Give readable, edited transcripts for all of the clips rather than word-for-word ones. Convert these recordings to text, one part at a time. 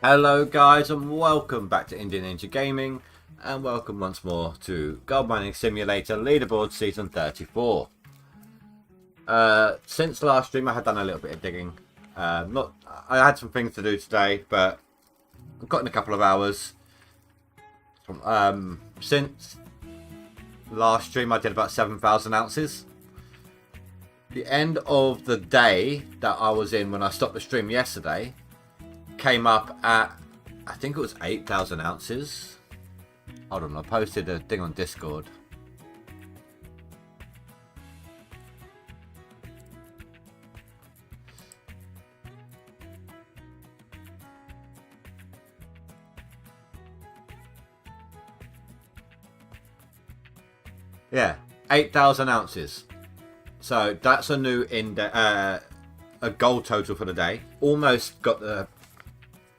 Hello guys and welcome back to Indian Ninja Gaming and welcome once more to Gold Mining Simulator Leaderboard Season 34. Since last stream I had done a little bit of digging. I had some things to do today, but I've gotten a couple of hours. Since last stream I did about 7,000 ounces. The end of the day that I was in when I stopped the stream yesterday came up at, I think it was 8,000 ounces. Hold on, I posted a thing on Discord. Yeah, 8,000 ounces. So that's a new a goal total for the day.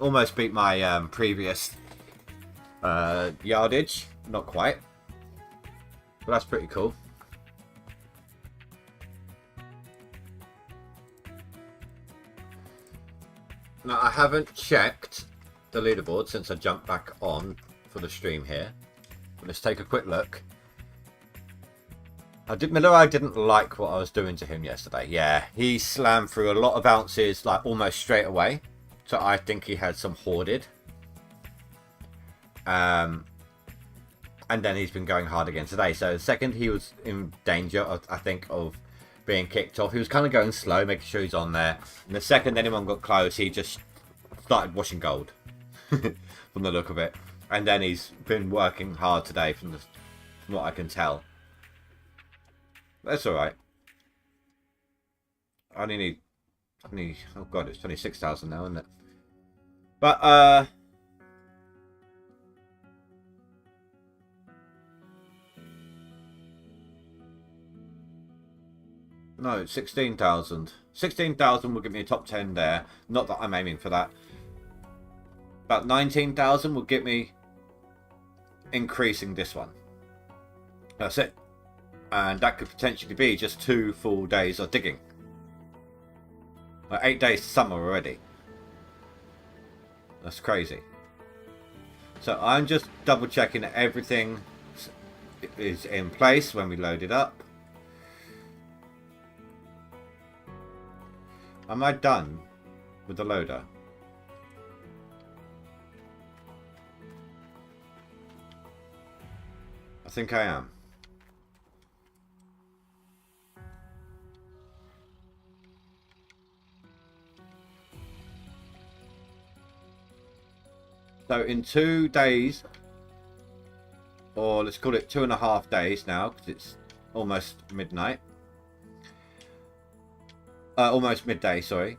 Almost beat my previous yardage. Not quite, but that's pretty cool. Now I haven't checked the leaderboard since I jumped back on for the stream here. Let's take a quick look. Miller didn't like what I was doing to him yesterday. Yeah, he slammed through a lot of ounces like almost straight away. So I think he had some hoarded. And then he's been going hard again today. So the second he was in danger, I think, of being kicked off. He was kind of going slow, making sure he's on there. And the second anyone got close, he just started washing gold. From the look of it. And then he's been working hard today from what I can tell. That's alright. I only need... oh god, it's 26,000 now, isn't it? But, no, 16,000. 16,000 will give me a top 10 there. Not that I'm aiming for that. About 19,000 will get me increasing this one. That's it. And that could potentially be just 2 full days of digging. Like 8 days to summer already. That's crazy. So I'm just double checking that everything is in place when we load it up. Am I done with the loader? I think I am. So in 2 days, or let's call it 2.5 days now, because it's almost midnight. Almost midday, sorry.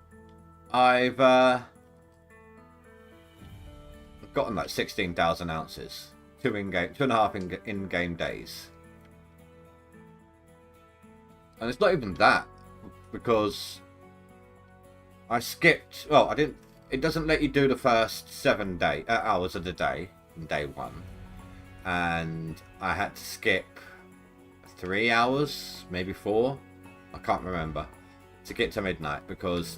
I've gotten like 16,000 ounces. 2.5 in-game days. And it's not even that, because I skipped, well, I didn't, it doesn't let you do the first 7 hours of the day, in day 1. And I had to skip 3 hours, maybe 4, I can't remember, to get to midnight, because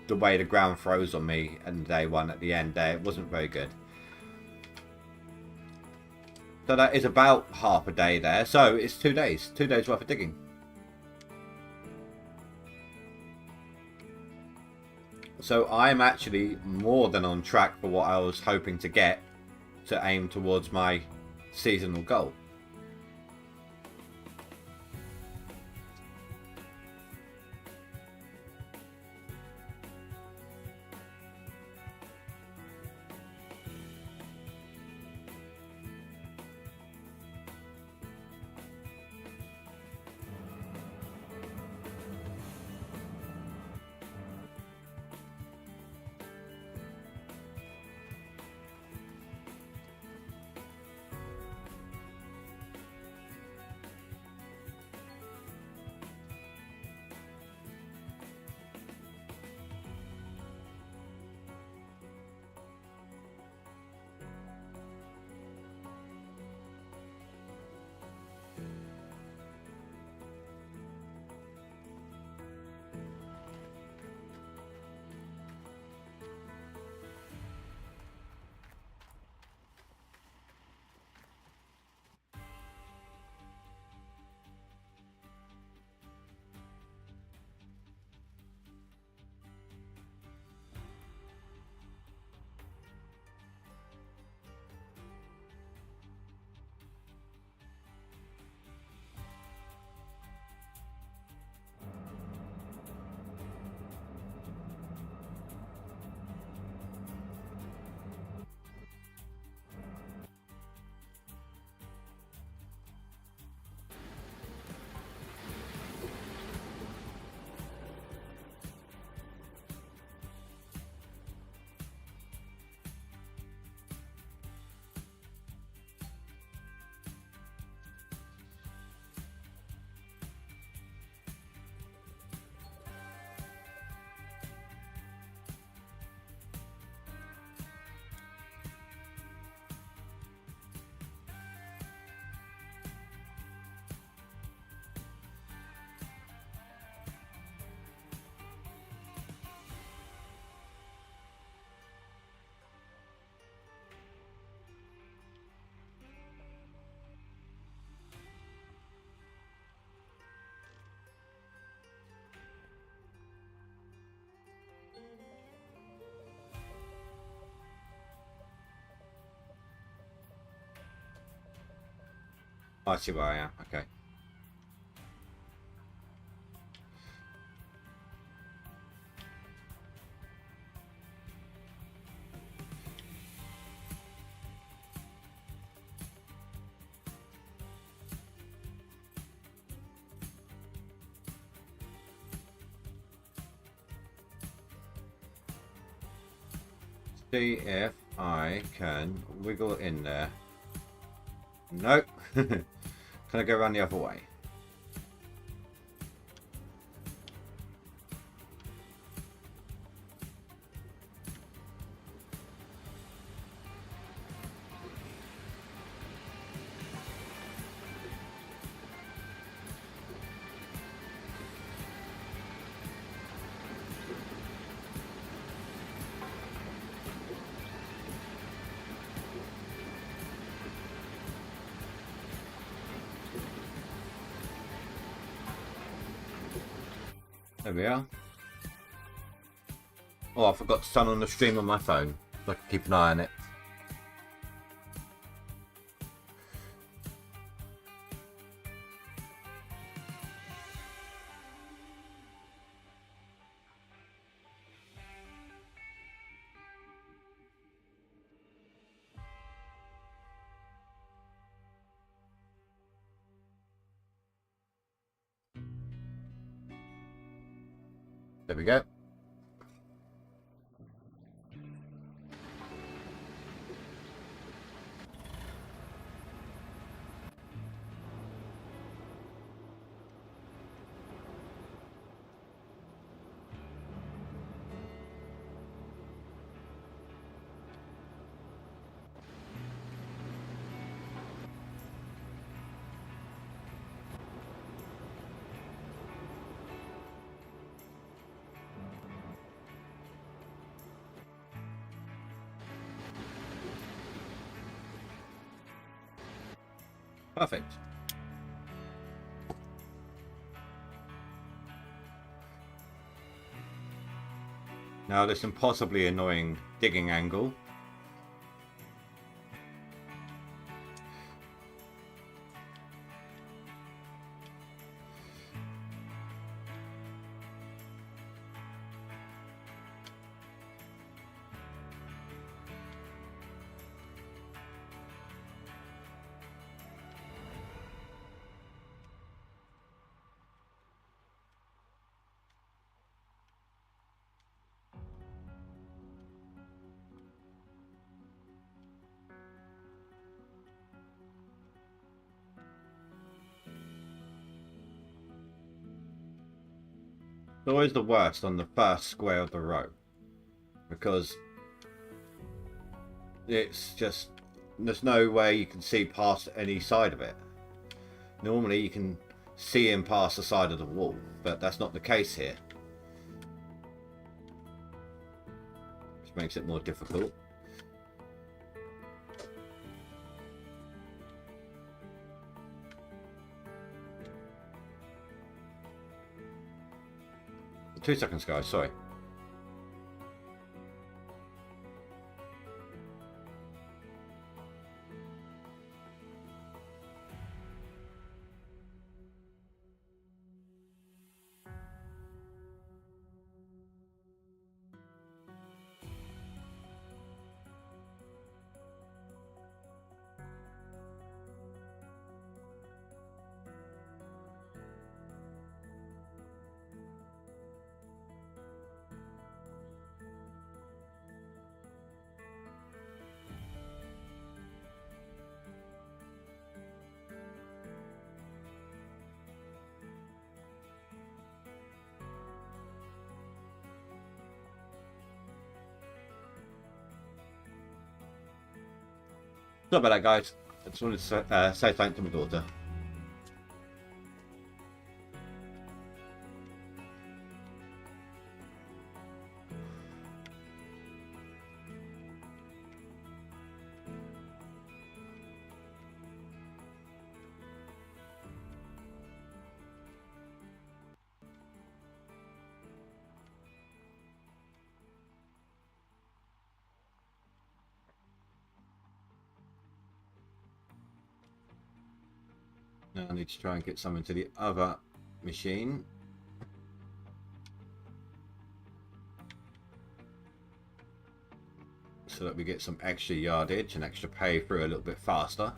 the way the ground froze on me in day 1 at the end there, it wasn't very good. So that is about half a day there. So it's 2 days. 2 days worth of digging. So I'm actually more than on track for what I was hoping to get to aim towards my seasonal goal. I see where I am. Okay. See if I can wiggle it in there. Nope. Can I go around the other way? There we are. Oh, I forgot to turn on the stream on my phone, so I can keep an eye on it. There we go. Perfect. Now this impossibly annoying digging angle. It's always the worst on the first square of the row, because it's just, there's no way you can see past any side of it. Normally you can see in past the side of the wall, but that's not the case here, which makes it more difficult. Two seconds, guys, sorry. Not about that, guys. I just wanted to say thanks to my daughter. Now I need to try and get some into the other machine. So that we get some extra yardage and extra pay through a little bit faster.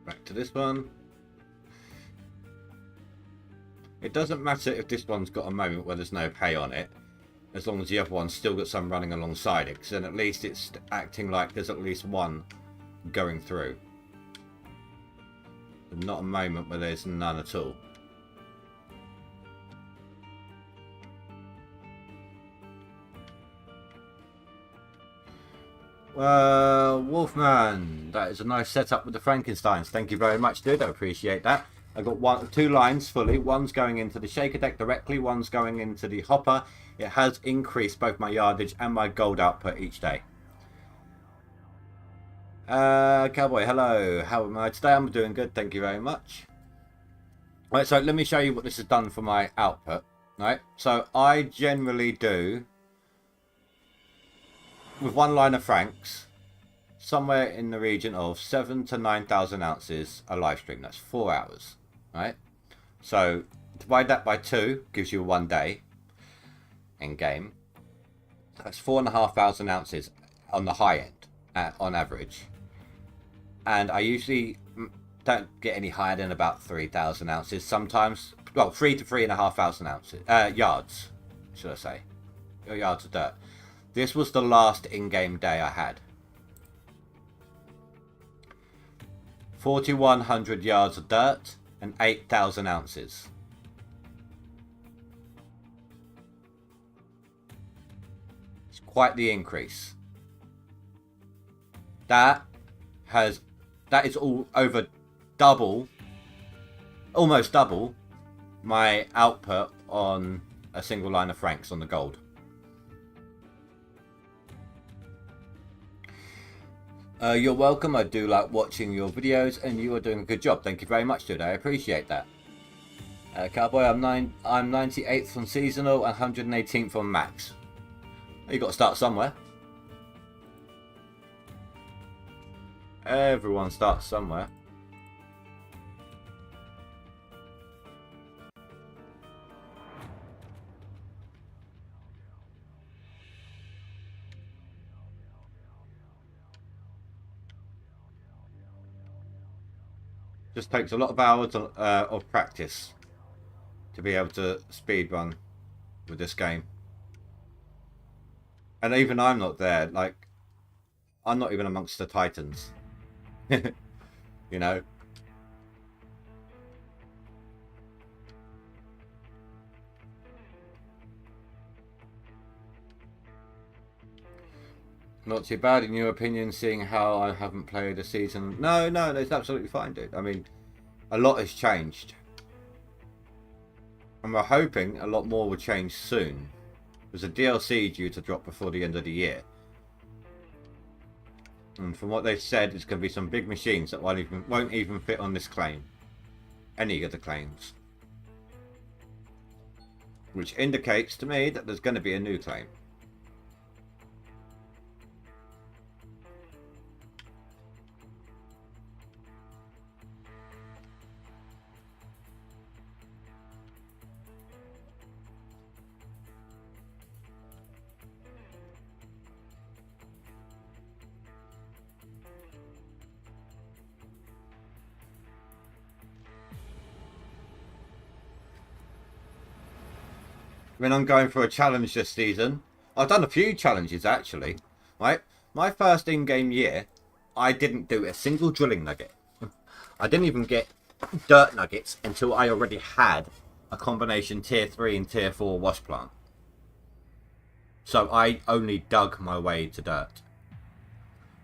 Back to this one. It doesn't matter if this one's got a moment where there's no pay on it, as long as the other one's still got some running alongside it, because then at least it's acting like there's at least one going through. And not a moment where there's none at all. Well, Wolfman, that is a nice setup with the Frankensteins. Thank you very much, dude. I appreciate that. I got two lines fully. One's going into the shaker deck directly. One's going into the hopper. It has increased both my yardage and my gold output each day. Cowboy, hello. How am I today? I'm doing good. Thank you very much. Right, so let me show you what this has done for my output. Right, so I generally do, with one line of franks, somewhere in the region of 7,000 to 9,000 ounces a live stream. That's 4 hours, right? So divide that by 2 gives you 1 day in game. That's 4,500 ounces on the high end, on average. And I usually don't get any higher than about 3,000 ounces. Sometimes, well, 3,000 to 3,500 ounces, yards, should I say, yards of dirt. This was the last in-game day I had. 4,100 yards of dirt and 8,000 ounces. It's quite the increase. That is all over double, almost double my output on a single line of franks on the gold. You're welcome. I do like watching your videos, and you are doing a good job. Thank you very much, dude. I appreciate that. Cowboy, I'm 98th on seasonal and 118th on max. You got to start somewhere. Everyone starts somewhere. Just takes a lot of hours of practice to be able to speedrun with this game. And even I'm not there. Like, I'm not even amongst the Titans. You know? Not too bad in your opinion, seeing how I haven't played a season. No, it's absolutely fine, dude. I mean, a lot has changed. And we're hoping a lot more will change soon. There's a DLC due to drop before the end of the year. And from what they've said, it's going to be some big machines that won't even fit on this claim. Any of the claims. Which indicates to me that there's going to be a new claim. I mean, I'm going for a challenge this season. I've done a few challenges, actually. Right? My first in-game year, I didn't do a single drilling nugget. I didn't even get dirt nuggets until I already had a combination tier 3 and tier 4 wash plant. So I only dug my way to dirt.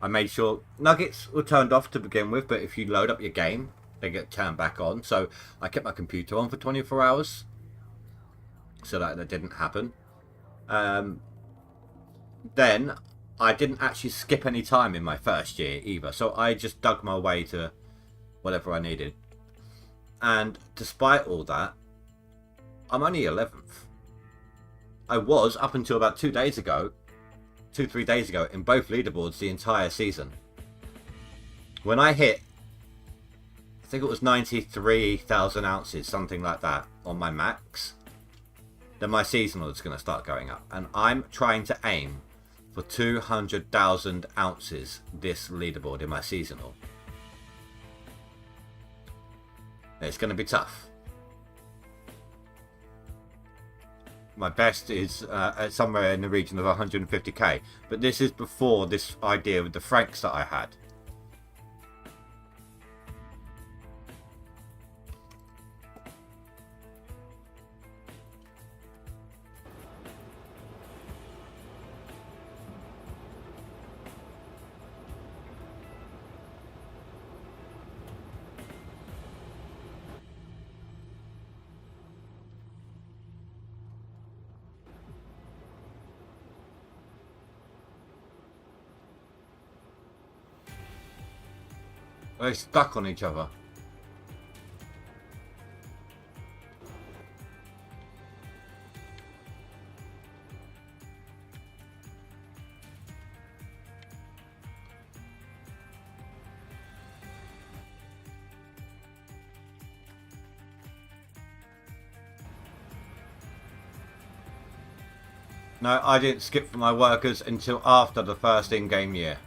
I made sure nuggets were turned off to begin with, but if you load up your game, they get turned back on. So I kept my computer on for 24 hours. So that didn't happen. Then I didn't actually skip any time in my first year either. So I just dug my way to whatever I needed. And despite all that, I'm only 11th. I was, up until about 3 days ago, in both leaderboards the entire season. When I hit, I think it was 93,000 ounces, something like that, on my max, then my seasonal is going to start going up. And I'm trying to aim for 200,000 ounces this leaderboard in my seasonal. It's going to be tough. My best is somewhere in the region of 150k. But this is before this idea with the Franks that I had. They're stuck on each other. No, I didn't skip for my workers until after the first in-game year.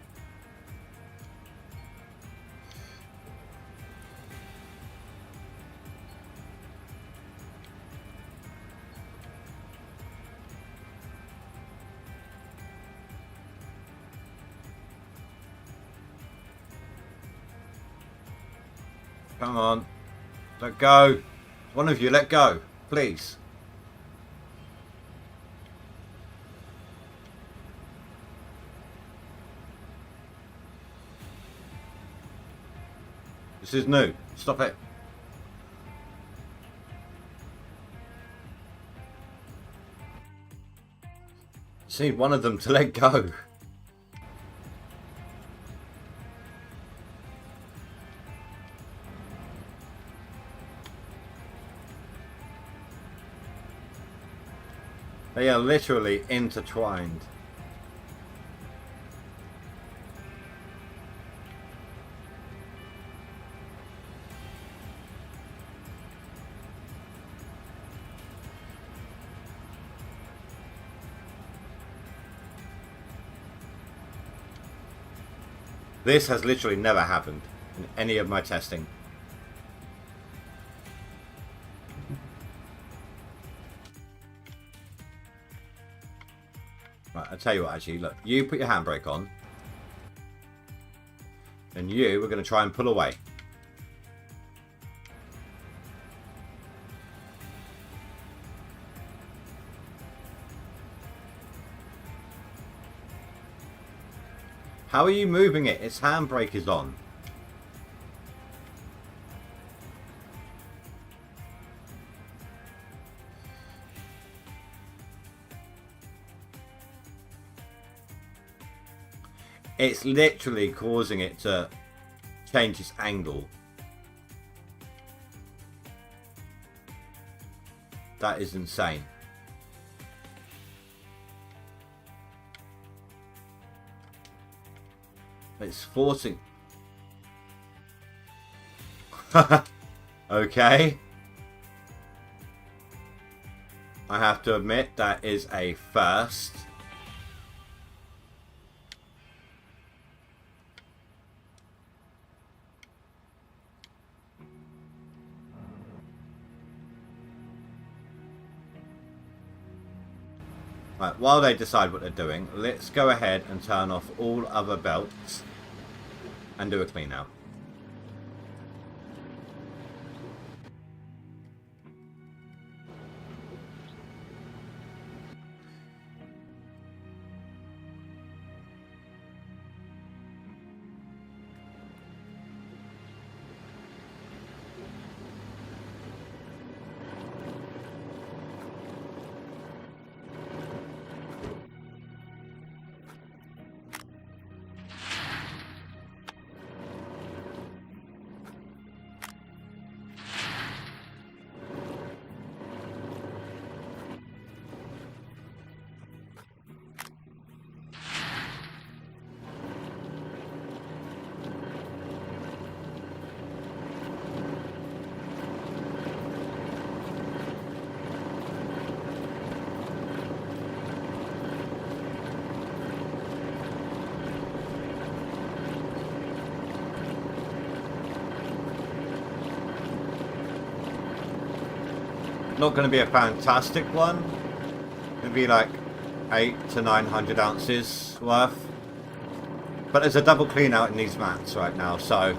Come on. Let go. One of you, let go. Please. This is new. Stop it. Just need one of them to let go. They are literally intertwined. This has literally never happened in any of my testing. Right, I'll tell you what, actually, look, you put your handbrake on, and you are going to try and pull away. How are you moving it? Its handbrake is on. It's literally causing it to change its angle. That is insane. It's forcing... Okay. I have to admit that is a first. Right, while they decide what they're doing, let's go ahead and turn off all other belts and do a clean out. not going to be a fantastic one. It'll be like 800 to 900 ounces worth. But there's a double clean out in these mats right now, so...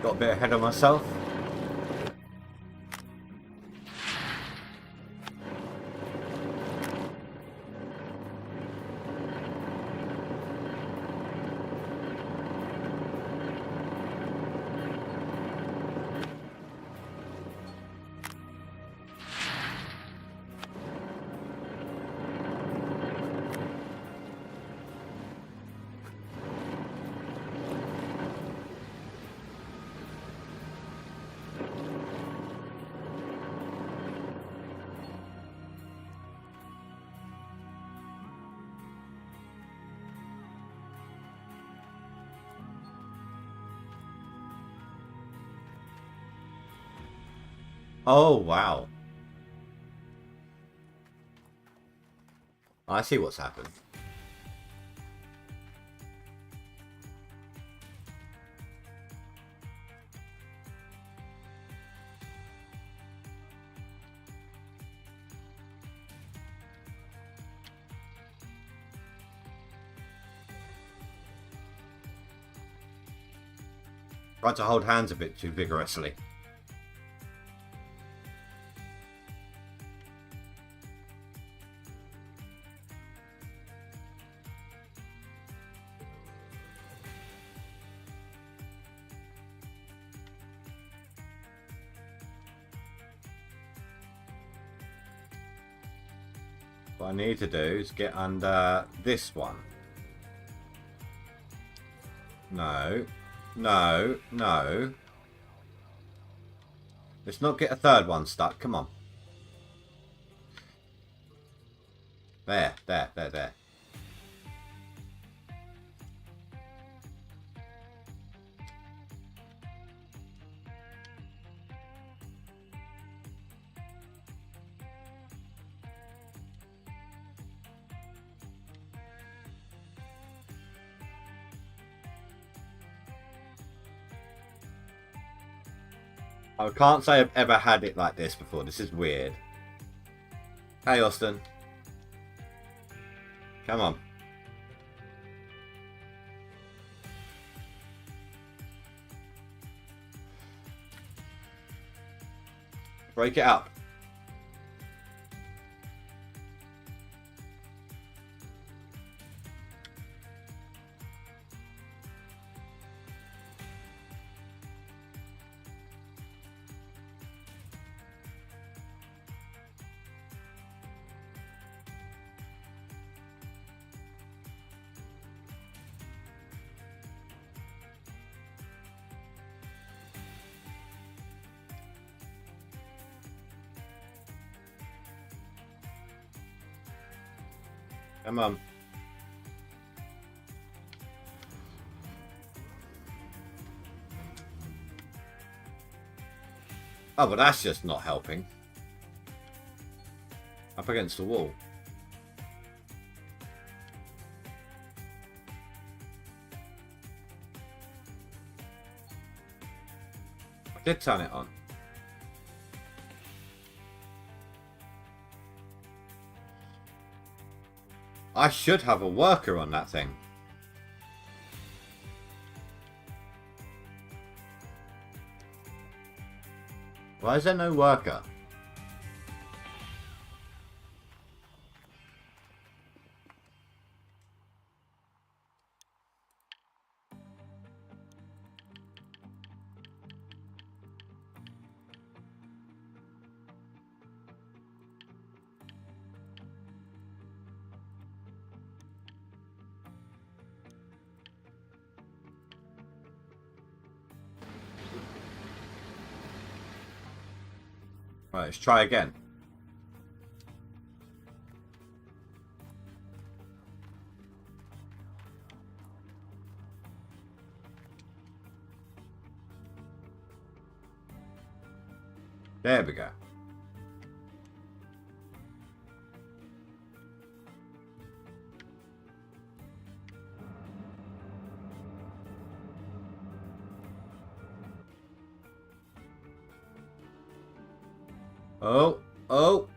Got a bit ahead of myself. Oh, wow. I see what's happened. Tried to hold hands a bit too vigorously. What I need to do is get under this one. No. No. No. Let's not get a third one stuck. Come on. There. There. There. There. I can't say I've ever had it like this before. This is weird. Hey, Austin. Come on. Break it up. Come on. Oh, but that's just not helping. Up against the wall. I did turn it on. I should have a worker on that thing. Why is there no worker? Right, let's try again. There we go. Oh, oh.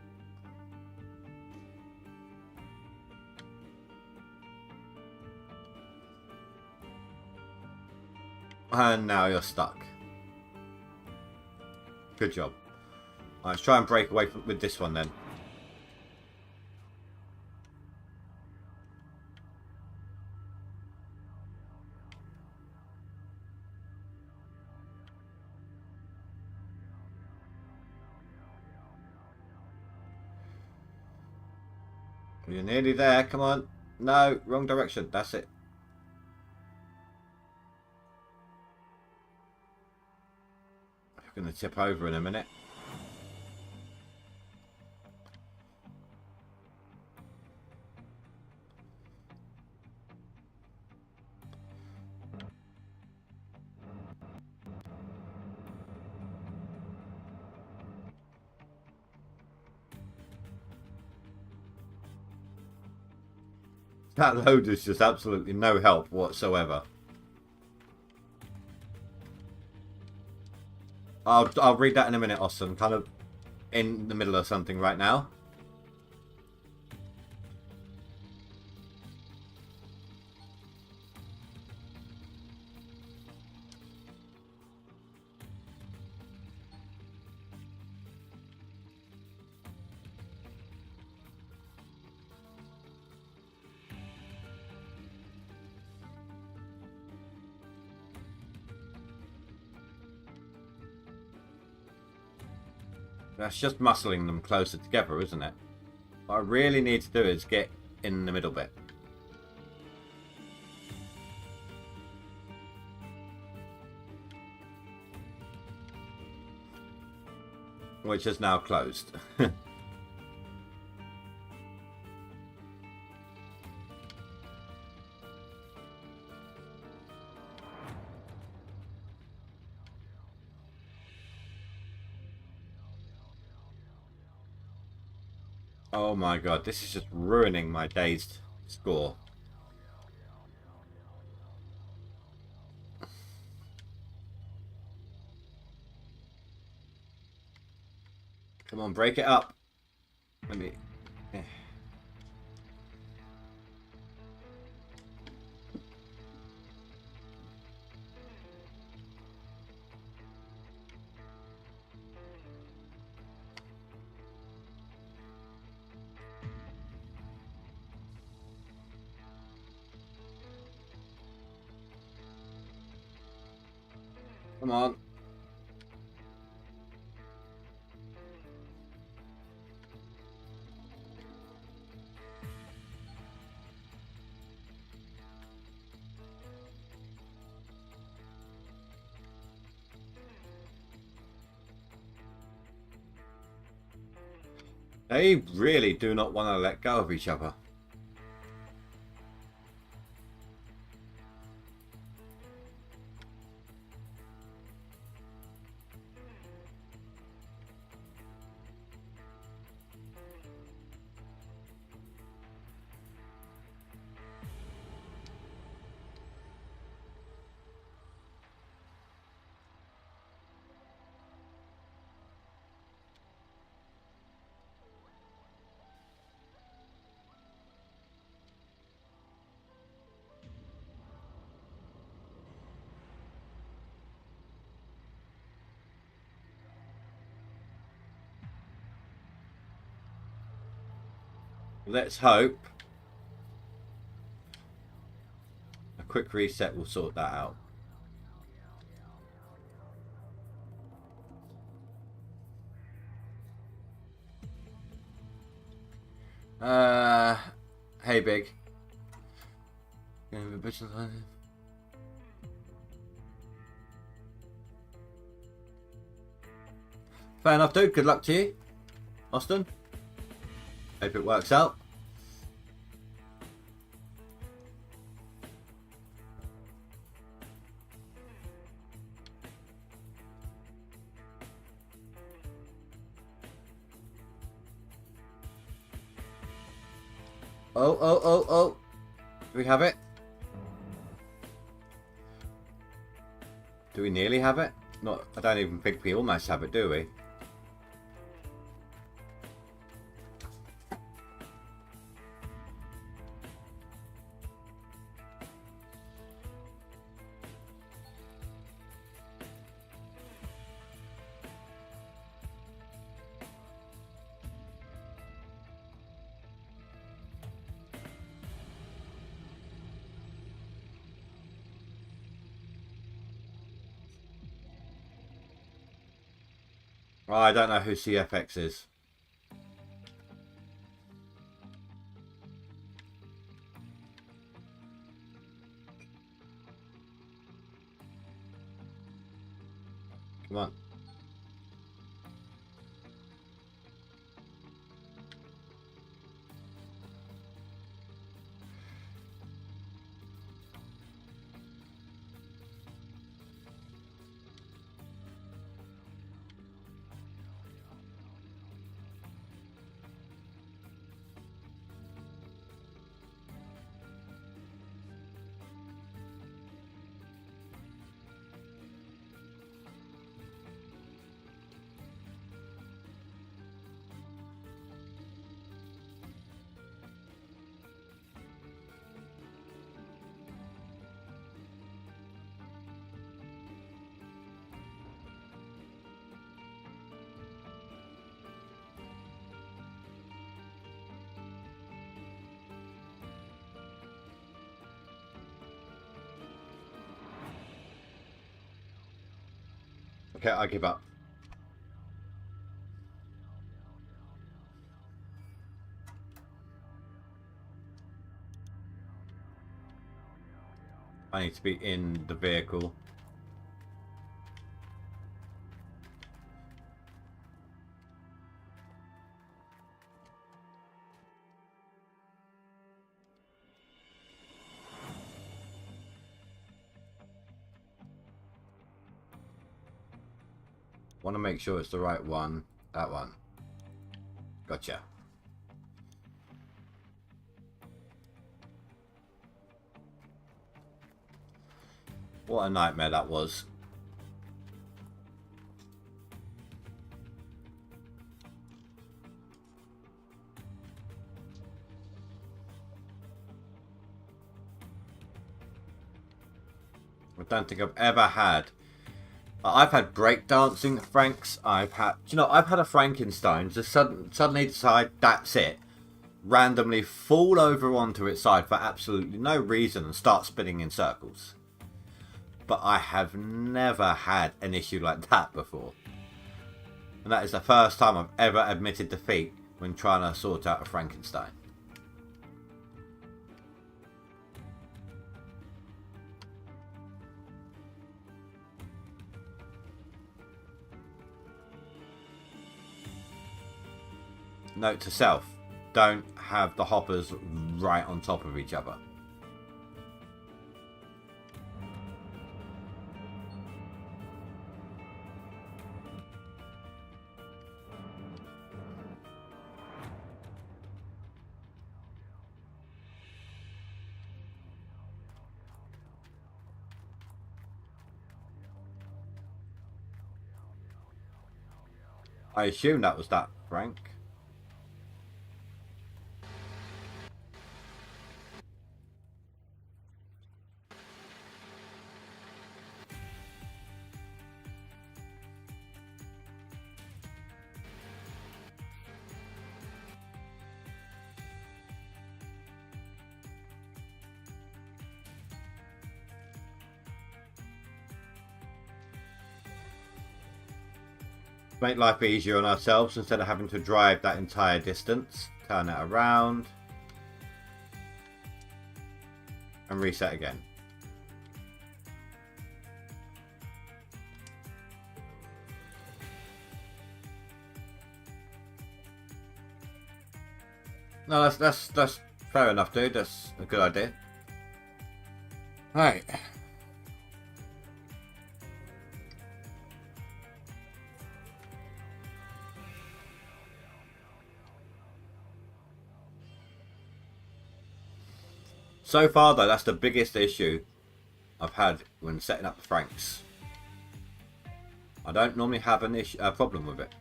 And now you're stuck. Good job. Right, let's try and break away with this one then. You're nearly there. Come on. No, wrong direction. That's it. You're going to tip over in a minute. That load is just absolutely no help whatsoever. I'll read that in a minute, Austin. Kind of in the middle of something right now. That's just muscling them closer together, isn't it? What I really need to do is get in the middle bit. Which is now closed. Oh my god, this is just ruining my day's score. Come on, break it up. Let me... Come on. They really do not want to let go of each other. Let's hope a quick reset will sort that out. Hey, Big. Fair enough, dude. Good luck to you, Austin. Hope it works out. Oh, oh, oh, oh. Do we have it? Do we nearly have it? Not. I don't even think we almost have it, do we? Oh, I don't know who CFX is. Come on. Okay, I give up. I need to be in the vehicle. Want to make sure it's the right one. That one. Gotcha. What a nightmare that was. I don't think I've ever had. I've had breakdancing Franks. I've had, I've had a Frankenstein just suddenly decide that's it, randomly fall over onto its side for absolutely no reason and start spinning in circles. But I have never had an issue like that before, and that is the first time I've ever admitted defeat when trying to sort out a Frankenstein. Note to self, don't have the hoppers right on top of each other. I assume that was that, Frank. Make life easier on ourselves instead of having to drive that entire distance. Turn it around. And reset again. No, that's fair enough, dude. That's a good idea. Right. So far, though, that's the biggest issue I've had when setting up the Franks. I don't normally have a problem with it.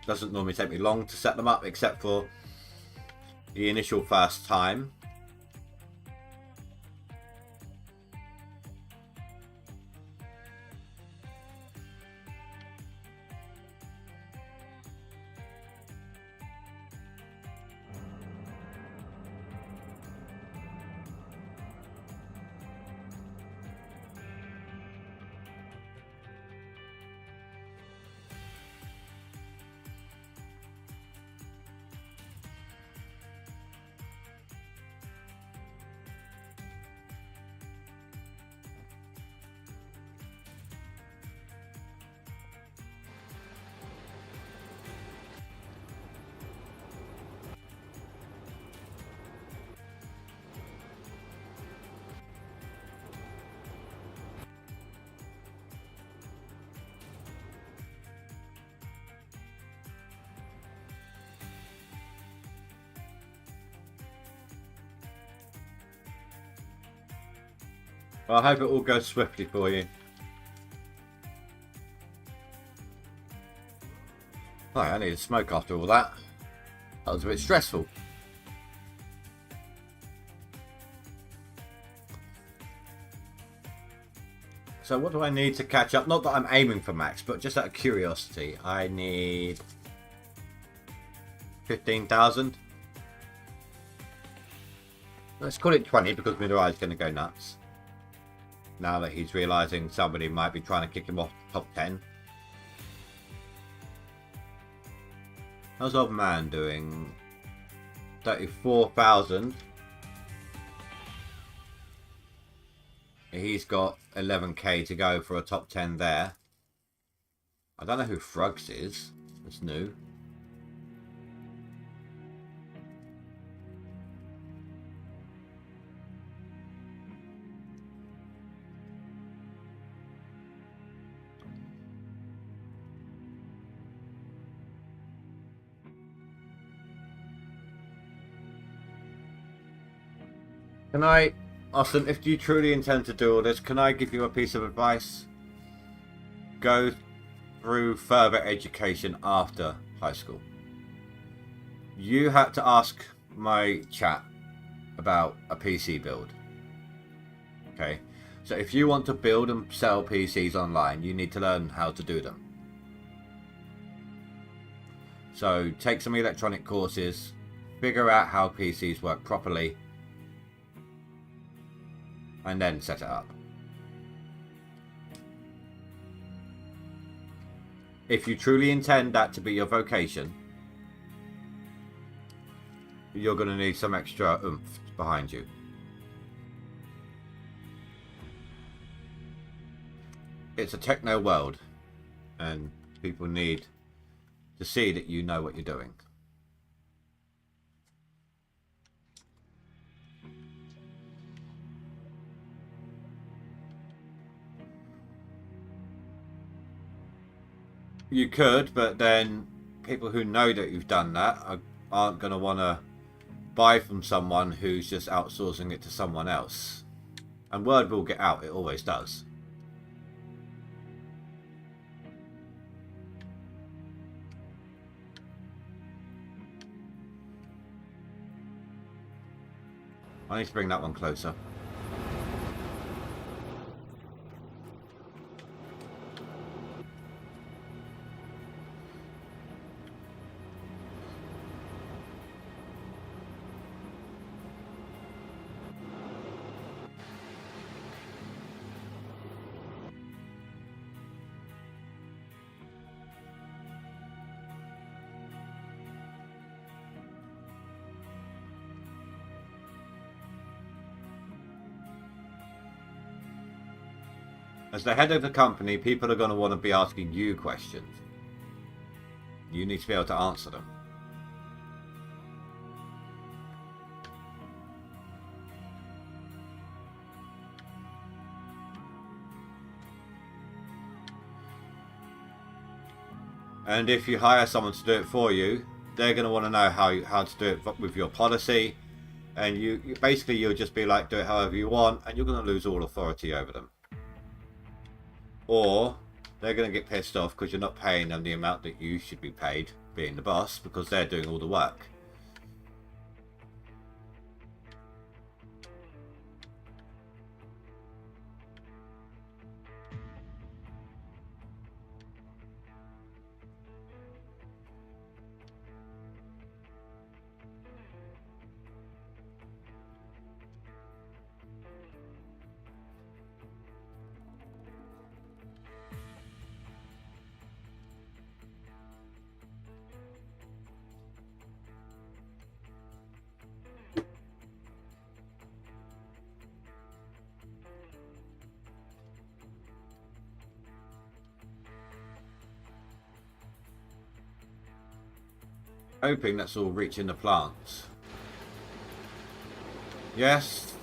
Doesn't normally take me long to set them up, except for the initial first time. Well, I hope it all goes swiftly for you. Oh, I need a smoke after all that. That was a bit stressful. So what do I need to catch up? Not that I'm aiming for max, but just out of curiosity, I need 15,000. Let's call it 20 because Midorai's going to go nuts. Now that he's realising somebody might be trying to kick him off the top 10. How's old man doing? 34,000. He's got 11k to go for a top 10 there. I don't know who Frugs is. That's new. Can I, Austin, if you truly intend to do all this, can I give you a piece of advice? Go through further education after high school. You had to ask my chat about a PC build. Okay, so if you want to build and sell PCs online, you need to learn how to do them. So take some electronic courses, figure out how PCs work properly, and then set it up. If you truly intend that to be your vocation, you're going to need some extra oomph behind you. It's a techno world, and people need to see that you know what you're doing. You could, but then people who know that you've done that aren't going to want to buy from someone who's just outsourcing it to someone else. And word will get out, it always does. I need to bring that one closer. As the head of the company, people are going to want to be asking you questions. You need to be able to answer them. And if you hire someone to do it for you, they're going to want to know how to do it with your policy. And you basically, you'll just be like, do it however you want, and you're going to lose all authority over them. Or they're going to get pissed off because you're not paying them the amount that you should be paid, being the boss, because they're doing all the work. Hoping that's all reaching the plants. Yes.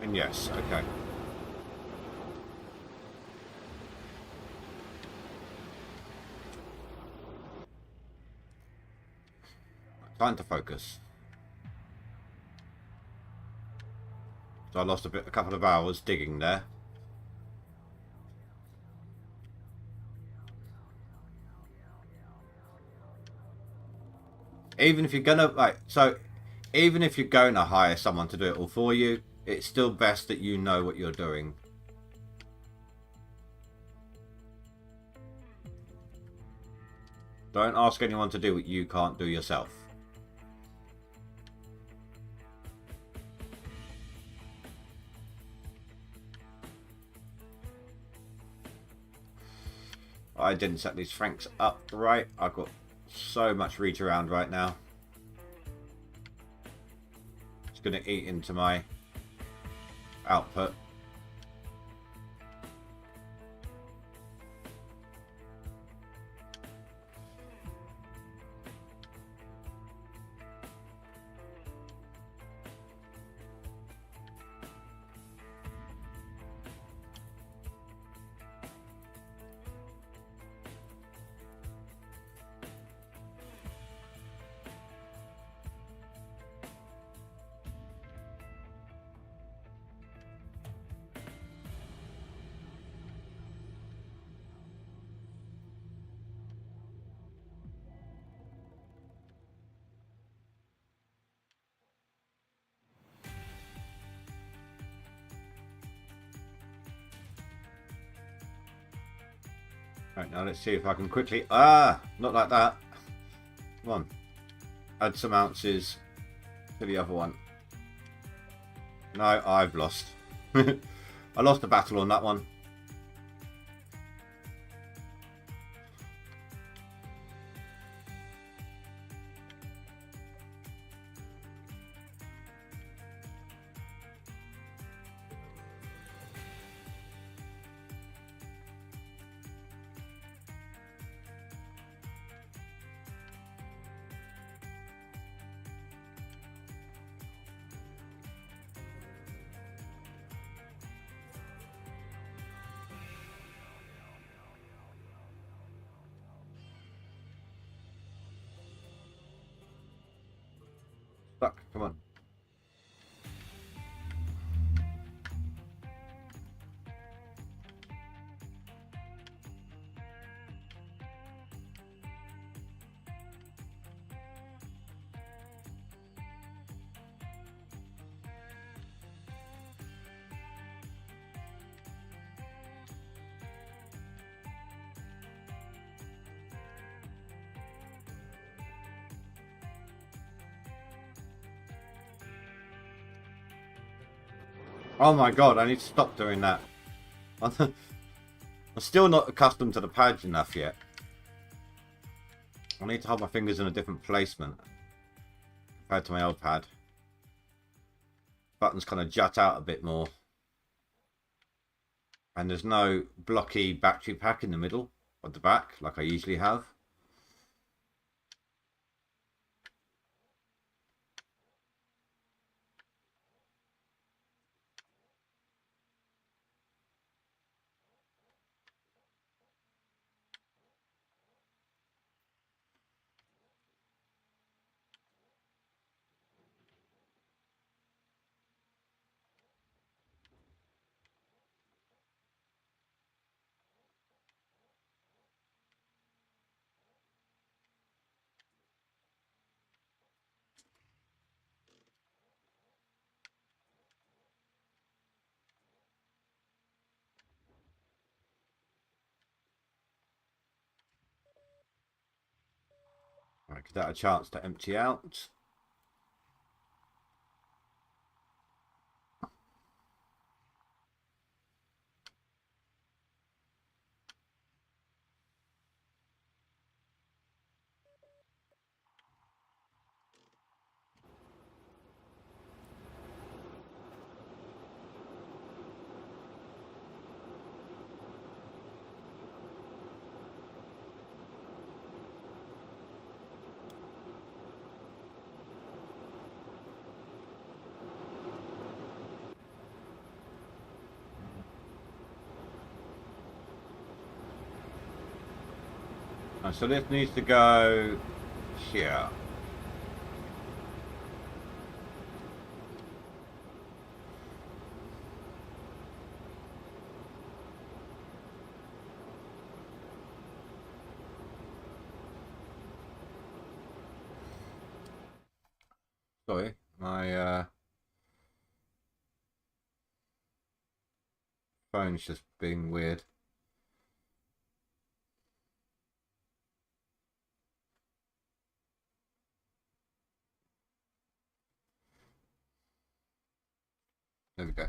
And yes, okay. Time to focus. So I lost a couple of hours digging there. Even if you're gonna even if you're gonna hire someone to do it all for you, it's still best that you know what you're doing. Don't ask anyone to do what you can't do yourself. I didn't set these franks up right. I've got so much reach around right now. It's going to eat into my output. Right, now let's see if I can quickly... not like that. Come on. Add some ounces to the other one. No, I've lost. I lost the battle on that one. Stuck, come on. Oh my god, I need to stop doing that. I'm still not accustomed to the pads enough yet. I need to hold my fingers in a different placement compared to my old pad. Buttons kind of jut out a bit more. And there's no blocky battery pack in the middle of the back like I usually have. Right, give that a chance to empty out. And so this needs to go here. Sorry, my phone's just being weird. There we go.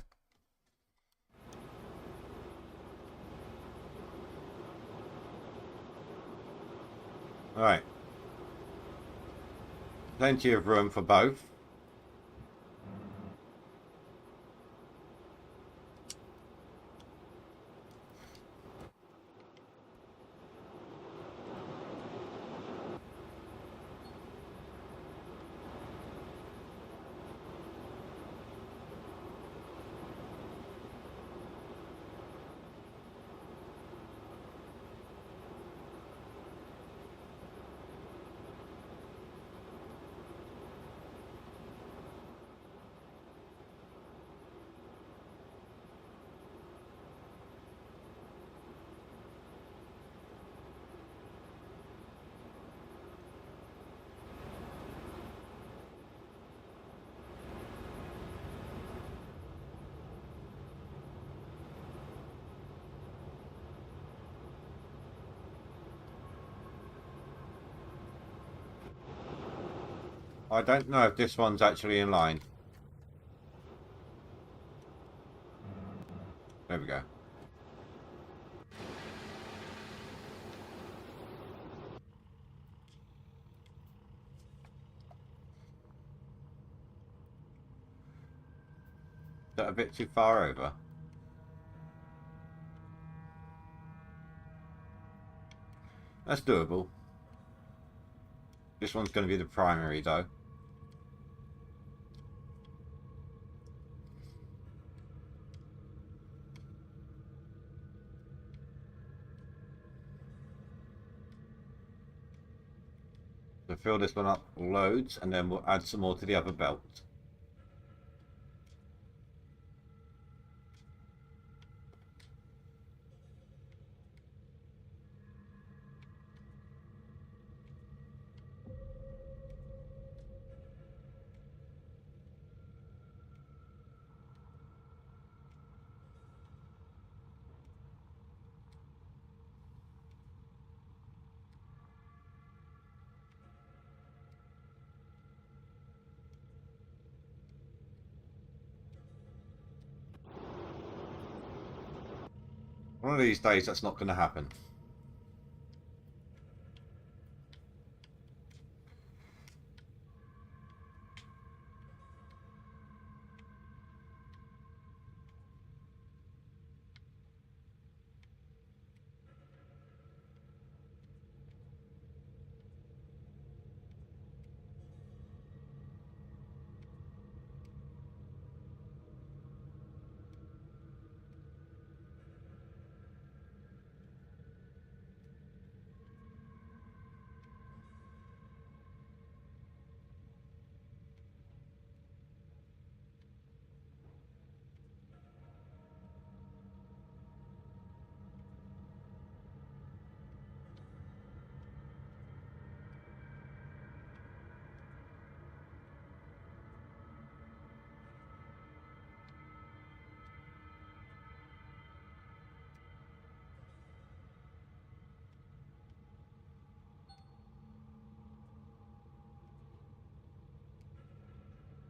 Alright. Plenty of room for both. I don't know if this one's actually in line. There we go. Is that a bit too far over? That's doable. This one's going to be the primary though. So fill this one up loads and then we'll add some more to the other belt. One of these days that's not going to happen.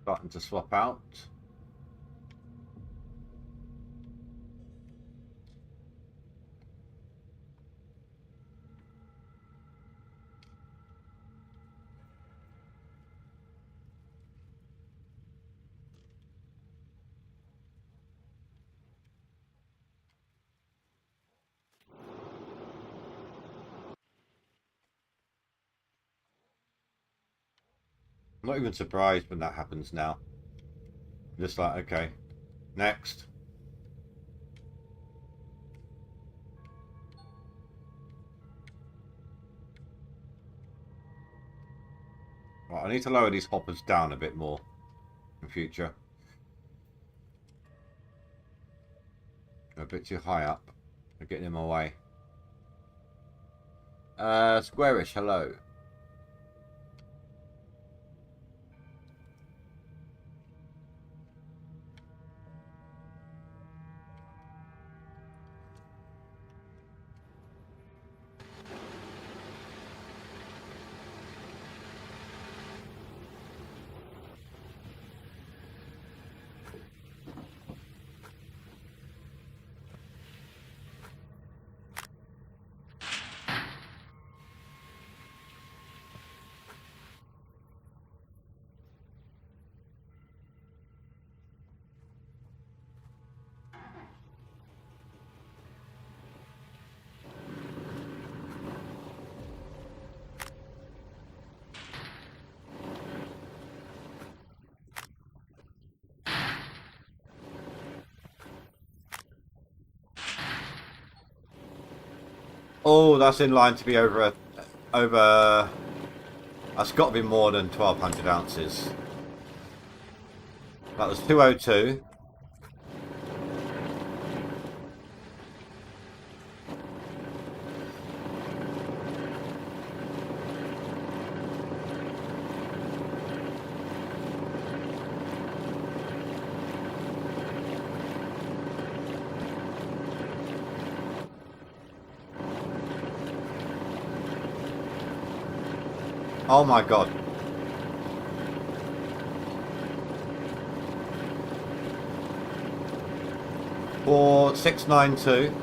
starting to swap out. I'm not even surprised when that happens now. I'm just like, okay, next. Right, I need to lower these hoppers down a bit more in future. They're a bit too high up. They're getting in my way. Squarish, hello. Oh, that's in line to be over. That's got to be more than 1,200 ounces. That was 202. Oh my god. For 692.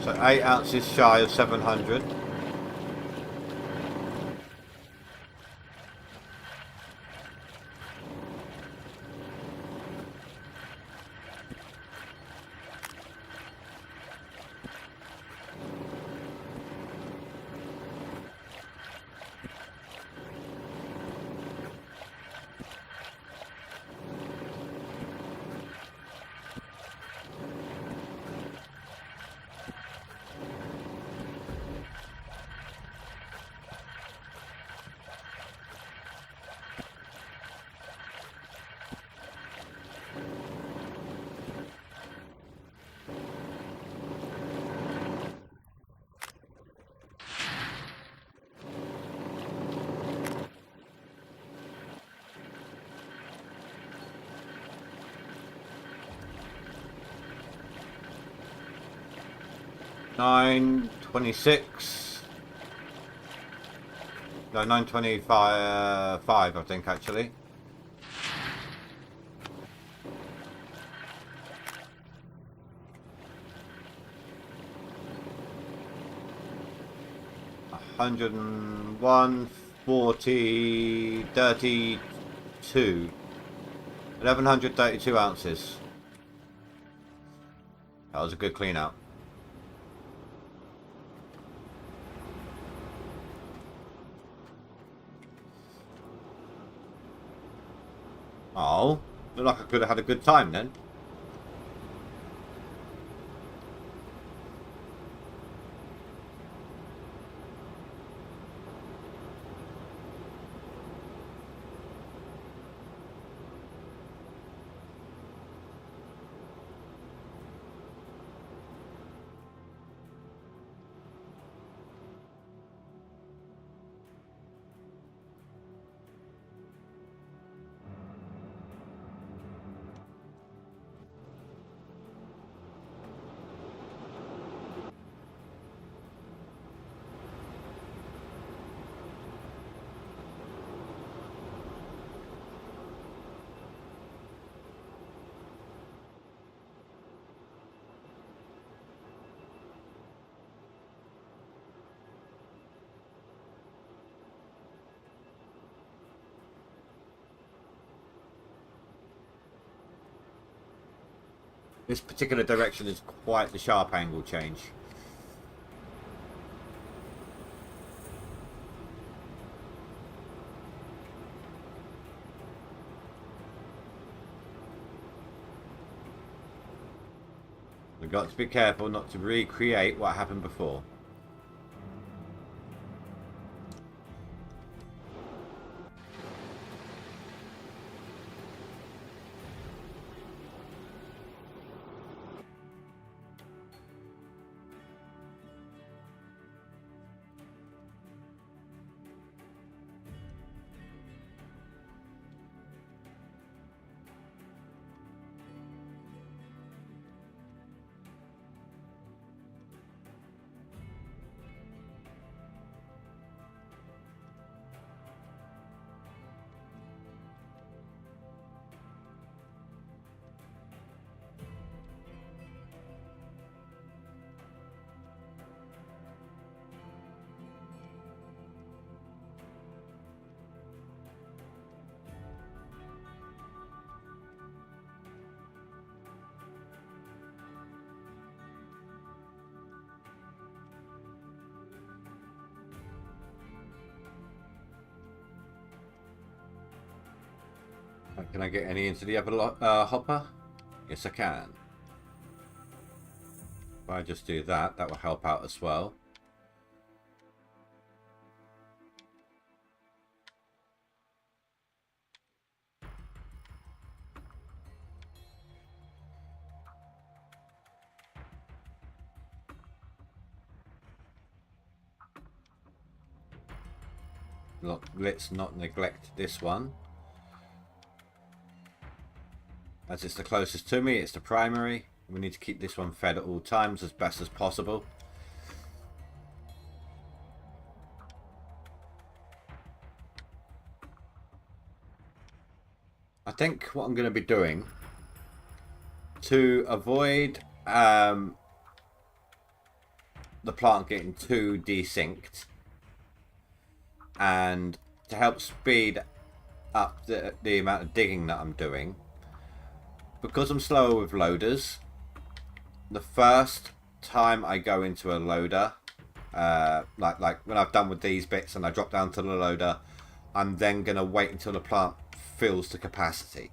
So 8 ounces shy of 700. $9.26. No, 9.25. I think actually. $101, 40, 32. 1,132 ounces. That was a good clean out. Oh, looked like I could have had a good time then. This particular direction is quite the sharp angle change. We've got to be careful not to recreate what happened before. Can I get any into the other hopper? Yes, I can. If I just do that, that will help out as well. Look, let's not neglect this one. As it's the closest to me, it's the primary. We need to keep this one fed at all times as best as possible. I think what I'm going to be doing to avoid the plant getting too desynced and to help speed up the amount of digging that I'm doing, because I'm slower with loaders, the first time I go into a loader, like when I've done with these bits and I drop down to the loader, I'm then going to wait until the plant fills to capacity.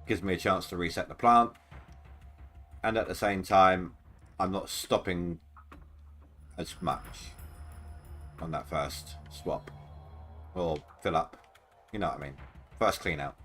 Gives me a chance to reset the plant, and at the same time I'm not stopping as much on that first swap or fill up, you know what I mean, first clean out.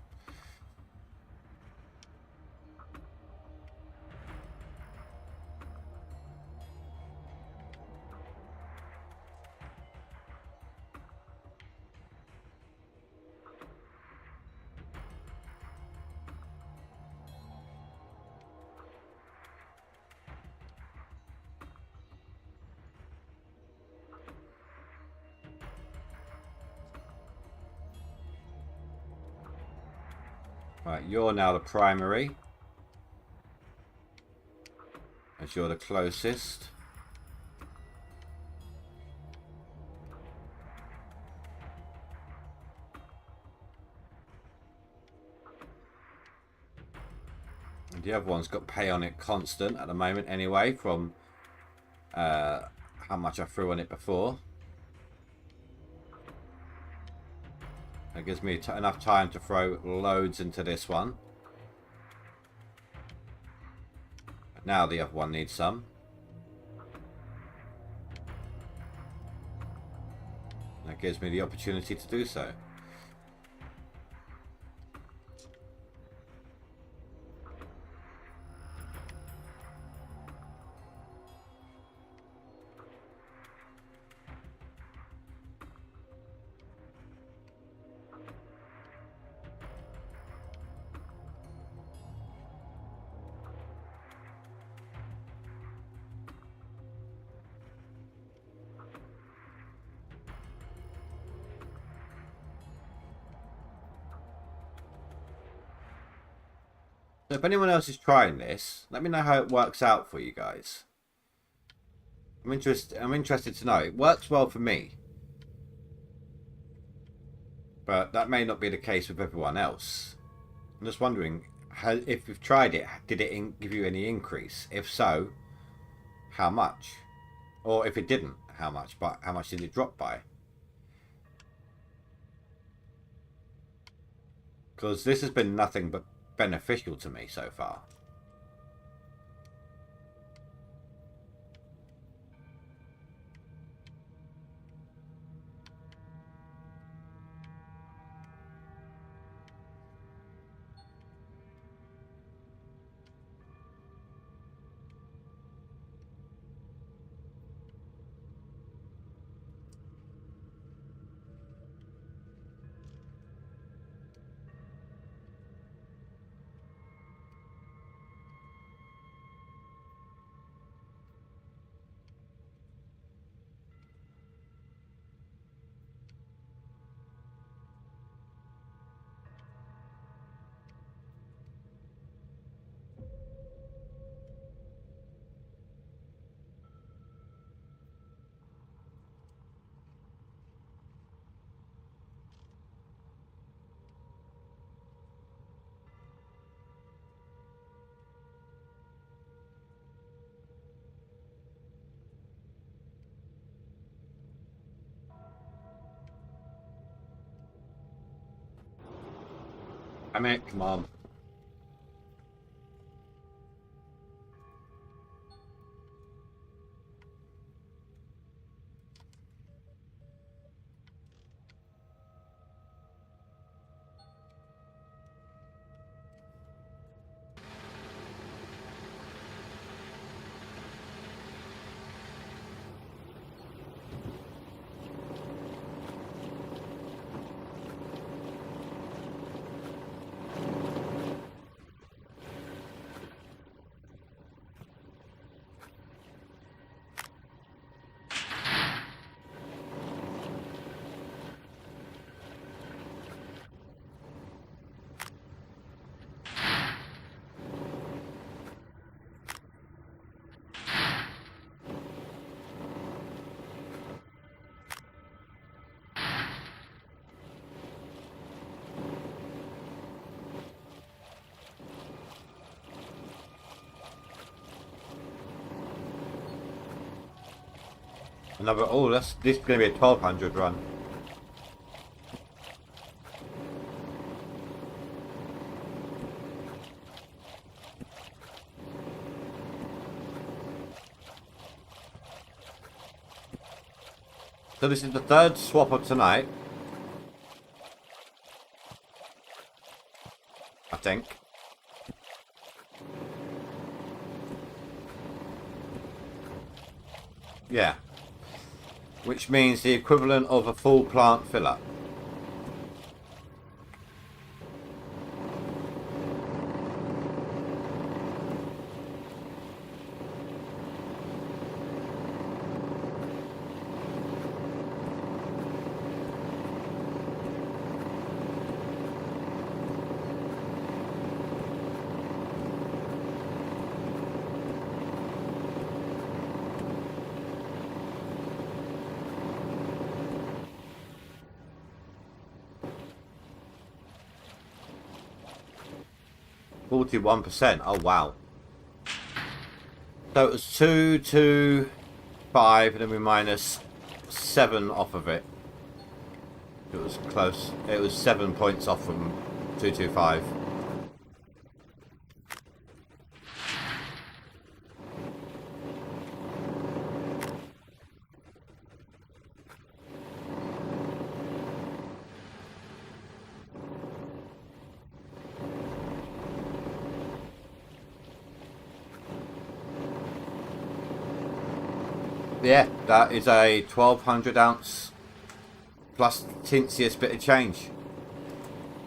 Right, you're now the primary, as you're the closest. And the other one's got pay on it constant at the moment anyway, from how much I threw on it before. That gives me enough time to throw loads into this one. But now the other one needs some. That gives me the opportunity to do so. So if anyone else is trying this, let me know how it works out for you guys. I'm interested to know. It works well for me. But that may not be the case with everyone else. I'm just wondering, if you've tried it, did it give you any increase? If so, how much? Or if it didn't, how much? But how much did it drop by? Because this has been nothing but beneficial to me so far. I mean, come on. Another, oh, this is going to be a 1200 run. So this is the third swap of tonight. I think. Yeah. Which means the equivalent of a full plant fill-up. %. Oh wow. So it was 2 to 5 and then we minus 7 off of it. It was close. It was 7 points off from 225. Yeah, that is a 1200 ounce plus tinsiest bit of change.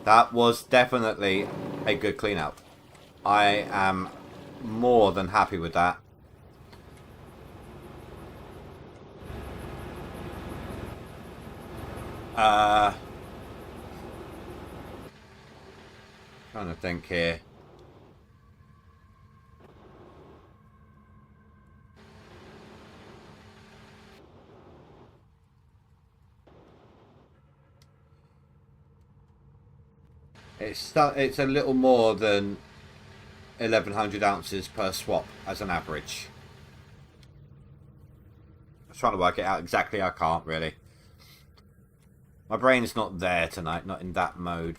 That was definitely a good clean out. I am more than happy with that. Trying to think here. It's a little more than 1,100 ounces per swap as an average. I was trying to work it out exactly. I can't really. My brain's not there tonight, not in that mode.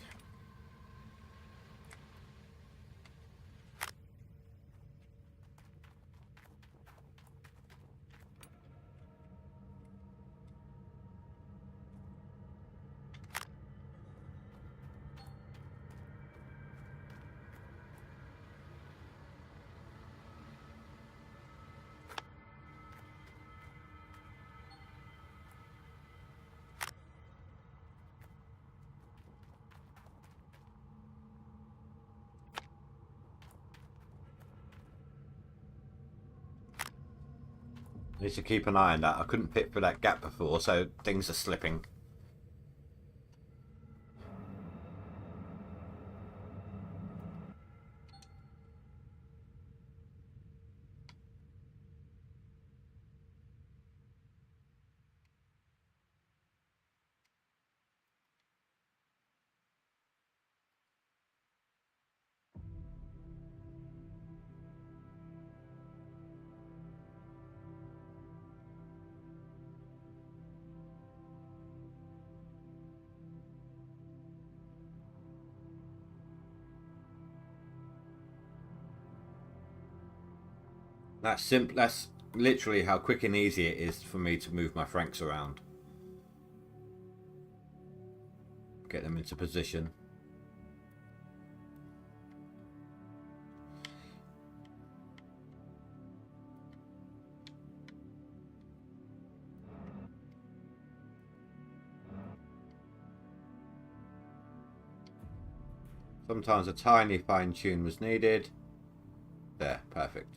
Need to keep an eye on that. I couldn't fit through that gap before, so things are slipping. That's simple. That's literally how quick and easy it is for me to move my Franks around. Get them into position. Sometimes a tiny fine tune was needed. There, perfect.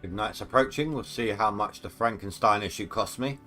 Ignite's approaching. We'll see how much the Frankenstein issue cost me.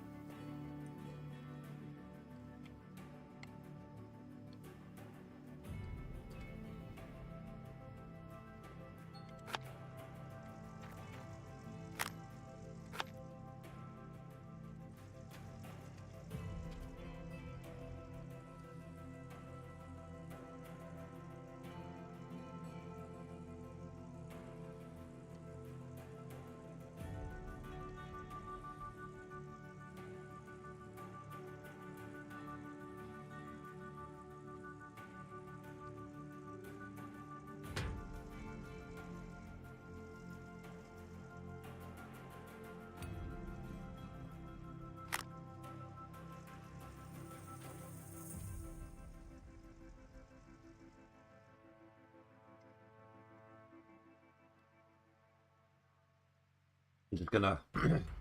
I'm just gonna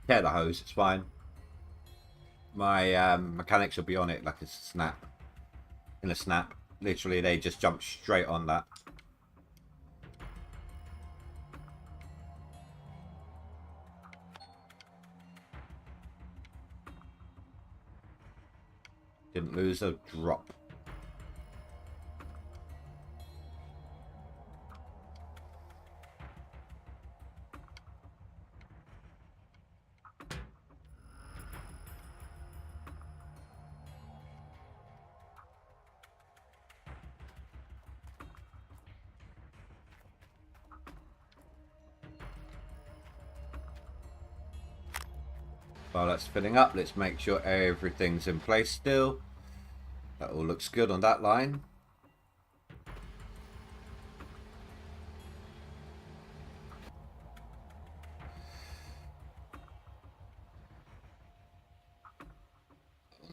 tear the hose. It's fine. My mechanics will be on it like a snap. In a snap. Literally, they just jump straight on that. Didn't lose a drop. While that's filling up, let's make sure everything's in place still. That all looks good on that line.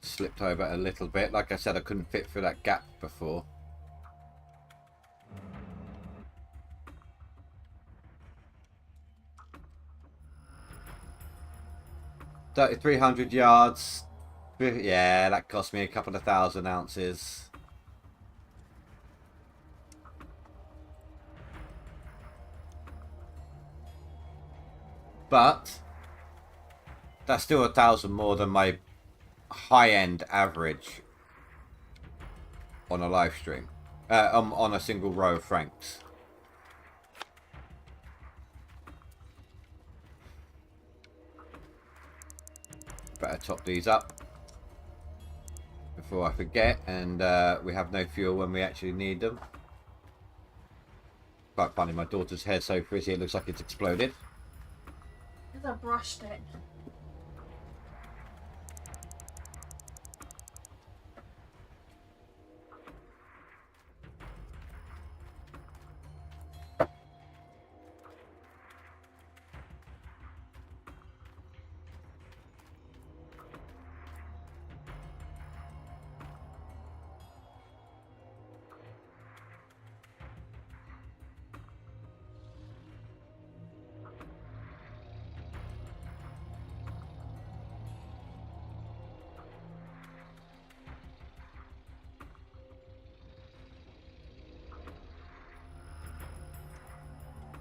Slipped over a little bit. Like I said, I couldn't fit through that gap before. $3,300 yards. Yeah, that cost me a couple of 1,000 ounces. But that's still 1,000 more than my high-end average on a live stream. On a single row of franks. Better top these up before I forget, and we have no fuel when we actually need them. Quite funny, my daughter's hair so frizzy it looks like it's exploded. Because I brushed it.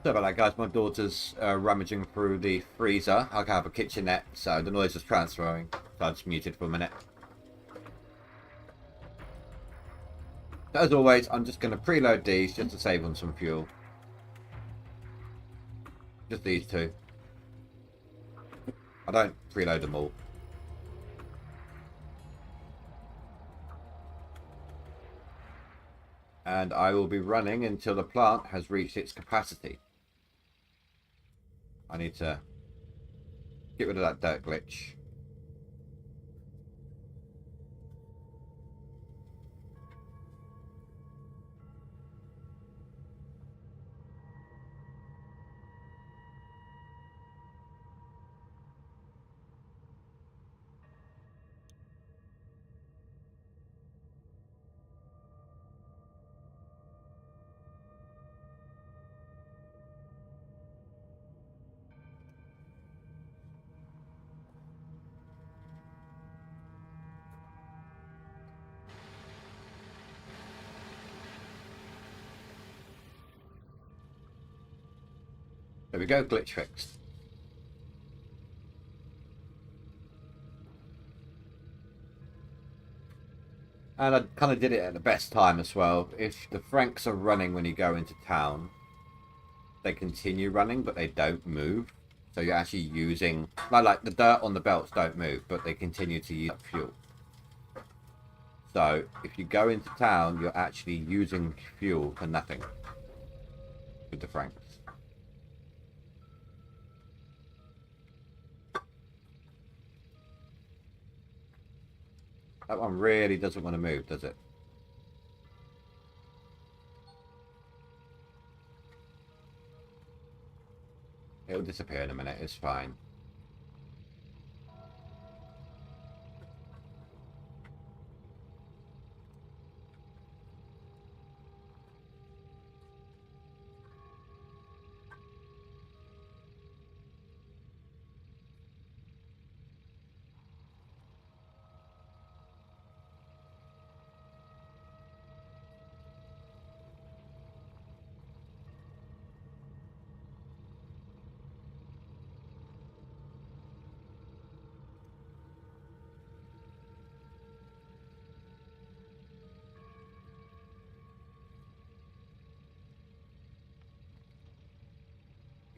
Sorry about that, guys. My daughter's rummaging through the freezer. I have a kitchenette, so the noise is transferring. So I just muted for a minute. As always, I'm just going to preload these just to save on some fuel. Just these two. I don't preload them all. And I will be running until the plant has reached its capacity. I need to get rid of that dirt glitch. There we go, glitch fixed. And I kind of did it at the best time as well. If the Franks are running when you go into town, they continue running, but they don't move. So you're actually using... Like the dirt on the belts don't move, but they continue to use fuel. So if you go into town, you're actually using fuel for nothing with the Franks. That one really doesn't want to move, does it? It'll disappear in a minute, it's fine.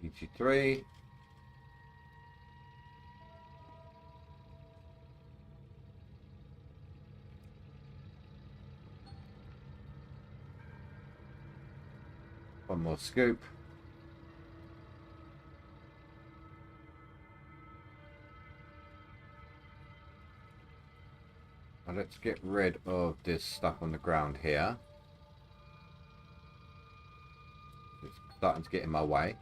EG3. One more scoop. Now let's get rid of this stuff on the ground here. It's starting to get in my way.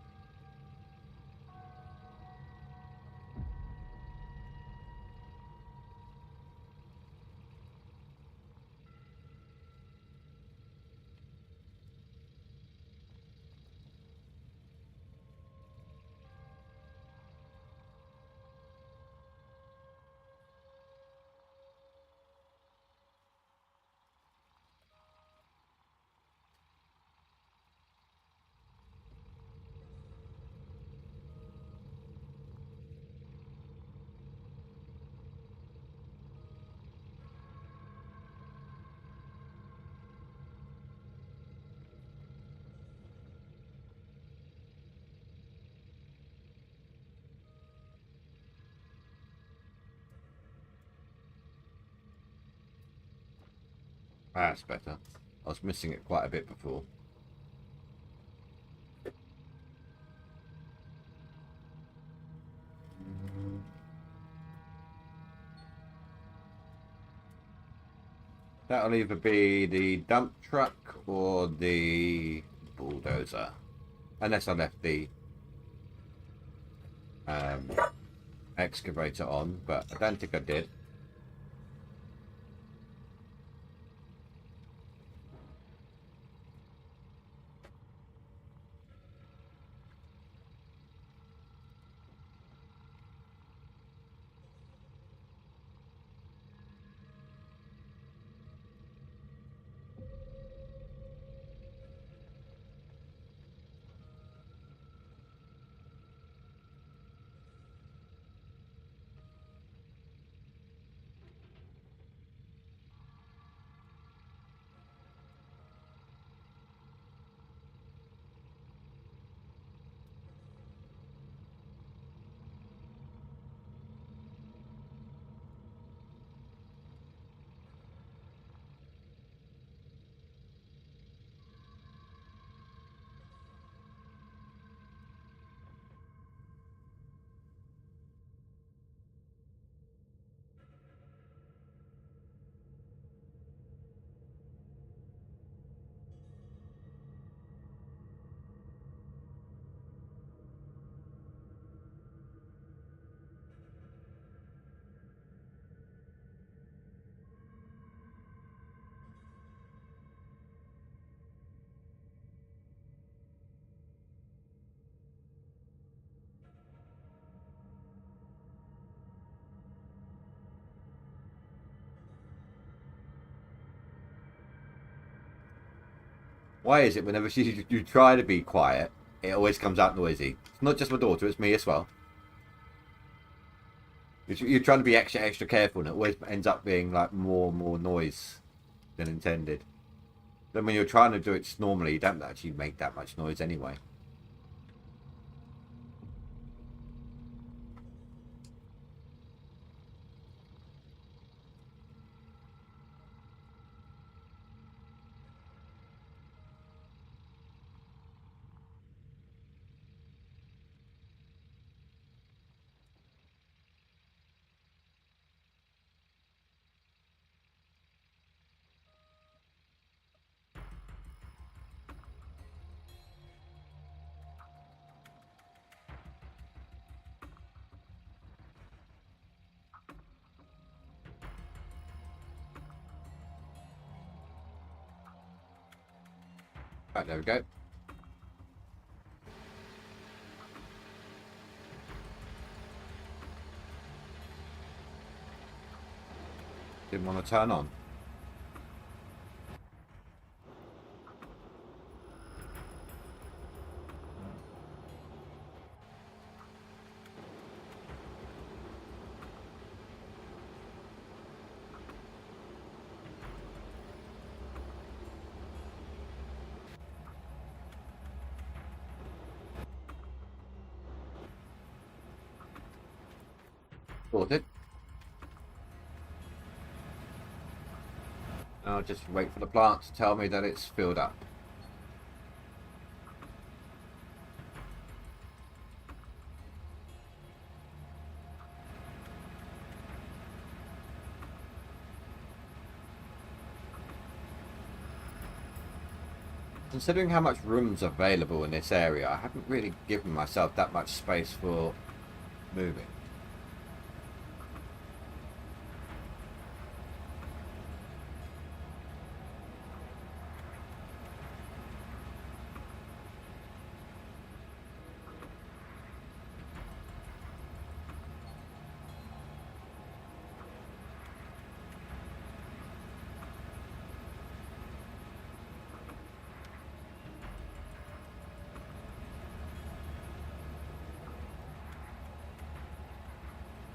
That's better. I was missing it quite a bit before. That'll either be the dump truck or the bulldozer. Unless I left the excavator on, but I don't think I did. Why is it whenever you try to be quiet, it always comes out noisy? It's not just my daughter, it's me as well. You're trying to be extra careful, and it always ends up being like more and more noise than intended. Then when you're trying to do it normally, you don't actually make that much noise anyway. Right, there we go. Didn't want to turn on. Sorted. I'll just wait for the plant to tell me that it's filled up. Considering how much room's available in this area, I haven't really given myself that much space for moving.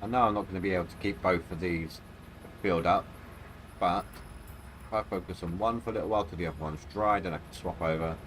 I know I'm not going to be able to keep both of these filled up, but if I focus on one for a little while till the other one's dry, then I can swap over.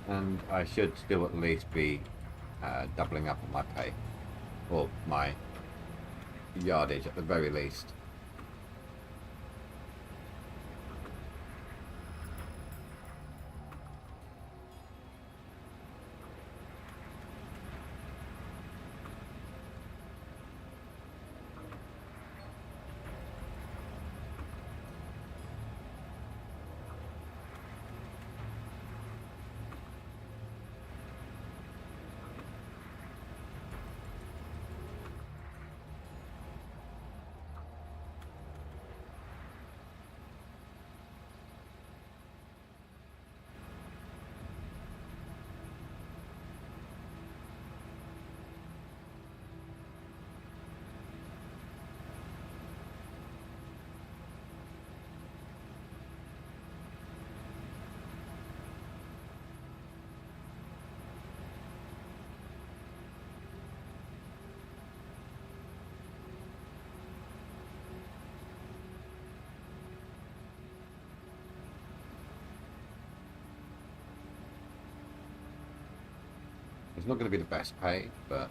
And I should still at least be doubling up on my pay, or my yardage at the very least. It's not going to be the best pay, but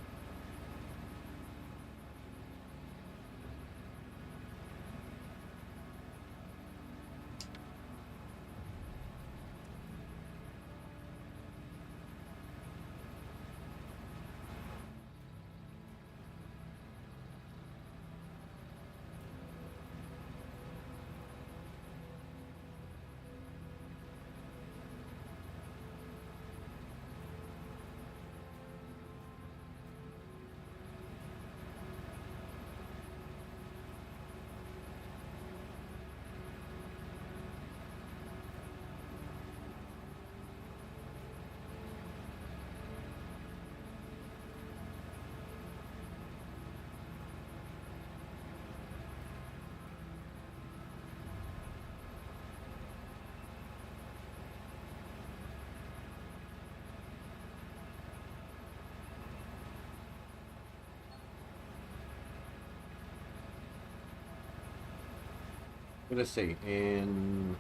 let's see, in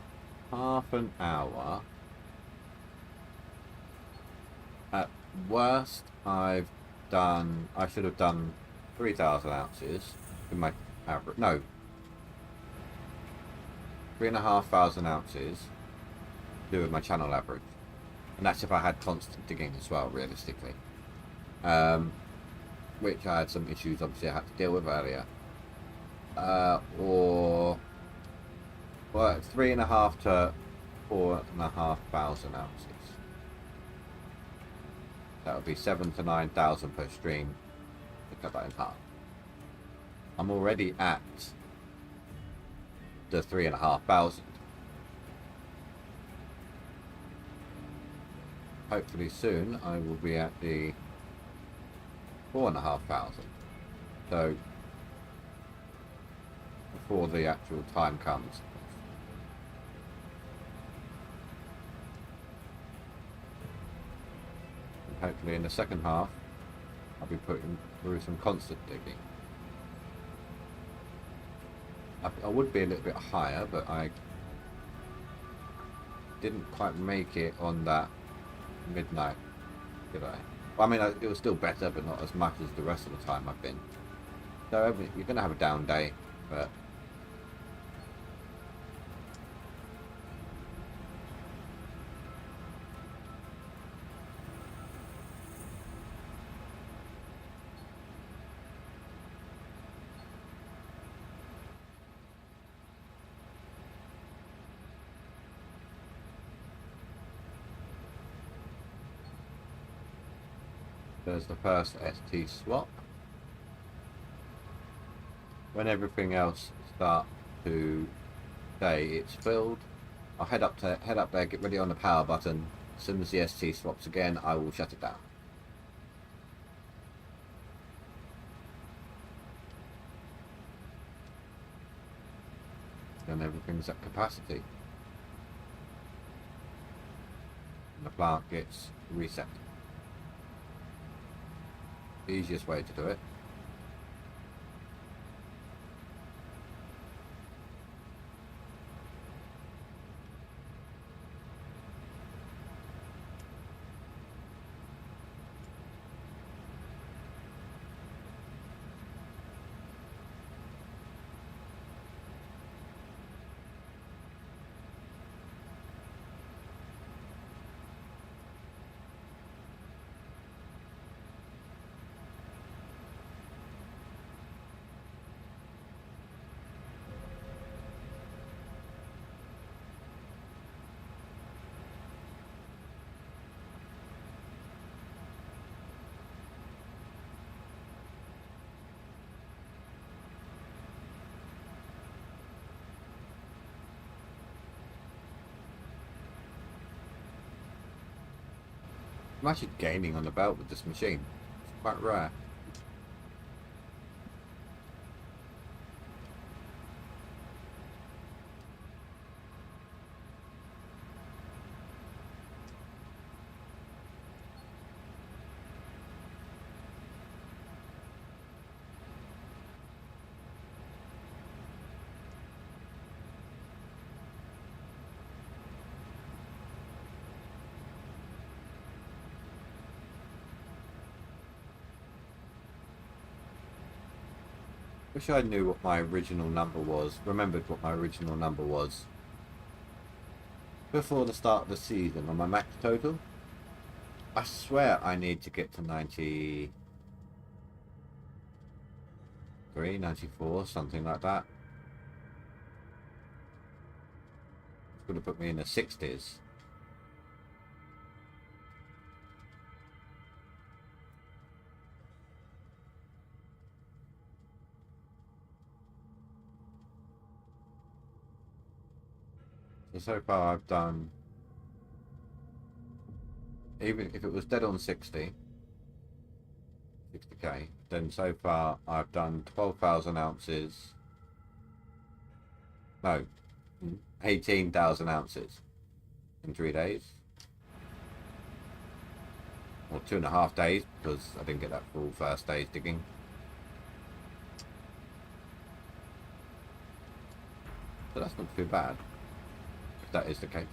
half an hour, at worst, I should have done 3,000 ounces in my average, no, 3,500 ounces to do with my channel average. And that's if I had constant digging as well, realistically. Which I had some issues, obviously, I had to deal with earlier. Or 3,500 to 4,500 ounces. That would be 7,000 to 9,000 per stream. To cut that in half. I'm already at the 3,500. Hopefully soon I will be at the 4,500. So before the actual time comes. hopefully in the second half, I'll be putting through some constant digging. I would be a little bit higher, but I didn't quite make it on that midnight, did I? Well, I mean, it was still better, but not as much as the rest of the time I've been. So you're going to have a down day, but there's the first ST swap. When everything else starts to say it's filled, I'll head up there, get ready on the power button. As soon as the ST swaps again, I will shut it down. Then everything's at capacity. And the plant gets reset. The easiest way to do it. I'm actually gaining on the belt with this machine. It's quite rare. Wish I knew what my original number was, remembered what my original number was before the start of the season on my max total. I swear I need to get to 93, 94, something like that. It's going to put me in the 60s. So far I've done, even if it was dead on 60k, then so far I've done 12,000 ounces, no, 18,000 ounces in 3 days, or 2.5 days, because I didn't get that full first day's digging. So that's not too bad. That is the case.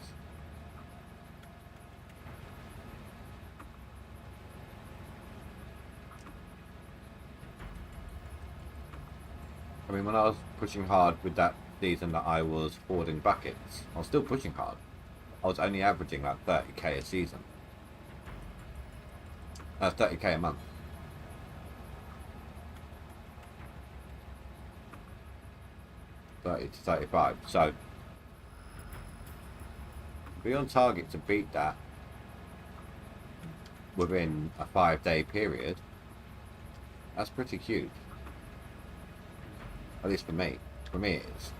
I mean, when I was pushing hard with that season that I was hoarding buckets, I was still pushing hard. I was only averaging like 30k a season. 30k a month. 30 to 35. So be on target to beat that within a 5-day period. That's pretty huge. At least for me. For me it is.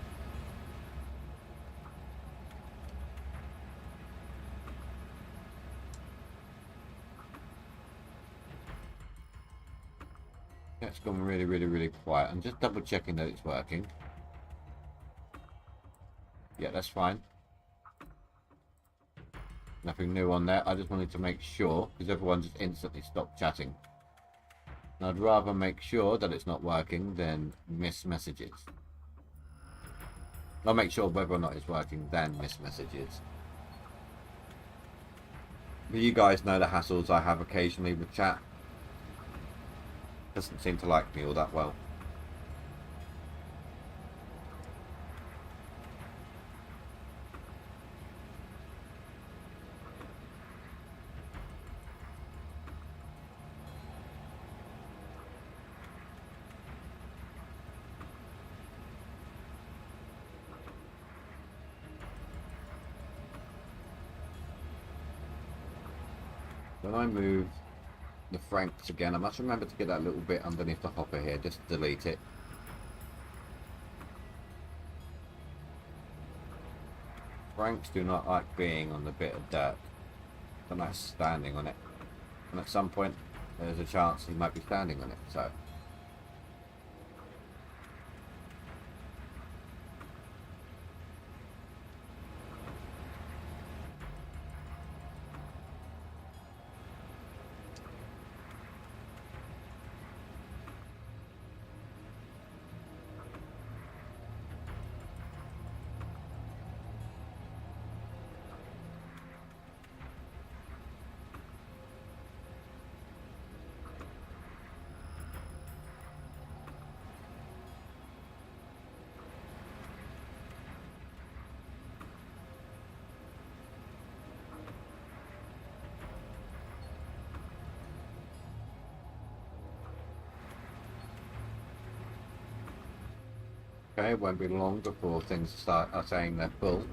It's gone really quiet. I'm just double checking that it's working. Yeah, that's fine. Nothing new on there. I just wanted to make sure, because everyone just instantly stopped chatting. And I'd rather make sure that it's not working than miss messages. I'll make sure whether or not it's working than miss messages. But you guys know the hassles I have occasionally with chat. Doesn't seem to like me all that well. When I move the Franks again, I must remember to get that little bit underneath the hopper here, just delete it. Franks do not like being on the bit of dirt. They're not standing on it. And at some point, there's a chance he might be standing on it, so... Okay, it won't be long before things are saying they're full.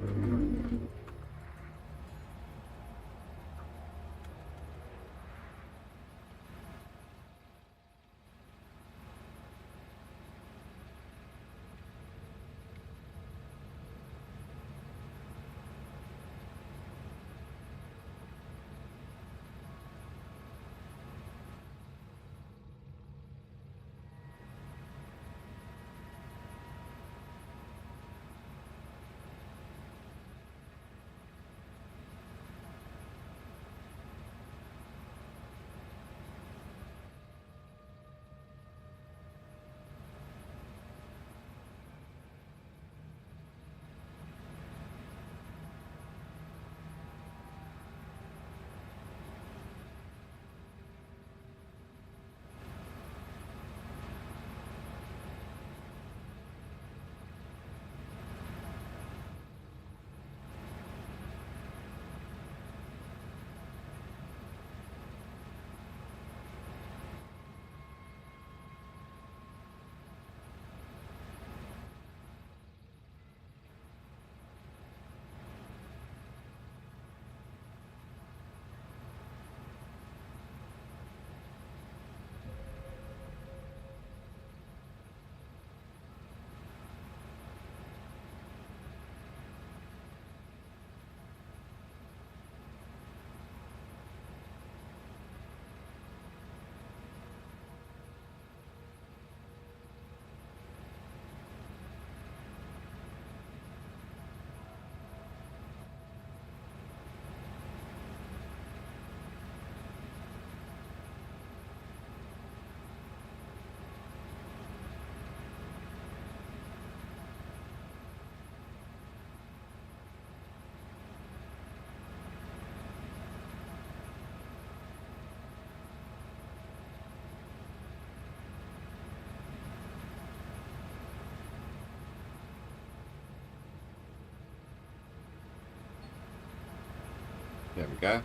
There we go.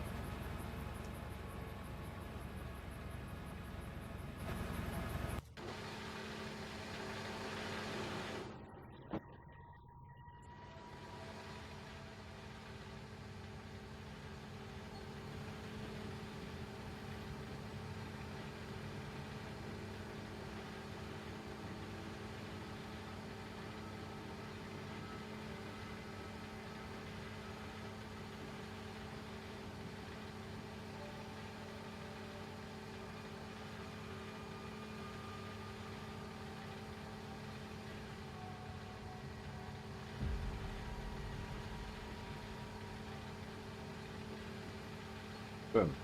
Boom.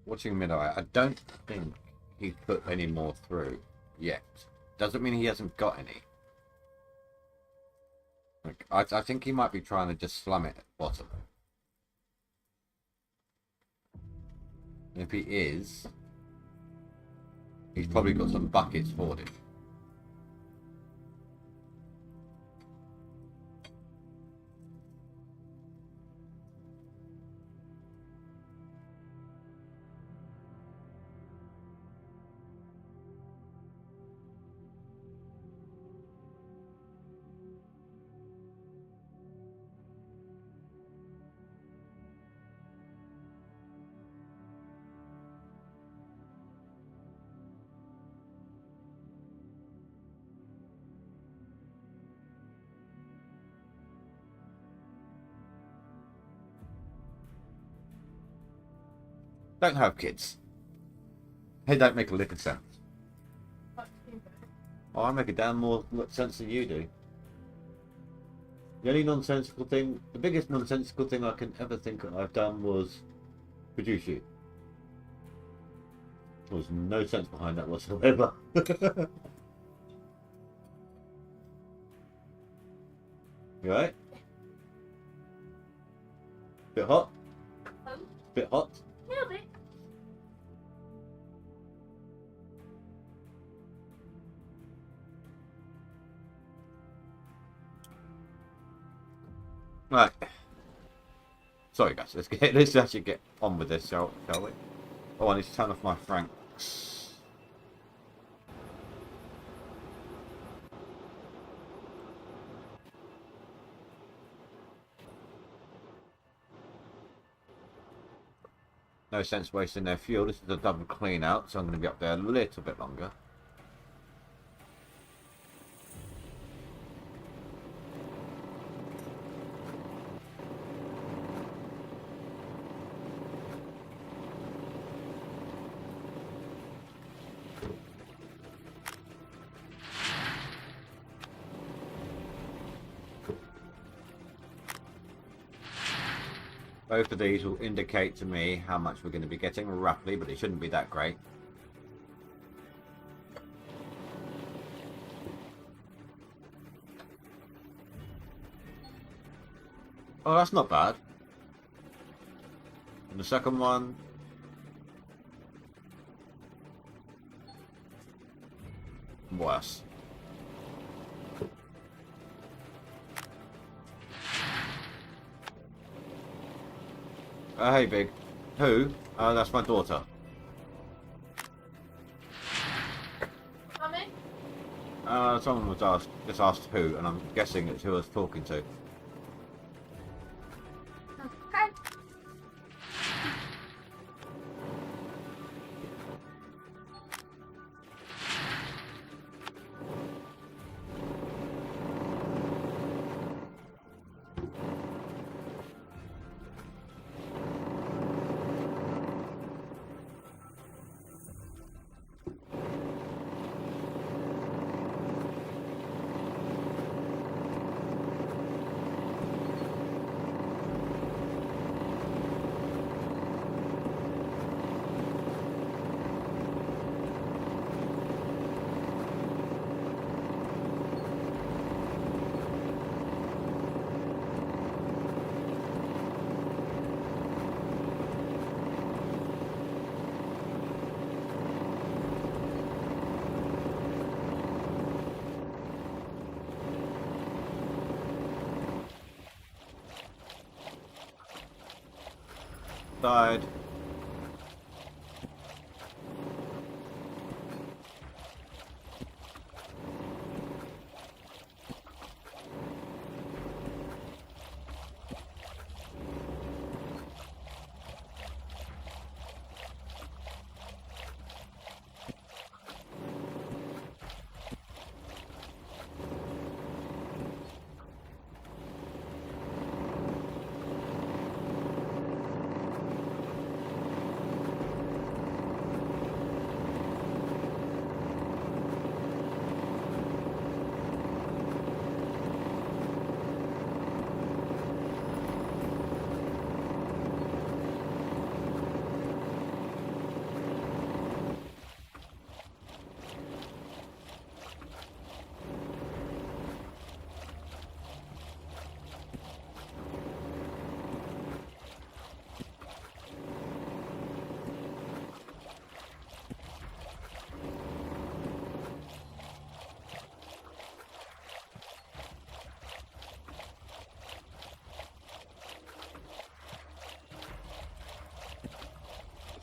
Watching mid-eye. I don't think he's put any more through yet. Doesn't mean he hasn't got any. Like, I think he might be trying to just slum it at the bottom. And if he is, he's probably got some buckets for it. Don't have kids. They don't make a lick of sense. Fuck you, bro. Oh, I make a damn more sense than you do. The only nonsensical thing, the biggest nonsensical thing I can ever think I've done was produce you. There was no sense behind that whatsoever. You alright? Bit hot? Oh, Bit hot? little bit. Right. Sorry guys, let's actually get on with this, shall we? Oh, I need to turn off my Franks. No sense wasting their fuel. This is a double clean out, so I'm going to be up there a little bit longer. Both of these will indicate to me how much we're going to be getting roughly, but it shouldn't be that great. Oh, that's not bad. And the second one. Worse. Hey, Big. Who? That's my daughter. Coming? Someone was just asked who, and I'm guessing it's who I was talking to. Okay. Died.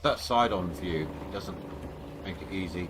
That side-on view doesn't make it easy.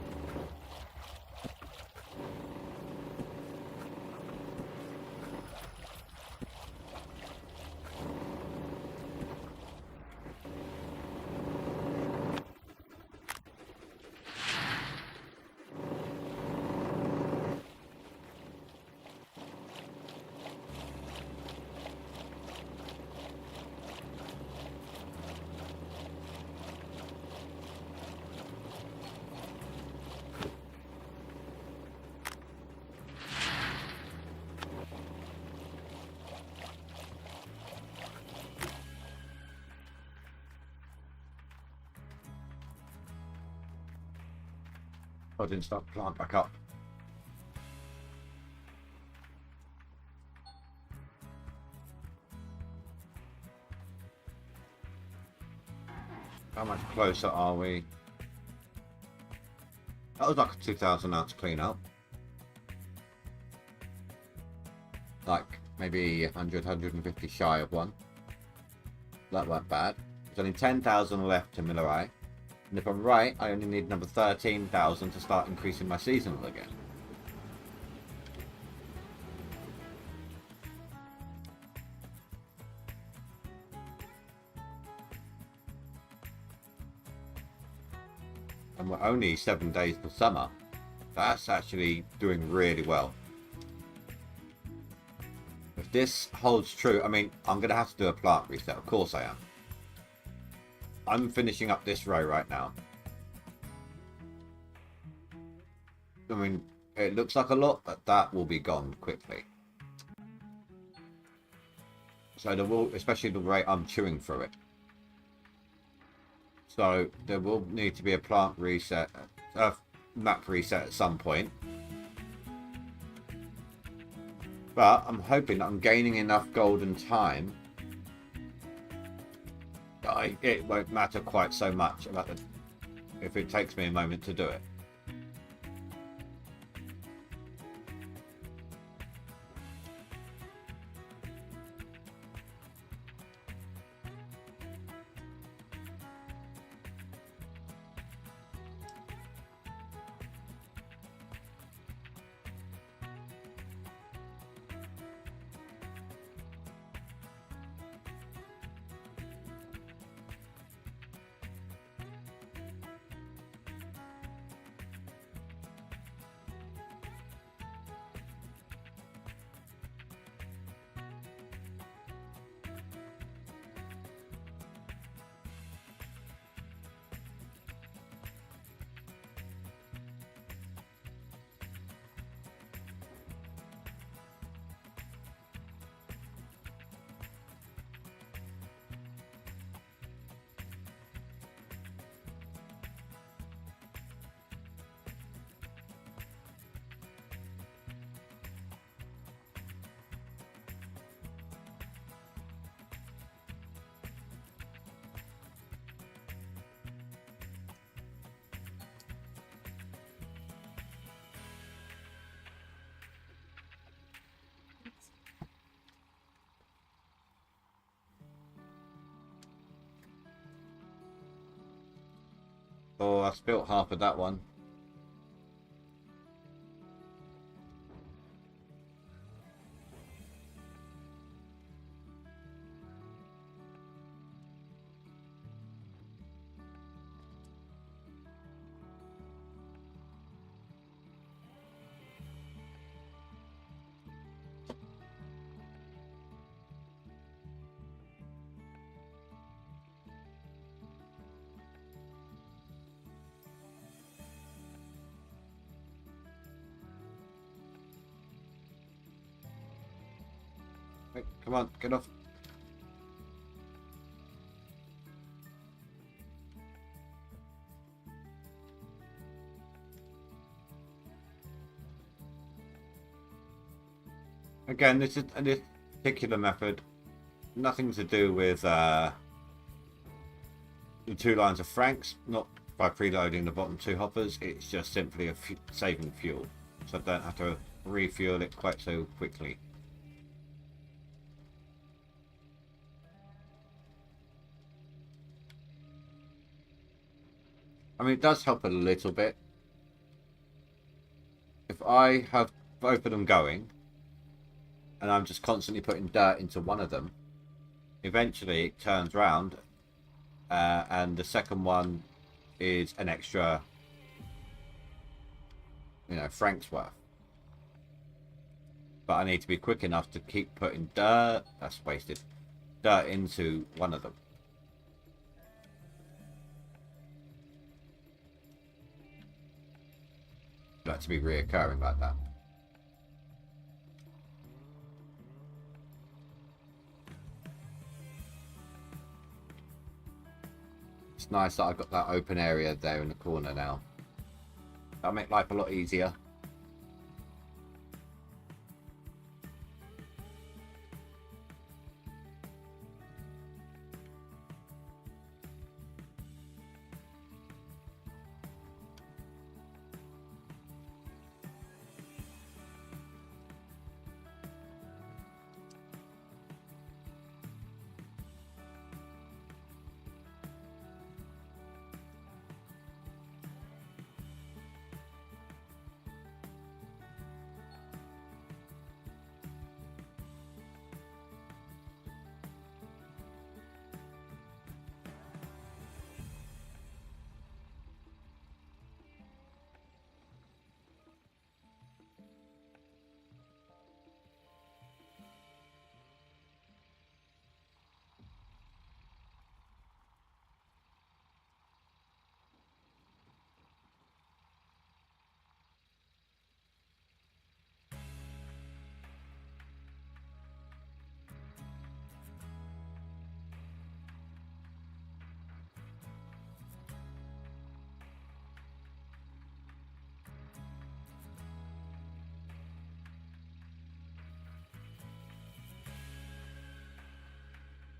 I didn't start the plant back up. How much closer are we? That was like a 2,000 ounce cleanup. Like maybe 100, 150 shy of one. That weren't bad. There's only 10,000 left to Millerai. And if I'm right, I only need another 13,000 to start increasing my seasonal again. And we're only 7 days for summer. That's actually doing really well. If this holds true, I mean, I'm going to have to do a plant reset. Of course I am. I'm finishing up this row right now. I mean, it looks like a lot, but that will be gone quickly. So there will, especially the rate I'm chewing through it. So there will need to be a plant reset, map reset at some point. But I'm hoping that I'm gaining enough golden time that it won't matter quite so much about if it takes me a moment to do it. Oh, I spilt half of that one. Wait, come on, get off. Again, this particular method, nothing to do with the 2 lines of Franks, not by preloading the bottom 2 hoppers. It's just simply saving fuel, so I don't have to refuel it quite so quickly. I mean, it does help a little bit. If I have both of them going, and I'm just constantly putting dirt into one of them, eventually it turns round, and the second one is an extra, frank's worth. But I need to be quick enough to keep putting dirt, that's wasted, dirt into one of them. Like to be reoccurring like that. It's nice that I've got that open area there in the corner now. That'll make life a lot easier.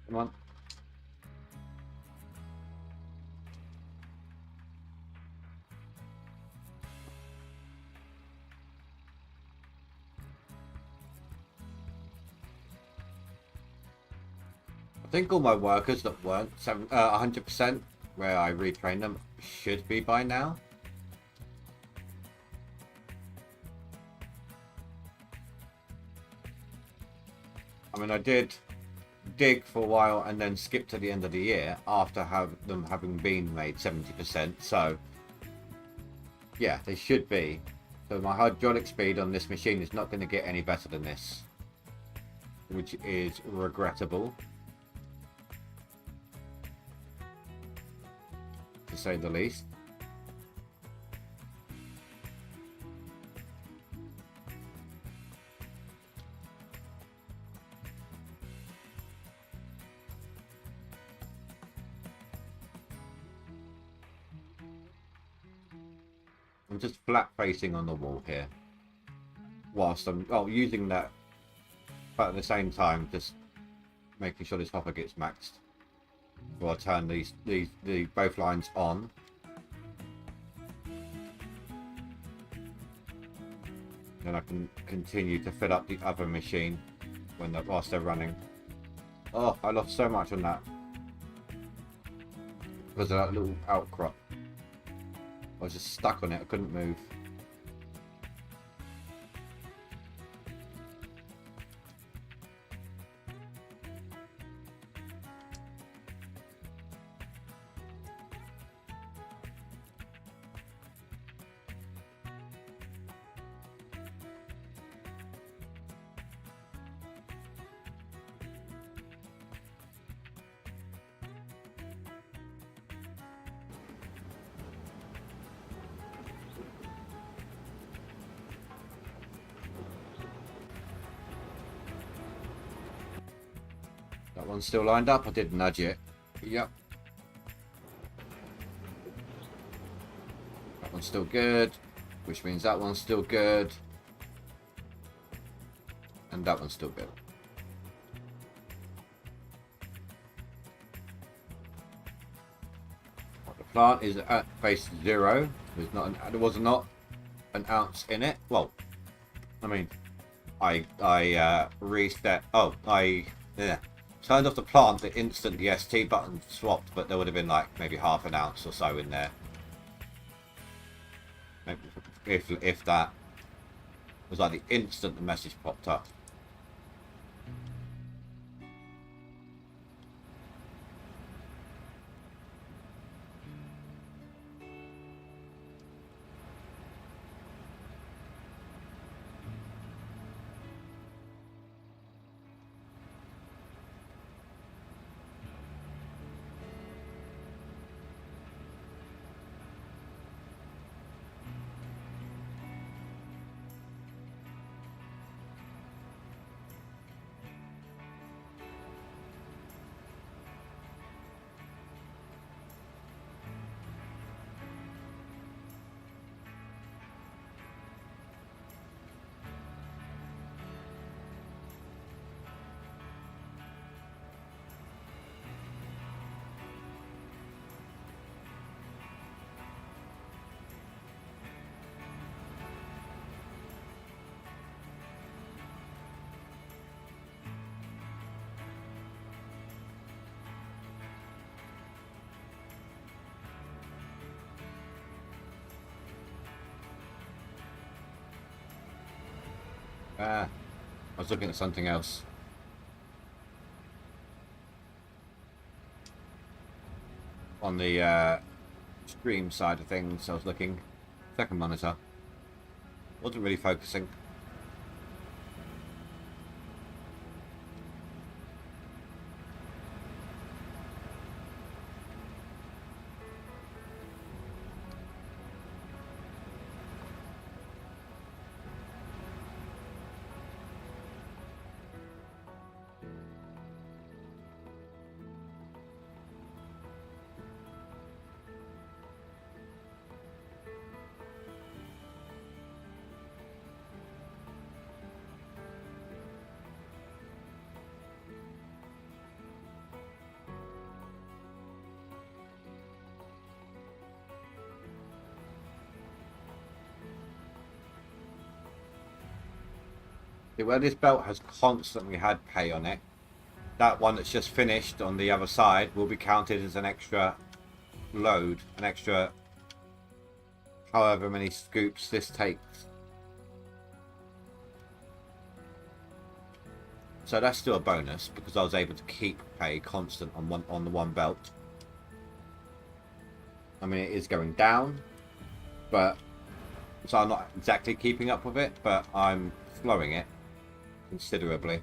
Come on. I think all my workers that weren't 100% where I retrained them should be by now. I mean, I did dig for a while and then skip to the end of the year after them having been made 70%. So yeah, they should be. So my hydraulic speed on this machine is not going to get any better than this, which is regrettable, to say the least. I'm just flat facing on the wall here whilst I'm using that, but at the same time just making sure this hopper gets maxed before I turn these both lines on. Then I can continue to fill up the other machine whilst they're running. Oh, I lost so much on that because of that little outcrop. I was just stuck on it, I couldn't move. That one's still lined up. I did nudge it. Yep. That one's still good, which means that one's still good. And that one's still good. The plant is at base 0. There was not an ounce in it. Well, I mean, I reset. Oh, turned off the plant the instant the ST button swapped, but there would have been like maybe half an ounce or so in there. if that. It was like the instant the message popped up. I was looking at something else. On the stream side of things, I was looking. Second monitor. Wasn't really focusing. Where this belt has constantly had pay on it, that one that's just finished on the other side will be counted as an extra load, an extra however many scoops this takes. So that's still a bonus because I was able to keep pay constant on the one belt. I mean, it is going down, but so I'm not exactly keeping up with it, but I'm slowing it considerably.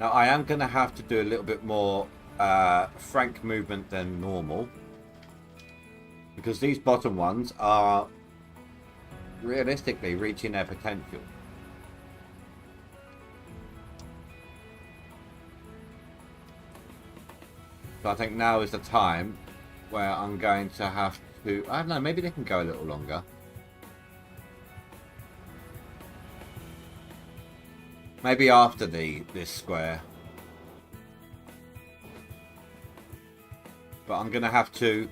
Now I am going to have to do a little bit more frank movement than normal, because these bottom ones are realistically reaching their potential. So I think now is the time where I'm going to have to, I don't know, maybe they can go a little longer. Maybe after this square. But I'm going to have to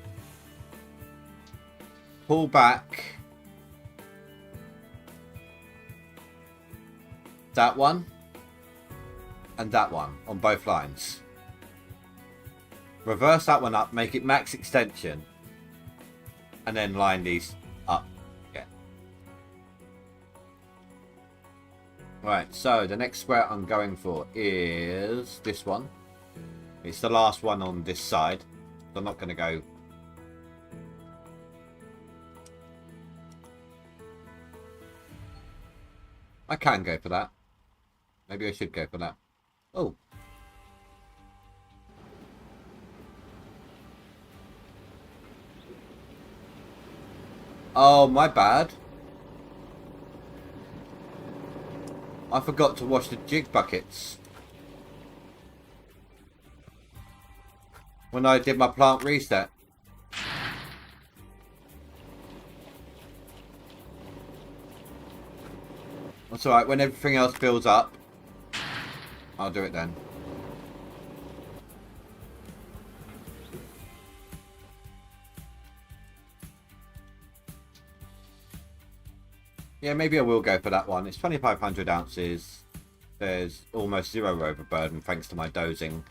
pull back that one and that one on both lines. Reverse that one up, make it max extension, and then line these up again. Right, so the next square I'm going for is this one. It's the last one on this side. So I'm not going to go. I can go for that. Maybe I should go for that. Oh. Oh, my bad. I forgot to wash the jig buckets when I did my plant reset. I That's alright, when everything else builds up, I'll do it then. Yeah, maybe I will go for that one. It's 2,500 ounces. There's almost zero overburden thanks to my dozing.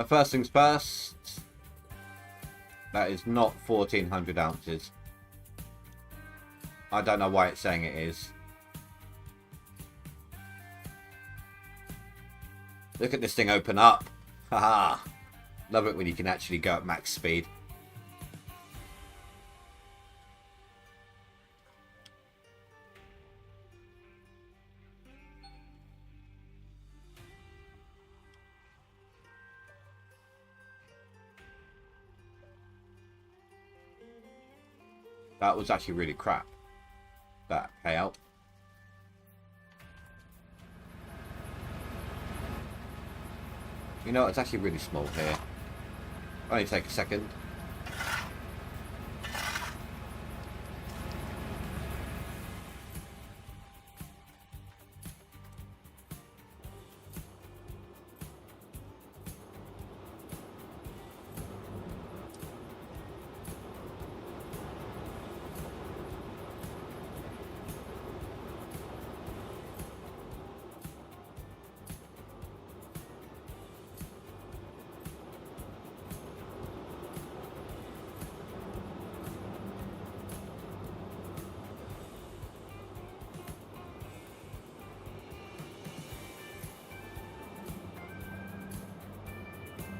First things first. That is not 1,400 ounces. I don't know why it's saying it is. Look at this thing open up. Haha. Love it when you can actually go at max speed. That was actually really crap. That payout. You know, it's actually really small here. Only take a second.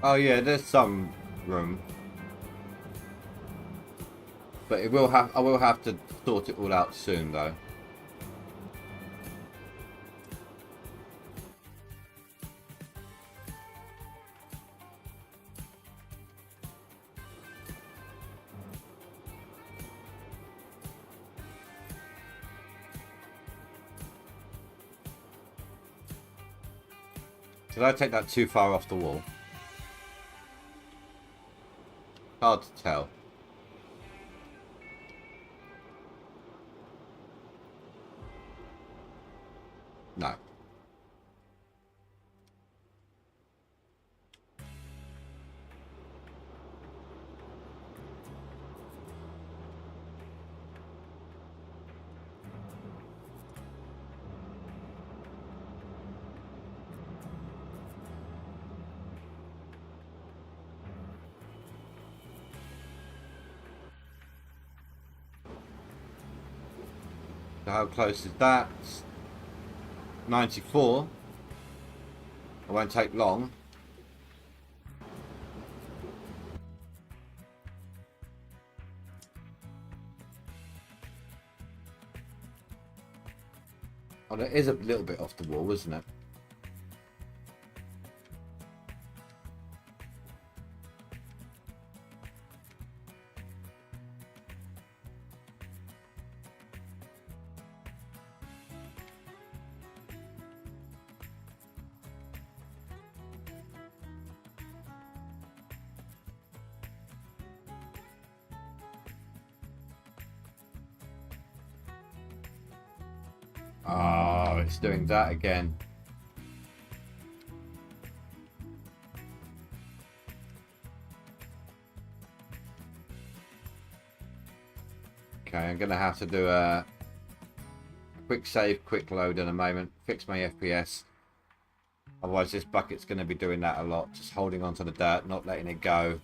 Oh yeah, there's some room. But I will have to sort it all out soon though. Did I take that too far off the wall? Hard to tell. No. So how close is that? 94. It won't take long. Oh, it is a little bit off the wall, isn't it? Oh, it's doing that again. Okay, I'm going to have to do a quick save, quick load in a moment. Fix my FPS. Otherwise this bucket's going to be doing that a lot. Just holding onto the dirt, not letting it go.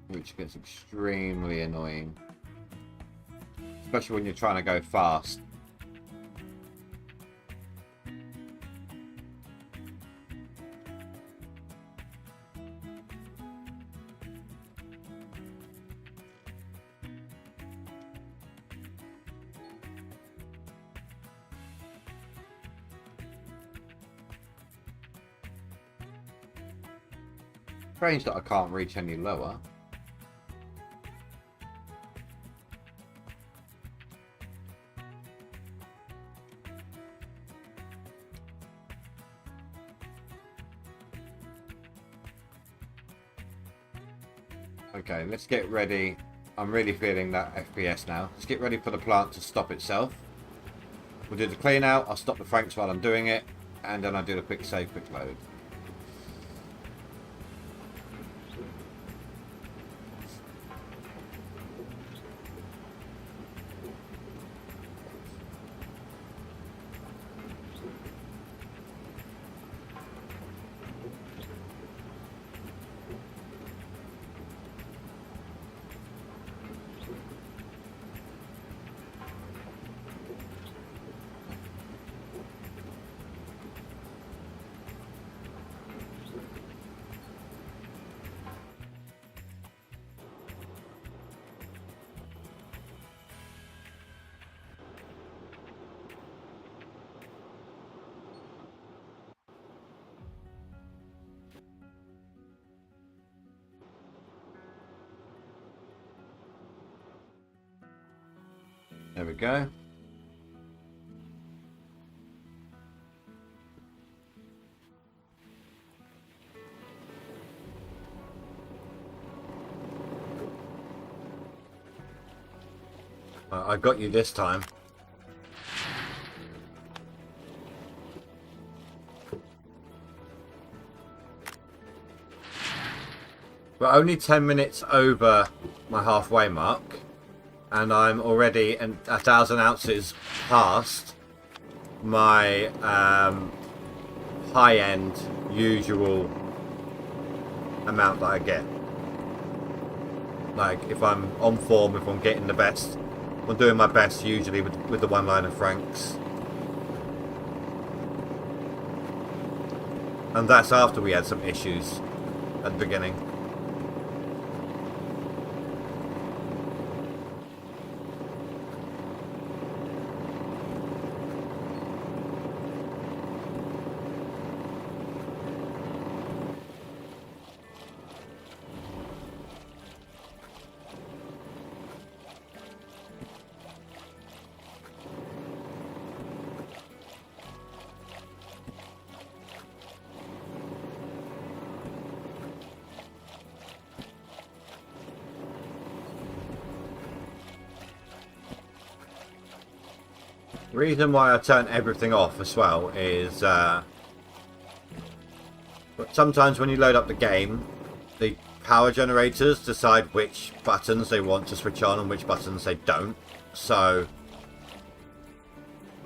Which gets extremely annoying. Especially when you're trying to go fast. Strange that I can't reach any lower. Okay, let's get ready. I'm really feeling that FPS now. Let's get ready for the plant to stop itself. We'll do the clean out. I'll stop the Franks while I'm doing it. And then I'll do the quick save, quick load. There we go. I got you this time. We're only 10 minutes over my halfway mark. And I'm already 1,000 ounces past my high-end usual amount that I get. Like, if I'm on form, if I'm getting the best, I'm doing my best usually with the one-liner Franks. And that's after we had some issues at the beginning. The reason why I turn everything off as well is sometimes when you load up the game, the power generators decide which buttons they want to switch on and which buttons they don't. So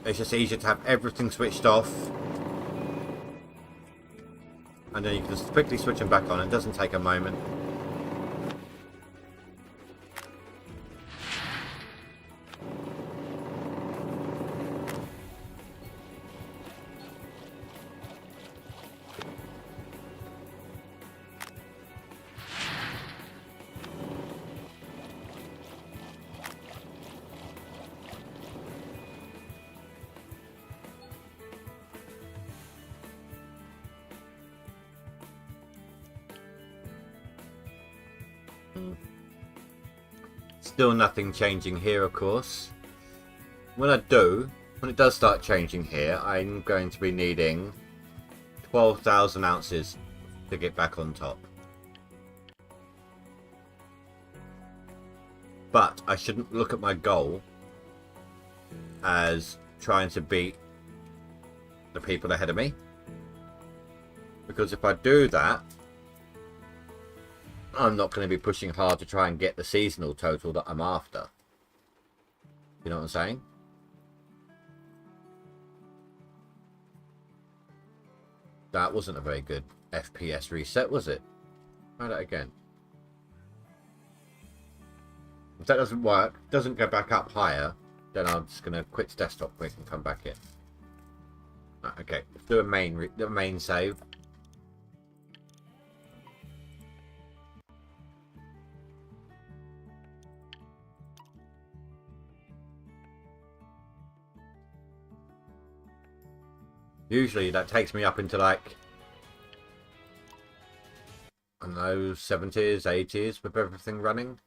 it's just easier to have everything switched off, and then you can just quickly switch them back on. It doesn't take a moment. Still nothing changing here, of course. When it does start changing here, I'm going to be needing 12,000 ounces to get back on top. But I shouldn't look at my goal as trying to beat the people ahead of me. Because if I do that, I'm not going to be pushing hard to try and get the seasonal total that I'm after. You know what I'm saying? That wasn't a very good FPS reset, was it? Try that again. If that doesn't work, doesn't go back up higher, then I'm just going to quit desktop quick and come back in. Okay, let's do a main save. Usually that takes me up into like, I don't know, 70s, 80s with everything running.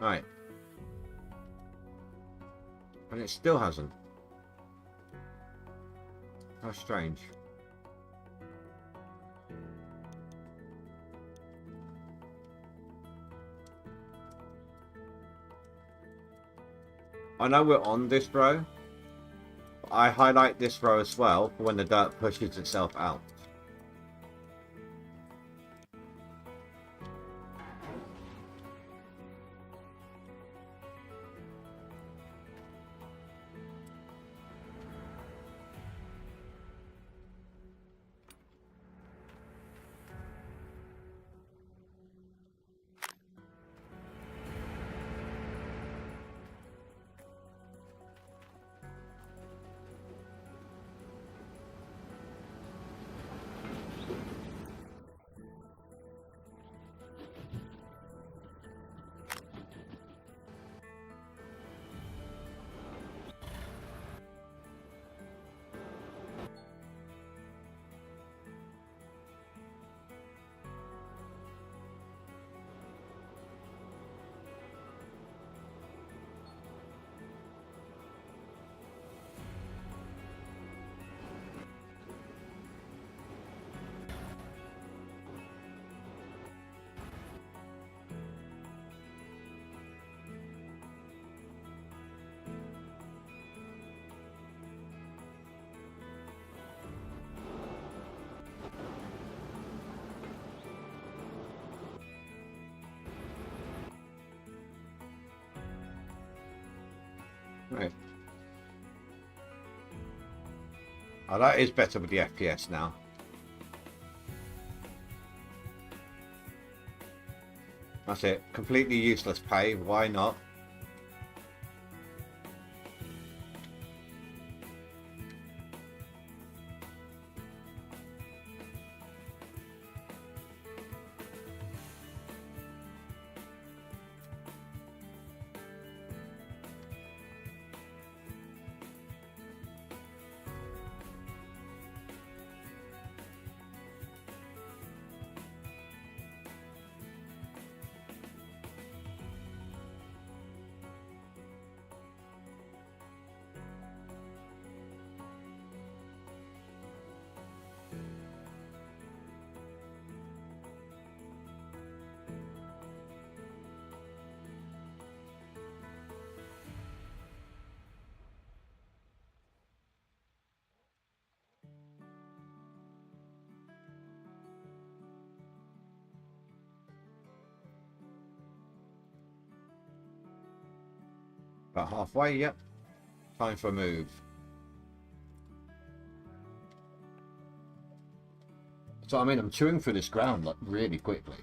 Right. And it still hasn't. How strange. I know we're on this row. But I highlight this row as well for when the dirt pushes itself out. Right. Oh, that is better with the FPS now. That's it. Completely useless pay. Why not? About halfway, yep. Time for a move. So, I mean, I'm chewing through this ground, like, really quickly.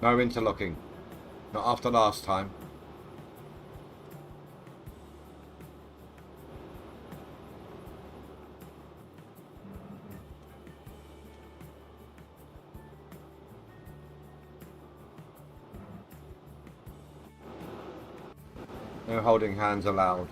No interlocking. Not after last time. No holding hands allowed.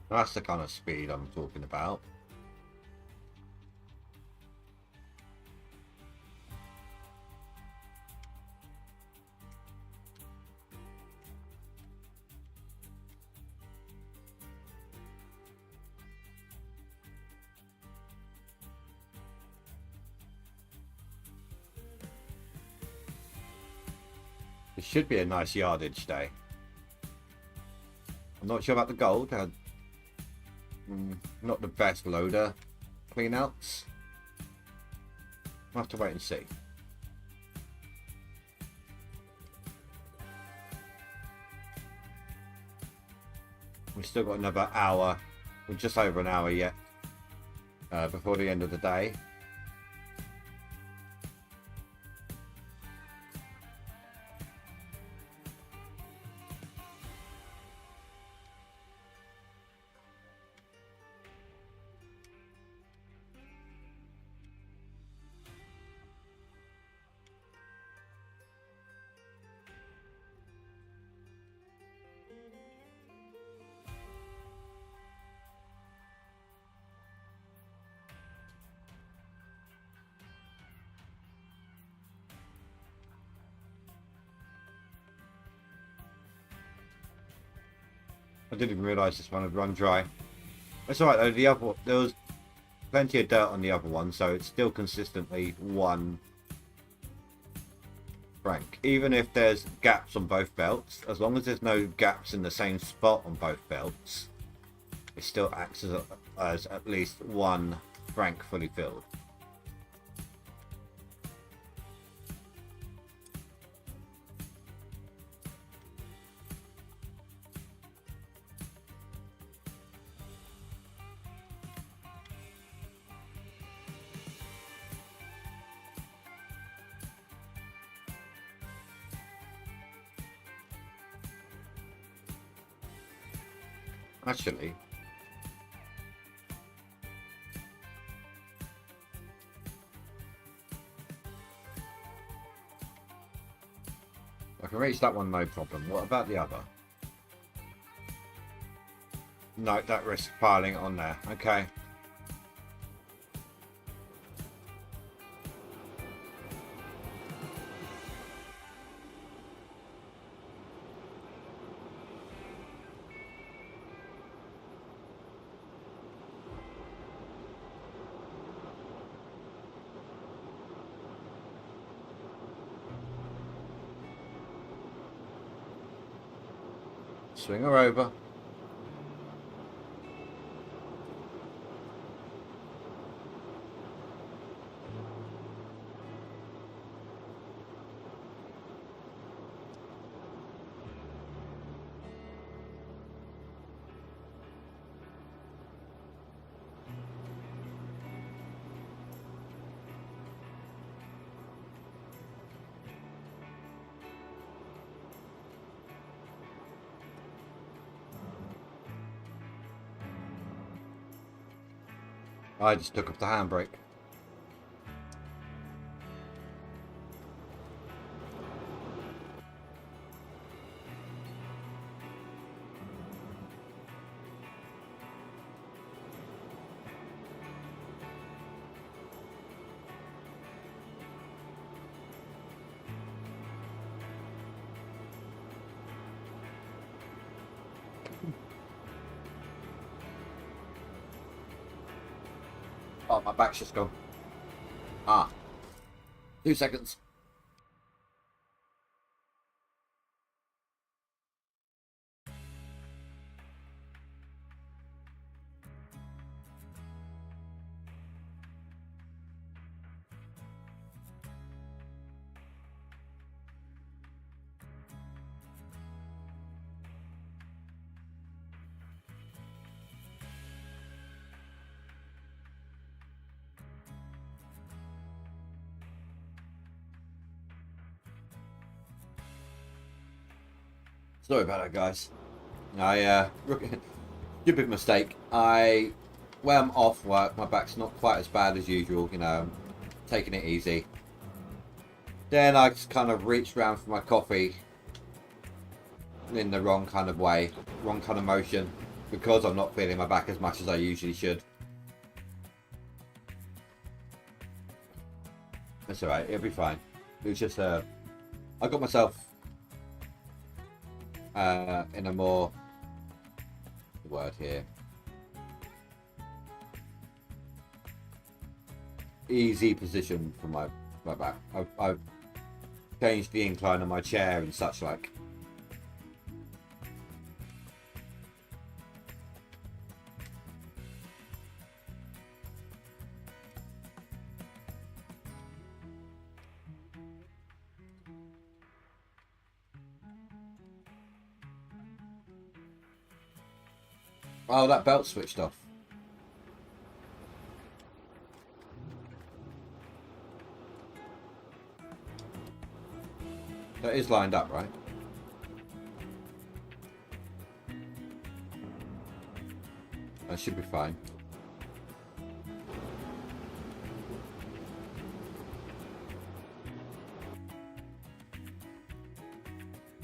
That's the kind of speed I'm talking about. It should be a nice yardage day. I'm not sure about the gold. Not the best loader cleanouts. We'll have to wait and see. We've still got another hour, or just over an hour yet, before the end of the day. I didn't even realise this one had run dry. It's alright though, there was plenty of dirt on the other one, so it's still consistently 1 franc. Even if there's gaps on both belts, as long as there's no gaps in the same spot on both belts, it still acts as at least 1 franc fully filled. Actually, I can reach that one no problem. What about the other? No, that risks piling on there. Okay. Swing her over. I just took off the handbrake. Oh, my back's just gone. Ah. 2 seconds. Sorry about that, guys. Stupid mistake. When I'm off work, my back's not quite as bad as usual, you know, I'm taking it easy. Then I just kind of reached around for my coffee in the wrong kind of way, wrong kind of motion, because I'm not feeling my back as much as I usually should. That's alright, it'll be fine. It was just, I got myself in a more word here, easy position for my back. I've changed the incline of my chair and such like. Oh, that belt switched off. That is lined up, right? That should be fine.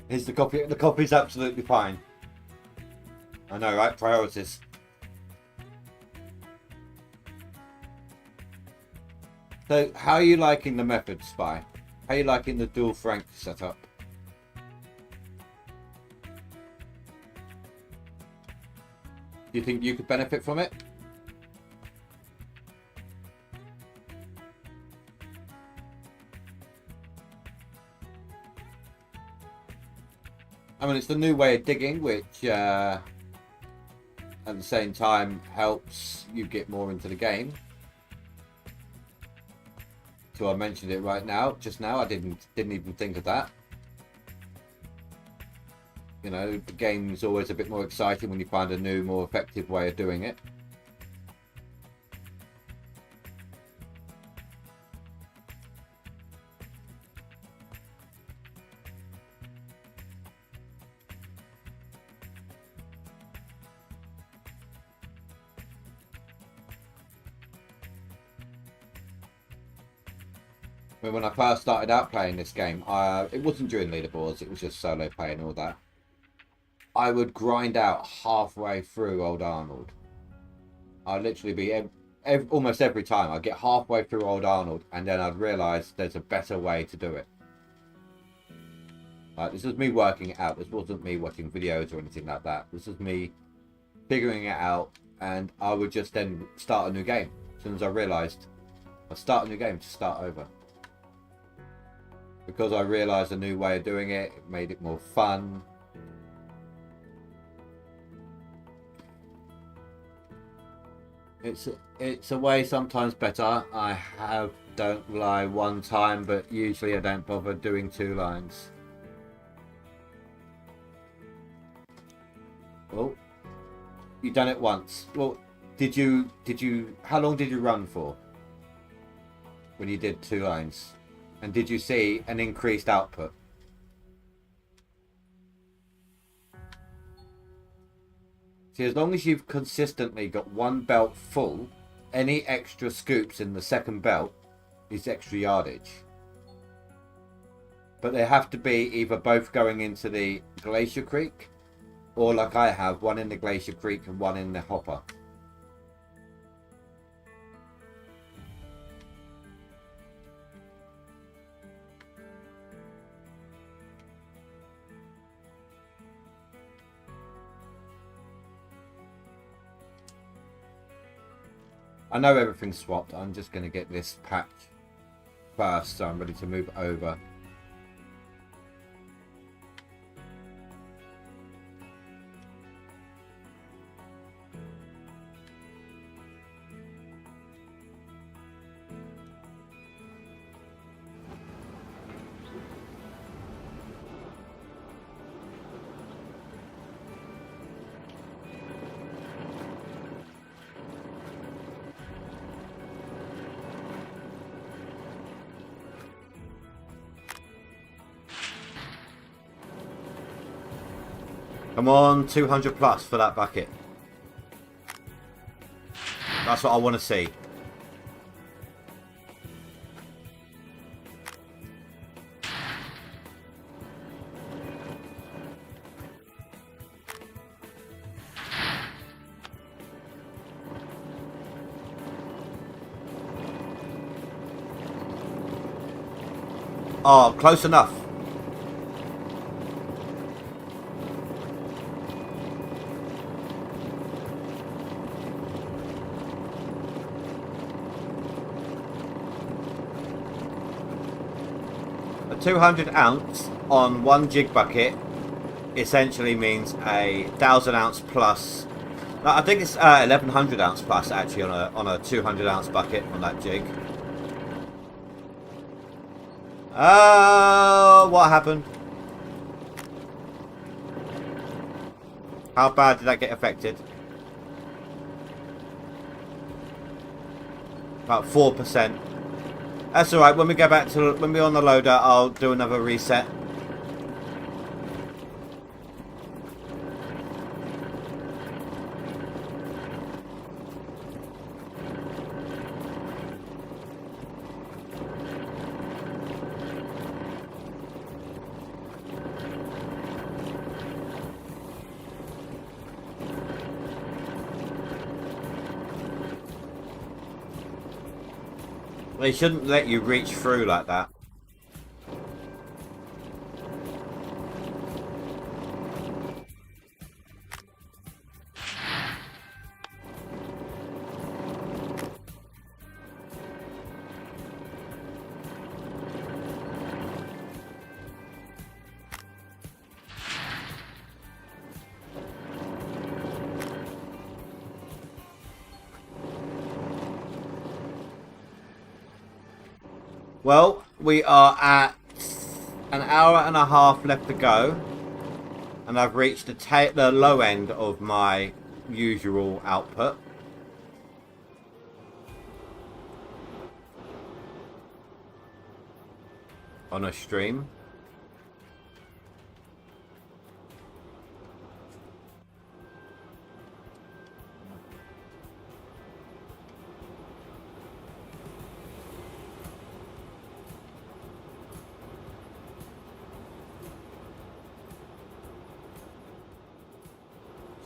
Here's the copy. The copy's absolutely fine. I know, right? Priorities. So, how are you liking the method, Spy? How are you liking the dual frank setup? Do you think you could benefit from it? I mean, it's the new way of digging, which at the same time helps you get more into the game. So I mentioned it right now, just now. I didn't even think of that. You know, the game's always a bit more exciting when you find a new, more effective way of doing it. But when I first started out playing this game, it wasn't during leaderboards, it was just solo play and all that. I would grind out halfway through Old Arnold. I'd literally be, almost every time, I'd get halfway through Old Arnold and then I'd realise there's a better way to do it. Like, this is me working it out, this wasn't me watching videos or anything like that. This is me figuring it out, and I would just then start a new game. As soon as I realised, I'd start a new game to start over. Because I realised a new way of doing it, it made it more fun. It's a way sometimes better. I have don't lie one time, but usually I don't bother doing 2 lines. Oh, you done it once. Well, did you? How long did you run for? When you did 2 lines? And did you see an increased output? See, as long as you've consistently got 1 belt full, any extra scoops in the second belt is extra yardage. But they have to be either both going into the Glacier Creek, or like I have, 1 in the Glacier Creek and 1 in the hopper. I know everything's swapped. I'm just going to get this patch first, so I'm ready to move over. Come on, 200 plus for that bucket. That's what I want to see. Oh, close enough. A 200 ounce on one jig bucket essentially means a 1,000 ounce plus. No, I think it's 1,100 ounce plus actually on a 200 ounce bucket on that jig. What happened? How bad did that get affected? About 4%. That's alright, when we go back to, when we're on the loader, I'll do another reset. They shouldn't let you reach through like that. Well, we are at an hour and a half left to go, and I've reached the low end of my usual output. On a stream.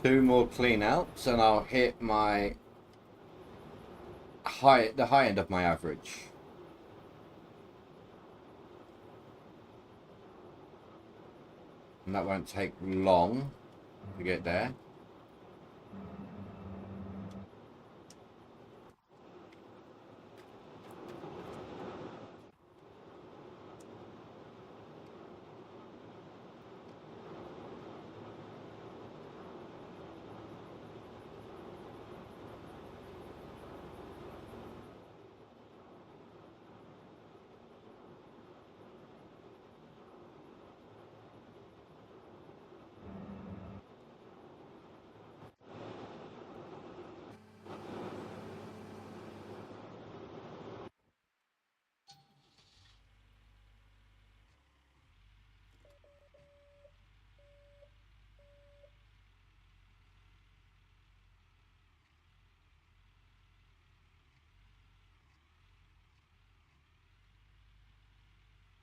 Two more clean outs and I'll hit my the high end of my average. And that won't take long to get there.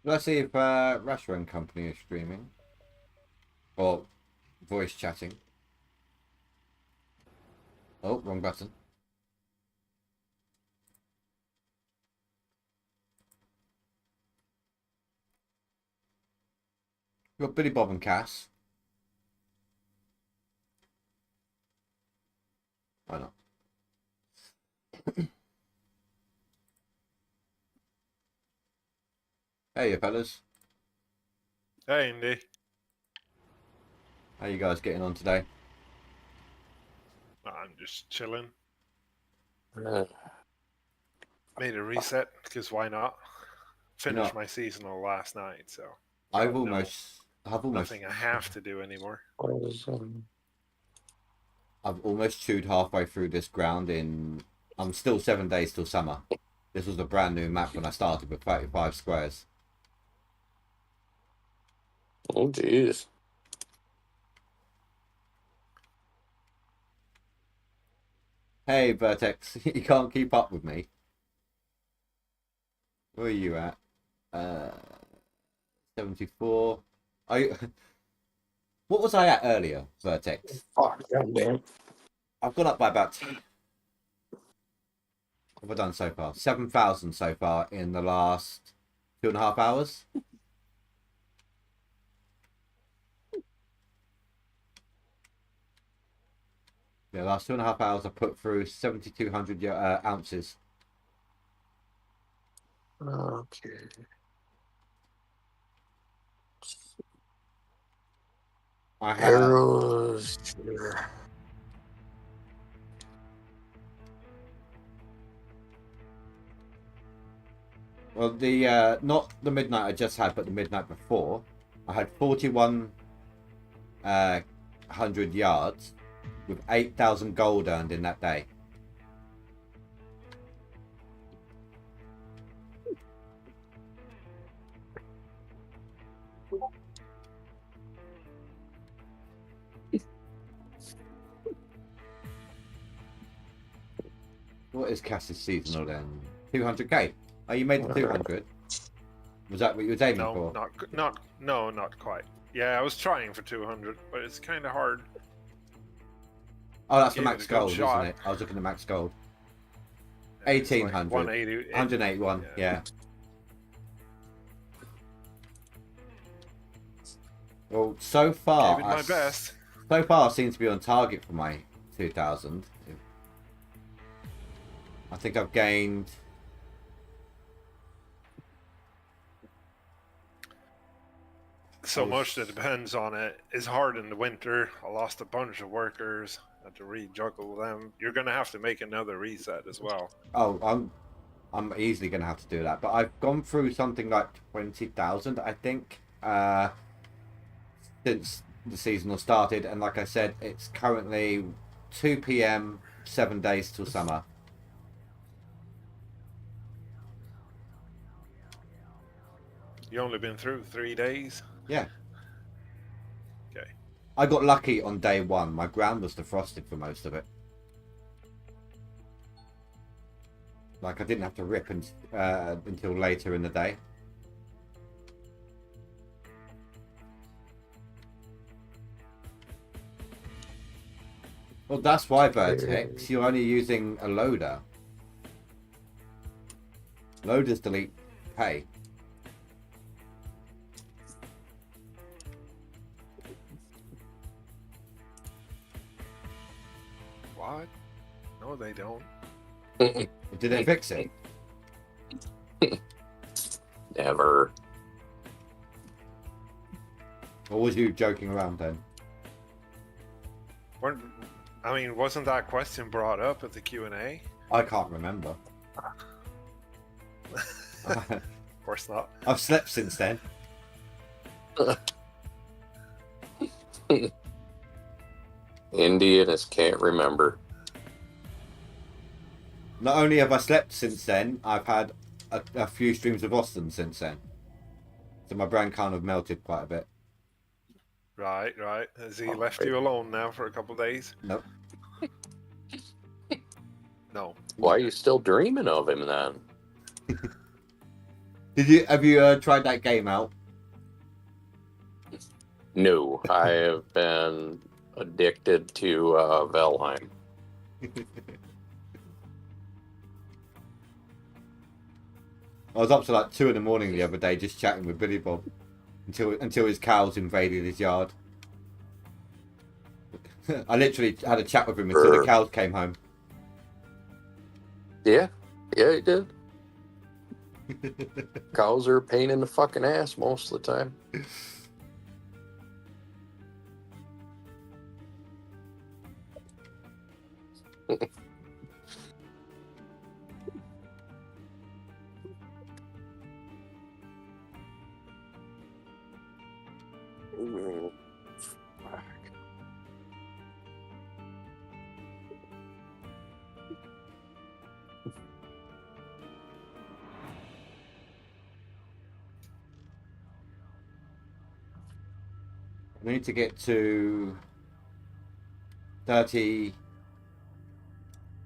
Let's see if Rasher and Company is streaming. Or voice chatting. Oh, wrong button. We've got Billy Bob and Cass. Why not? Hey, you fellas. Hey, Indy. How you guys getting on today? I'm just chilling. Uh, Made a reset because why not? Finished know- my seasonal last night, so I've no- almost nothing I have to do anymore. what is I've almost chewed halfway through this ground in. I'm still 7 days till summer. This was a brand new map when I started with 35 squares. Oh jeez. Hey, Vertex, you can't keep up with me. Where are you at? 74. I. What was I at earlier, Vertex? Fuck, goddamn. I've gone up by about. What have I done so far? 7,000 so far in the last 2.5 hours. Yeah, last 2.5 hours I put through 7,200 ounces. Okay. I have. Arrows. Well, the not the midnight I just had, but the midnight before, I had 4,100 yards with 8,000 gold earned in that day. What is Cass's seasonal then? 200k. Oh, you made the 200. Was that what you was aiming No, for? not quite. Yeah, I was trying for 200, but it's kind of hard. Oh, that's the Gave it max a good gold, shot. isn't it? I was looking at max gold. It's like 1,800. 180. 181, yeah. Well, so far, Gave it my best. So far, I seem to be on target for my 2,000. I think I've gained. So much that depends on it. It's hard in the winter. I lost a bunch of workers. Had to rejuggle them. You're gonna have to make another reset as well. Oh, I'm easily gonna have to do that. But I've gone through something like 20,000, I think, since the seasonal started. And like I said, it's currently 2 p.m. 7 days till summer. You only been through 3 days. Yeah. Okay. I got lucky on day one. My ground was defrosted for most of it. Like, I didn't have to rip until later in the day. Well, that's why, Vertex, you're only using a loader. Loaders delete pay. What? No, they don't. Did they fix it? Never. Or was you joking around then? Wasn't that question brought up at the Q&A? I can't remember. Of course not. I've slept since then. Indians can't remember. Not only have I slept since then, I've had a few streams of Austin since then. So my brain kind of melted quite a bit. Right. Has he Oh, left right. you alone now for a couple of days? Nope. No. Why are you still dreaming of him then? Have you tried that game out? No, I have been addicted to Valheim. I was up to like 2 in the morning the other day just chatting with Billy Bob until his cows invaded his yard. I literally had a chat with him until the cows came home. Yeah, he did. Cows are a pain in the fucking ass most of the time. Fuck. We need to get to 30.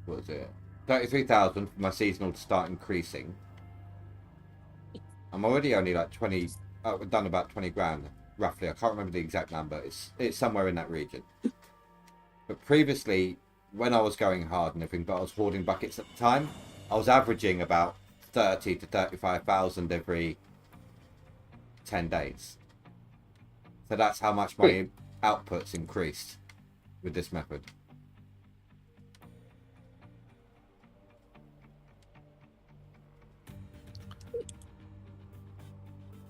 What was it? 33,000 for my seasonal to start increasing. I'm already only like 20. We've done about 20 grand roughly. I can't remember the exact number. It's somewhere in that region. But previously, when I was going hard and everything, but I was hoarding buckets at the time, I was averaging about 30 to 35,000 every 10 days. So that's how much my output's increased with this method.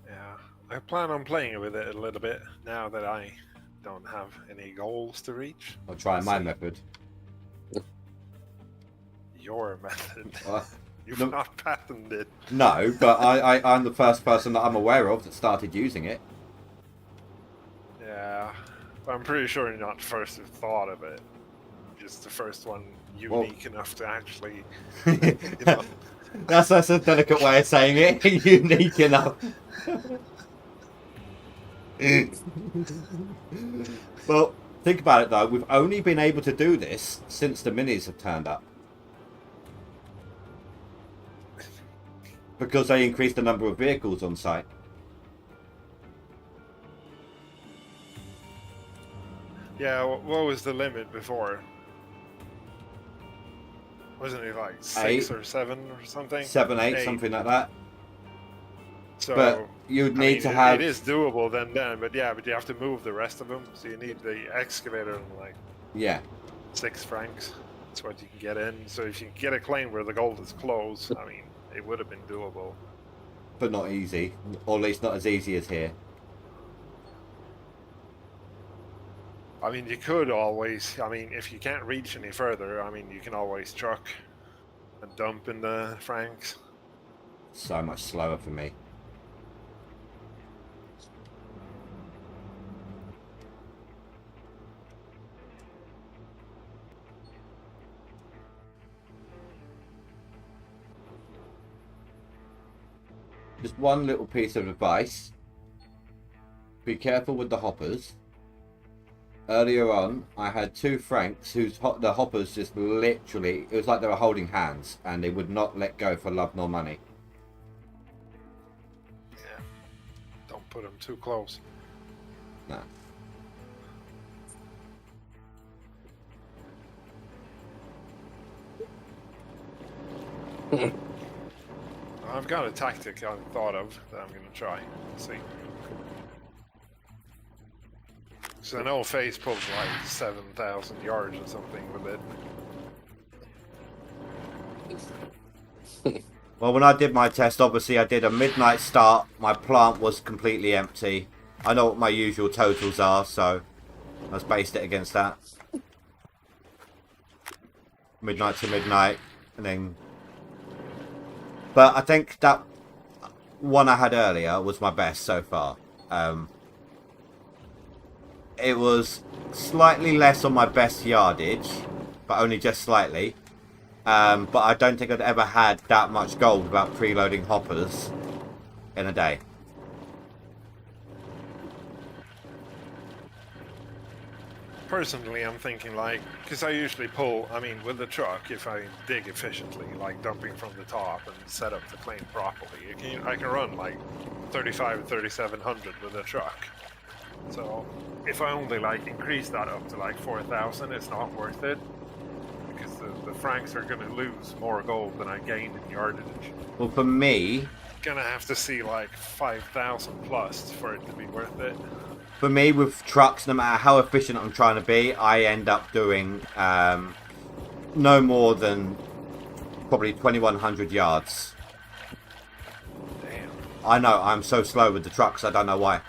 Yeah, I plan on playing with it a little bit now that I don't have any goals to reach. I'll try my method. Your method. Uh, You've no- not patented. No, but I'm the first person that I'm aware of that started using it. Yeah, but I'm pretty sure you're not the first who thought of it. Just the first one unique enough to actually, you know. That's a delicate way of saying it. Unique enough. Well, think about it though. We've only been able to do this since the minis have turned up. Because they increased the number of vehicles on site. Yeah, what was the limit before? Wasn't it like 6 8. or 7 or something? 7, 8, 8. something like that. So, But you'd I need mean, to have... It is doable then, but yeah, but you have to move the rest of them. So you need the excavator and like Yeah. 6 francs. That's what you can get in. So if you can get a claim where the gold is closed, I mean, it would have been doable. But not easy. Or at least not as easy as here. I mean, you could always, I mean, if you can't reach any further, I mean, you can always truck and dump in the francs. So much slower for me. Just one little piece of advice. Be careful with the hoppers. Earlier on, I had 2 Franks whose the hoppers just literally, it was like they were holding hands and they would not let go for love nor money. Yeah. Don't put them too close. No. I've got a tactic I've thought of that I'm going to try. Let's see. So I know Face pulled like 7,000 yards or something with it. Well, when I did my test, obviously I did a midnight start. My plant was completely empty. I know what my usual totals are, so I was based it against that. Midnight to midnight, and then... But I think that one I had earlier was my best so far. It was slightly less on my best yardage, but only just slightly. But I don't think I'd ever had that much gold without preloading hoppers in a day. Personally, I'm thinking like, because I usually pull, I mean, with the truck, if I dig efficiently, like dumping from the top and set up the claim properly, I can run like 35 to 3,700 with a truck. So if I only like increase that up to like 4,000, it's not worth it. Because the francs are going to lose more gold than I gain in yardage. Well, for me, Gonna have to see like 5,000 plus for it to be worth it. with trucks, no matter how efficient I'm trying to be, I end up doing no more than probably 2,100 yards. Damn. I know, I'm so slow with the trucks, I don't know why.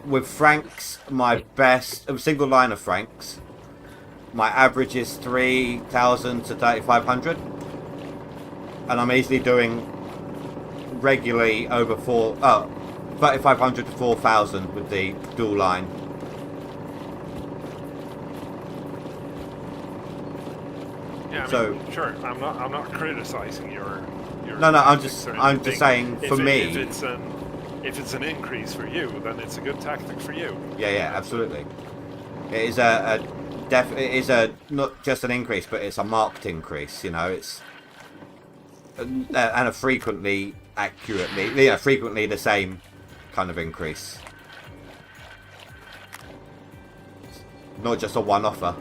With Franks, my best, a single line of Franks, my average is 3,000 to 3,500. And I'm easily doing regularly over 3,500 to 4,000 with the dual line. Yeah, I So- mean, sure. I'm not criticizing your. No, I'm tactics just or I'm anything. just saying for me. If it's an increase for you, then it's a good tactic for you. Yeah, absolutely. It is it is not just an increase, but it's a marked increase. You know, it's and a frequently frequently the same kind of increase, not just a one-offer.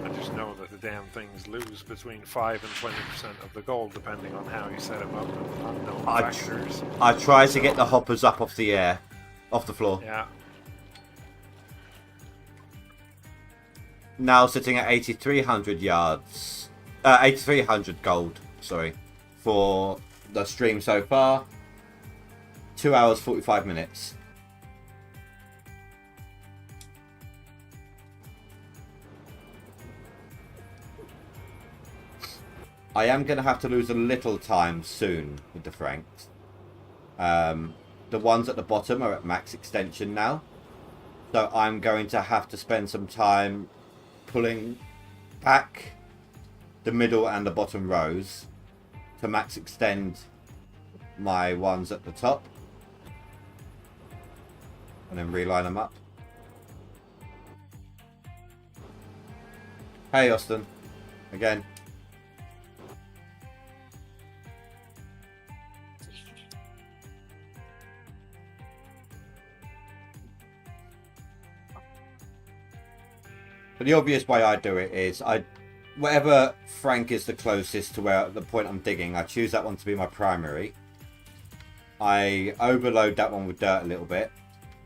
I just know that the damn things lose between 5 and 20% of the gold, depending on how you set them up and unknown factors. I try to get the hoppers up off the floor. Yeah. Now sitting at 8,300 yards, 8,300 gold. Sorry, for the stream so far. 2 hours 45 minutes. I am going to have to lose a little time soon with the Franks. The ones at the bottom are at max extension now. So I'm going to have to spend some time pulling back the middle and the bottom rows to max extend my ones at the top. And then reline them up. Hey Austin. Again. But the obvious way I do it is whatever Frank is the closest to where the point I'm digging, I choose that one to be my primary. I overload that one with dirt a little bit,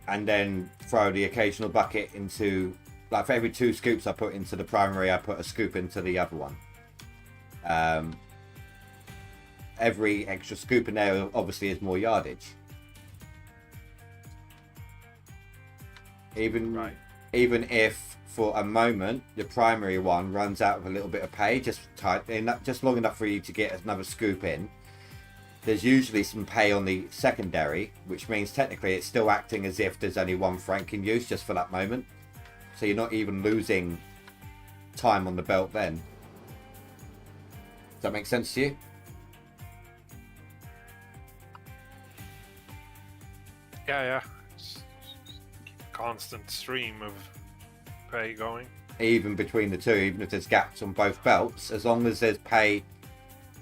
and then throw the occasional bucket into, like for every 2 scoops I put into the primary, I put a scoop into the other one. Every extra scoop in there obviously is more yardage. Even if for a moment the primary one runs out of a little bit of pay, just long enough for you to get another scoop in, there's usually some pay on the secondary, which means technically it's still acting as if there's only 1 frank in use just for that moment, so you're not even losing time on the belt then. Does that make sense to you? Yeah. Constant stream of pay going. Even between the two, even if there's gaps on both belts, as long as there's pay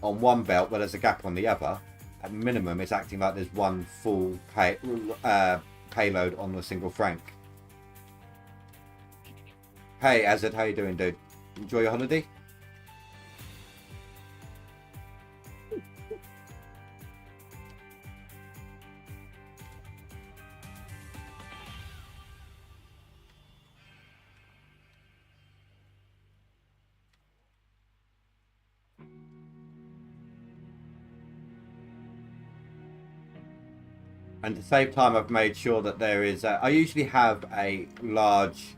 on one belt but there's a gap on the other, at minimum it's acting like there's 1 full payload on a single frank. Hey Azad, how you doing, dude? Enjoy your holiday? And to save time, I've made sure that there is I usually have a large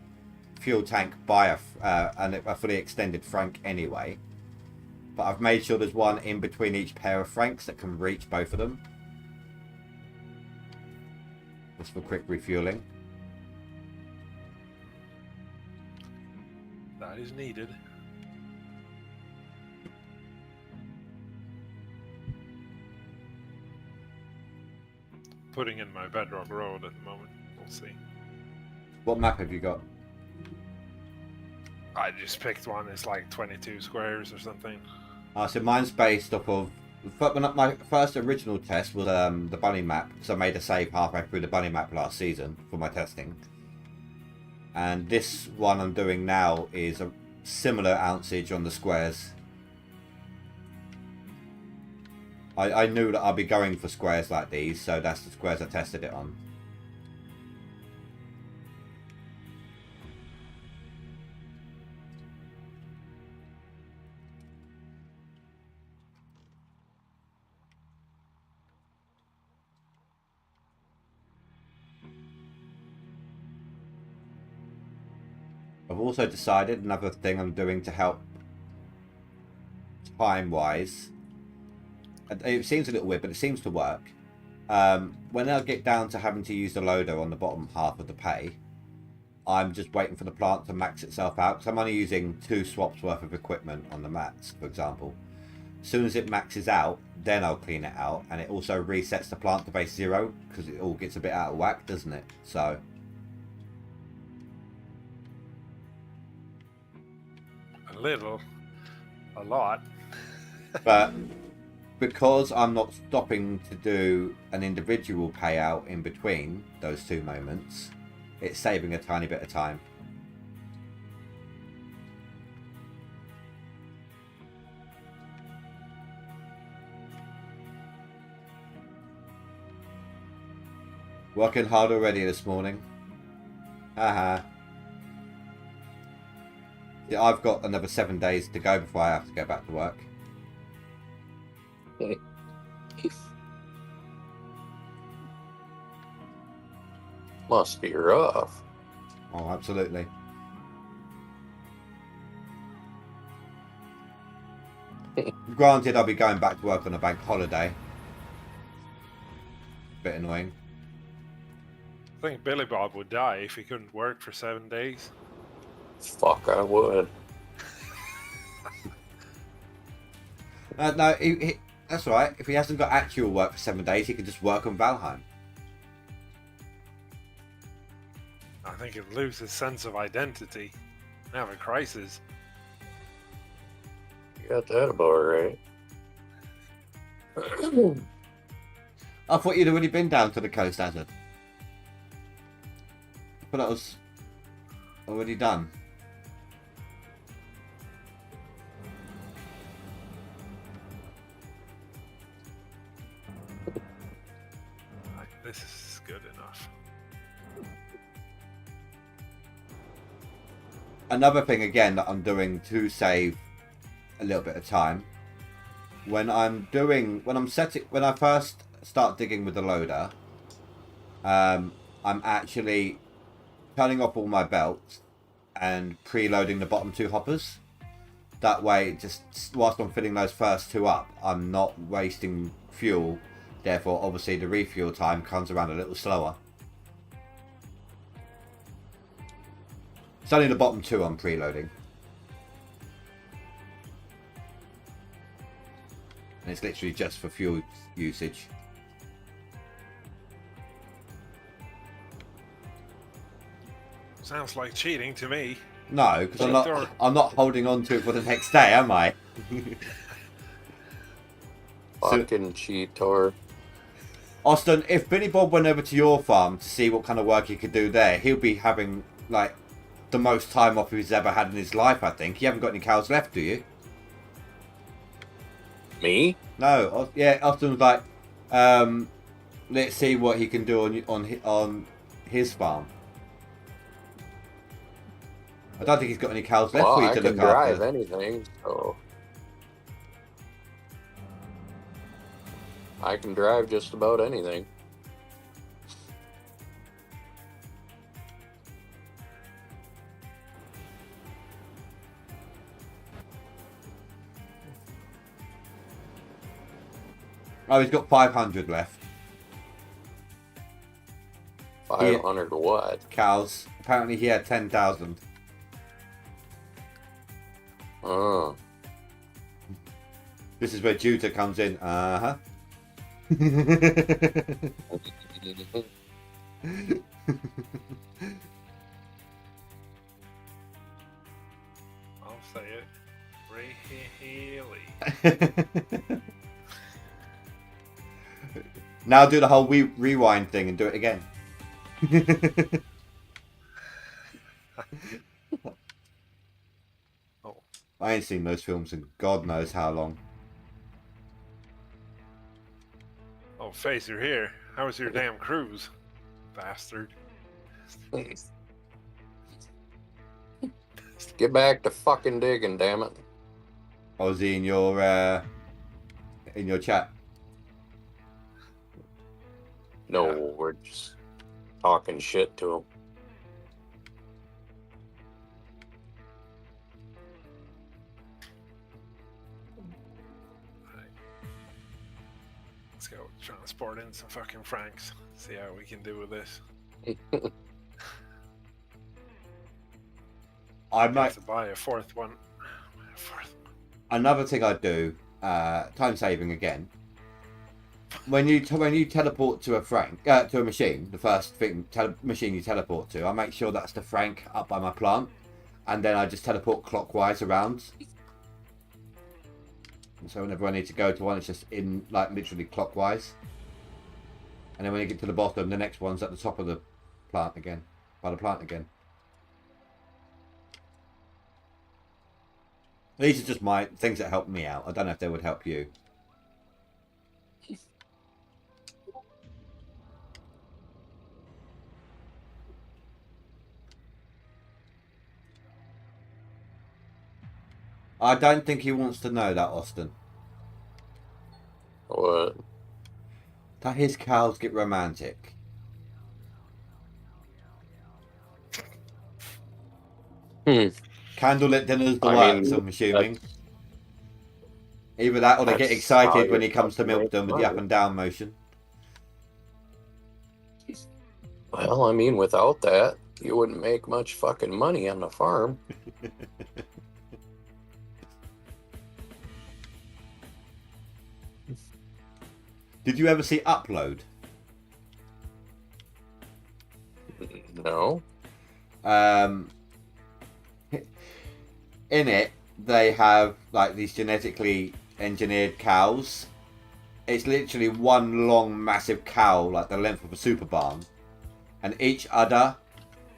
fuel tank by a fully extended frank anyway, but I've made sure there's one in between each pair of franks that can reach both of them, just for quick refueling. That is needed. Putting in my Bedrock Road at the moment. We'll see. What map have you got? I just picked one. It's like 22 squares or something. So mine's based off of my first original test was the bunny map, so I made a save halfway through the bunny map last season for my testing. And this one I'm doing now is a similar ounceage on the squares. I knew that I'd be going for squares like these, so that's the squares I tested it on. I've also decided another thing I'm doing to help time-wise. It seems a little weird, but it seems to work. When I get down to having to use the loader on the bottom half of the pay, I'm just waiting for the plant to max itself out, because I'm only using 2 swaps worth of equipment on the mats, for example. As soon as it maxes out, then I'll clean it out, and it also resets the plant to base 0, because it all gets a bit out of whack, doesn't it? So a lot. but because I'm not stopping to do an individual payout in between those 2 moments, it's saving a tiny bit of time. Working hard already this morning. Haha. Yeah, I've got another 7 days to go before I have to go back to work. Must be rough. Oh, absolutely. Granted, I'll be going back to work on a bank holiday. Bit annoying. I think Billy Bob would die if he couldn't work for 7 days. Fuck, I would. No, that's all right. If he hasn't got actual work for 7 days, he can just work on Valheim. I think he'd lose his sense of identity. Have a crisis. You got that about right. I thought you'd already been down to the coast, Hazard. But that was already done. This is good enough. Another thing again that I'm doing to save a little bit of time, when I first start digging with the loader, I'm actually turning off all my belts and preloading the bottom 2 hoppers. That way, just whilst I'm filling those first 2 up, I'm not wasting fuel. Therefore, obviously, the refuel time comes around a little slower. It's only the bottom 2 I'm preloading. And it's literally just for fuel usage. Sounds like cheating to me. No, because Sure. I'm not holding on to it for the next day, am I? Fucking cheater. Austin, if Billy Bob went over to your farm to see what kind of work he could do there, he'll be having, like, the most time off he's ever had in his life, I think. You haven't got any cows left, do you? Me? No. Yeah, Austin was like, let's see what he can do on his farm. I don't think he's got any cows left Well, for you I to can look drive after. anything, so I can drive just about anything. Oh, he's got 500 left. 500 what? Cows. Apparently he had 10,000. Oh. This is where Juta comes in. Uh-huh. I'll say it. Ray Haley. Now do the whole rewind thing and do it again. Oh. I ain't seen those films in God knows how long. Oh, Face, you're here. How was your damn cruise? Bastard. Get back to fucking digging, damn it. Ozzy in your chat. No, Yeah. we're just talking shit to Let's go transport in some fucking francs. See how we can do with this. I Might might. have to buy a fourth one. Another thing I do, time saving again. When you teleport to to a machine, the first machine you teleport to, I make sure that's the franc up by my plant, and then I just teleport clockwise around. And so whenever I need to go to one, it's just in like literally clockwise. And then when you get to the bottom, the next one's at the top of the plant again, by the plant again. These are just my things that help me out. I don't know if they would help you. I don't think he wants to know that, Austin. What? That his cows get romantic. Candlelit dinners the works, I'm assuming. Either that or they get That's excited how when he you comes to fucking milk make them with the money. up and down motion. Well, I mean, without that, you wouldn't make much fucking money on the farm. Did you ever see Upload? No. In it, they have like these genetically engineered cows. It's literally one long, massive cow, like the length of a super barn, and each udder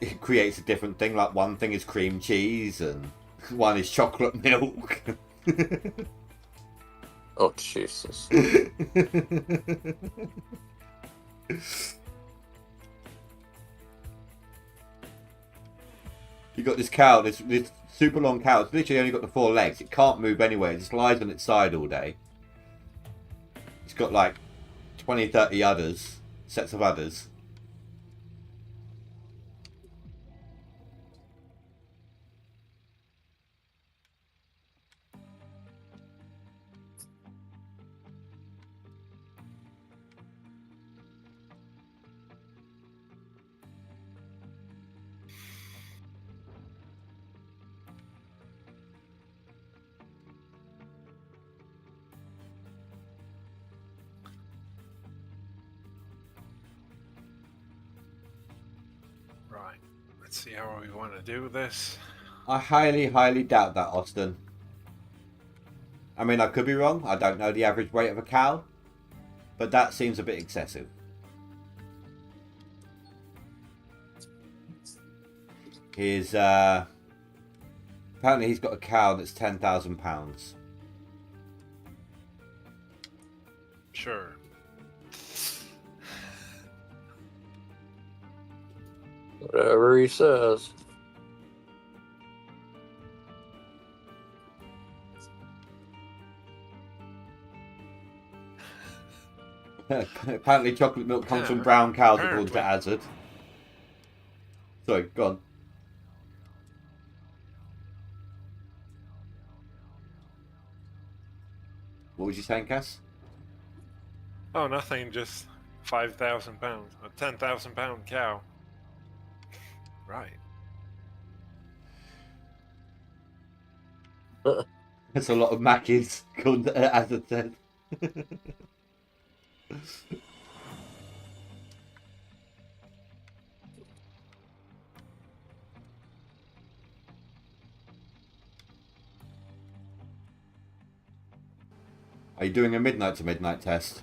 it creates a different thing. Like one thing is cream cheese, and one is chocolate milk. Oh, Jesus. You got this cow, this super long cow. It's literally only got the 4 legs. It can't move anywhere. It just lies on its side all day. It's got like 20, 30 udders, sets of udders. Right. Let's see how we want to do this. I highly, highly doubt that, Austin. I mean, I could be wrong. I don't know the average weight of a cow. But that seems a bit excessive. He's, apparently he's got a cow that's 10,000 pounds. Sure. Whatever he says. Apparently chocolate milk comes from brown cows, according to Azad. Sorry, go on. What was you saying, Cass? Oh, nothing. Just 5,000 pounds. A 10,000 pound cow. Right. That's a lot of Mackies, according to Azad said. Are you doing a midnight to midnight test?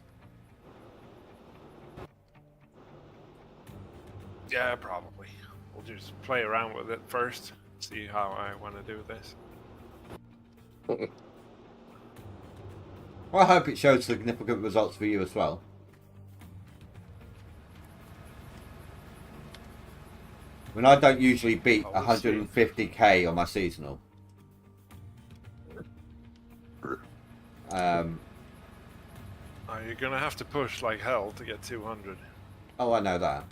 Yeah, probably. We'll just play around with it first. See how I want to do this. Well, I hope it shows significant results for you as well. I mean, I don't usually beat Oh, we'll see. 150k on my seasonal. Oh, you're gonna have to push like hell to get 200. Oh, I know that.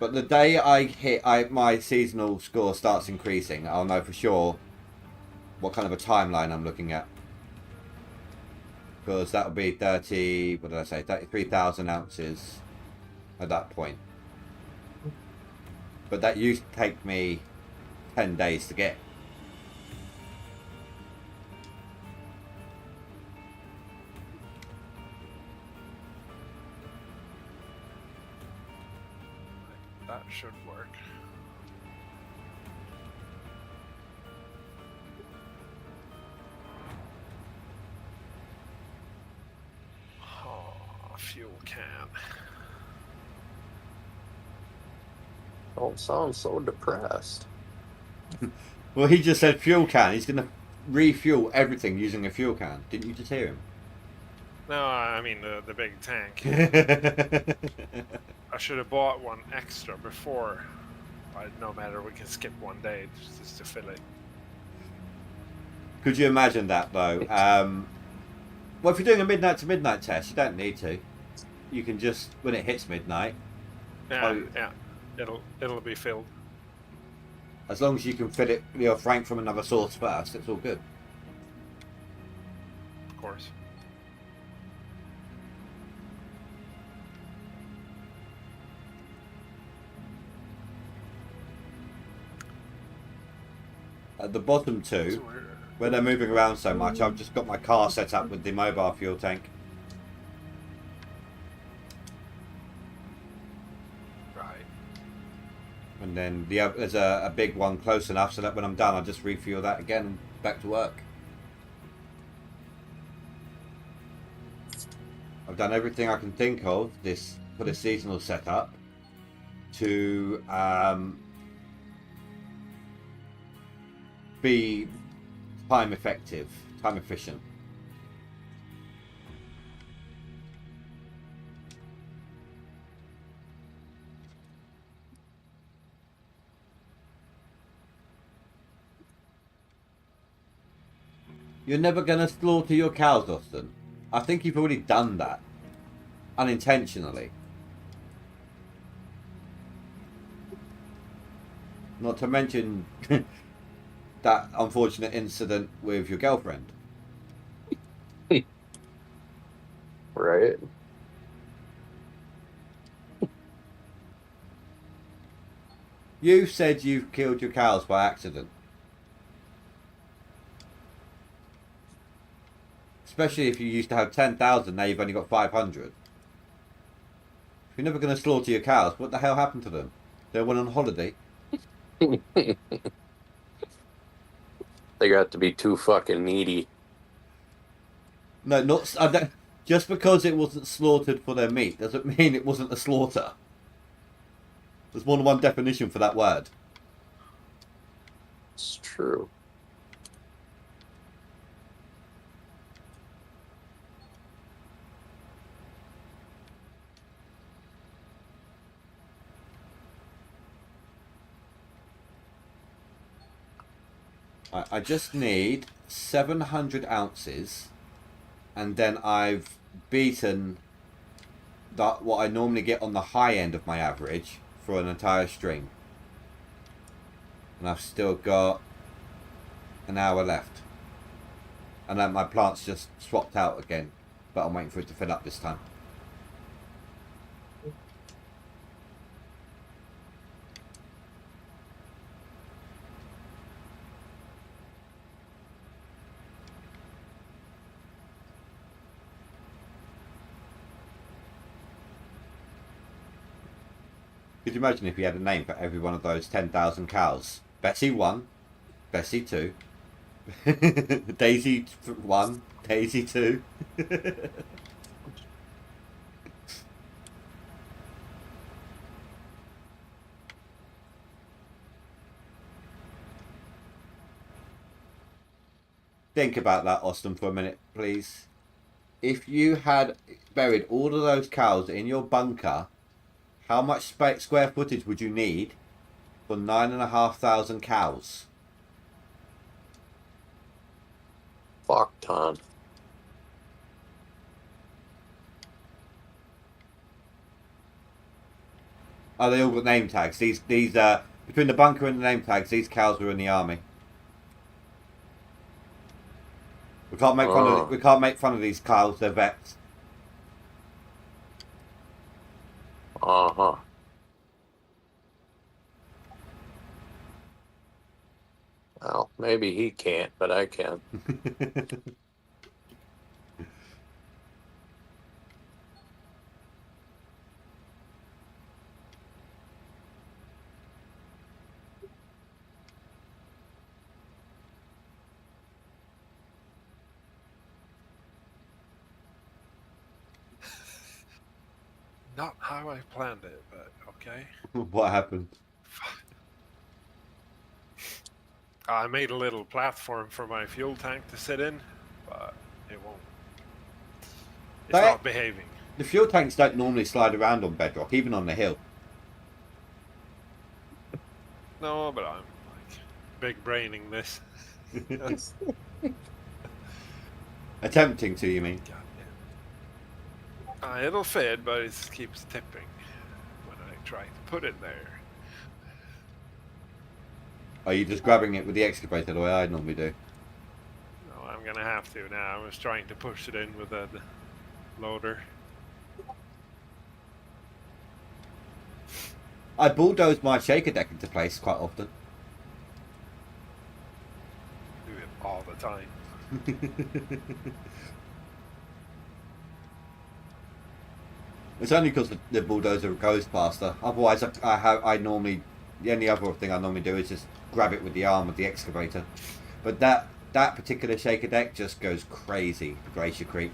But the day I hit my seasonal score starts increasing, I'll know for sure what kind of a timeline I'm looking at. because that would be 30. What did I say? 33,000 ounces at that point. But that used to take me 10 days to get. That should work. Oh, fuel can. Don't sound so depressed. Well, he just said fuel can. He's going to refuel everything using a fuel can. Didn't you just hear him? No, I mean the big tank. I should have bought one extra before. But no matter, we can skip one day just to fill it. Could you imagine that, though? Well, if you're doing a midnight to midnight test, you don't need to. You can just, when it hits midnight, Yeah, yeah. It'll be filled. as long as you can fill it, frank from another source first, it's all good. Of course. At the bottom two, when they're moving around so much, I've just got my car set up with the mobile fuel tank. Right. And then there's a big one close enough so that when I'm done, I just refuel that again and back to work. I've done everything I can think of for this seasonal setup to be time effective, time efficient. You're never going to slaughter your cows, Austin. I think you've already done that. Unintentionally. Not to mention that unfortunate incident with your girlfriend. Right? You said you've killed your cows by accident. Especially if you used to have 10,000, now you've only got 500. If you're never going to slaughter your cows, what the hell happened to them? They went on holiday. They got to be too fucking needy. No, not... just because it wasn't slaughtered for their meat doesn't mean it wasn't a slaughter. There's more than one definition for that word. It's true. I just need 700 ounces, and then I've beaten what I normally get on the high end of my average for an entire stream. And I've still got an hour left. And then my plant's just swapped out again, but I'm waiting for it to fill up this time. Could you imagine if you had a name for every one of those 10,000 cows? Bessie 1, Bessie 2, Daisy 1, Daisy 2. Think about that, Austin, for a minute, please. If you had buried all of those cows in your bunker, how much square footage would you need for 9,500 cows? Fuck ton. Oh, they all got name tags. These between the bunker and the name tags, these cows were in the army. We can't make fun Oh. of. We can't make fun of these cows. They're vets. Uh-huh. Well, maybe he can't, but I can. Not how I planned it, but okay. What happened? I made a little platform for my fuel tank to sit in, but it won't. It's That- not behaving. The fuel tanks don't normally slide around on bedrock, even on the hill. No, but I'm like big braining this. Attempting to, you mean? It'll fit, but it keeps tipping when I try to put it there. Are you just grabbing it with the excavator the way I normally do? No, I'm gonna have to now. I was trying to push it in with a loader. I bulldoze my shaker deck into place quite often. Do it all the time. It's only because the bulldozer goes faster. Otherwise, I normally, the only other thing I normally do is just grab it with the arm of the excavator. But that particular shaker deck just goes crazy for Glacier Creek.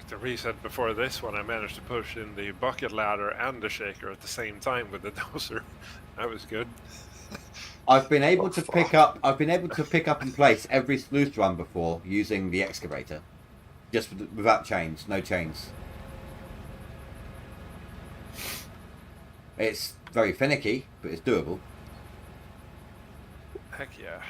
The reset before this one, I managed to push in the bucket ladder and the shaker at the same time with the dozer. That was good. I've been able to pick up and place every sluice run before using the excavator, just without chains, no chains. It's very finicky, but it's doable. Heck yeah.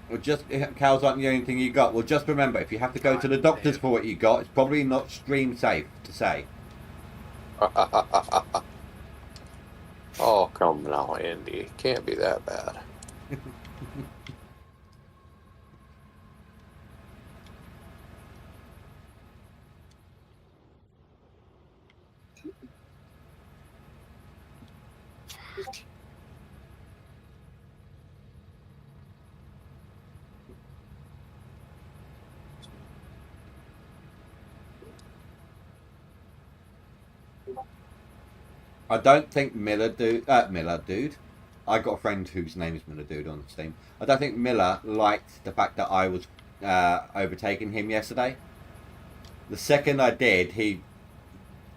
Well, just cows aren't the only thing you got. Well, just remember, if you have to go to the doctors for what you got, it's probably not stream safe to say. Oh, come now, Andy. Can't be that bad. I don't think Miller Dude. I got a friend whose name is Miller Dude on Steam. I don't think Miller liked the fact that I was overtaking him yesterday. The second I did, he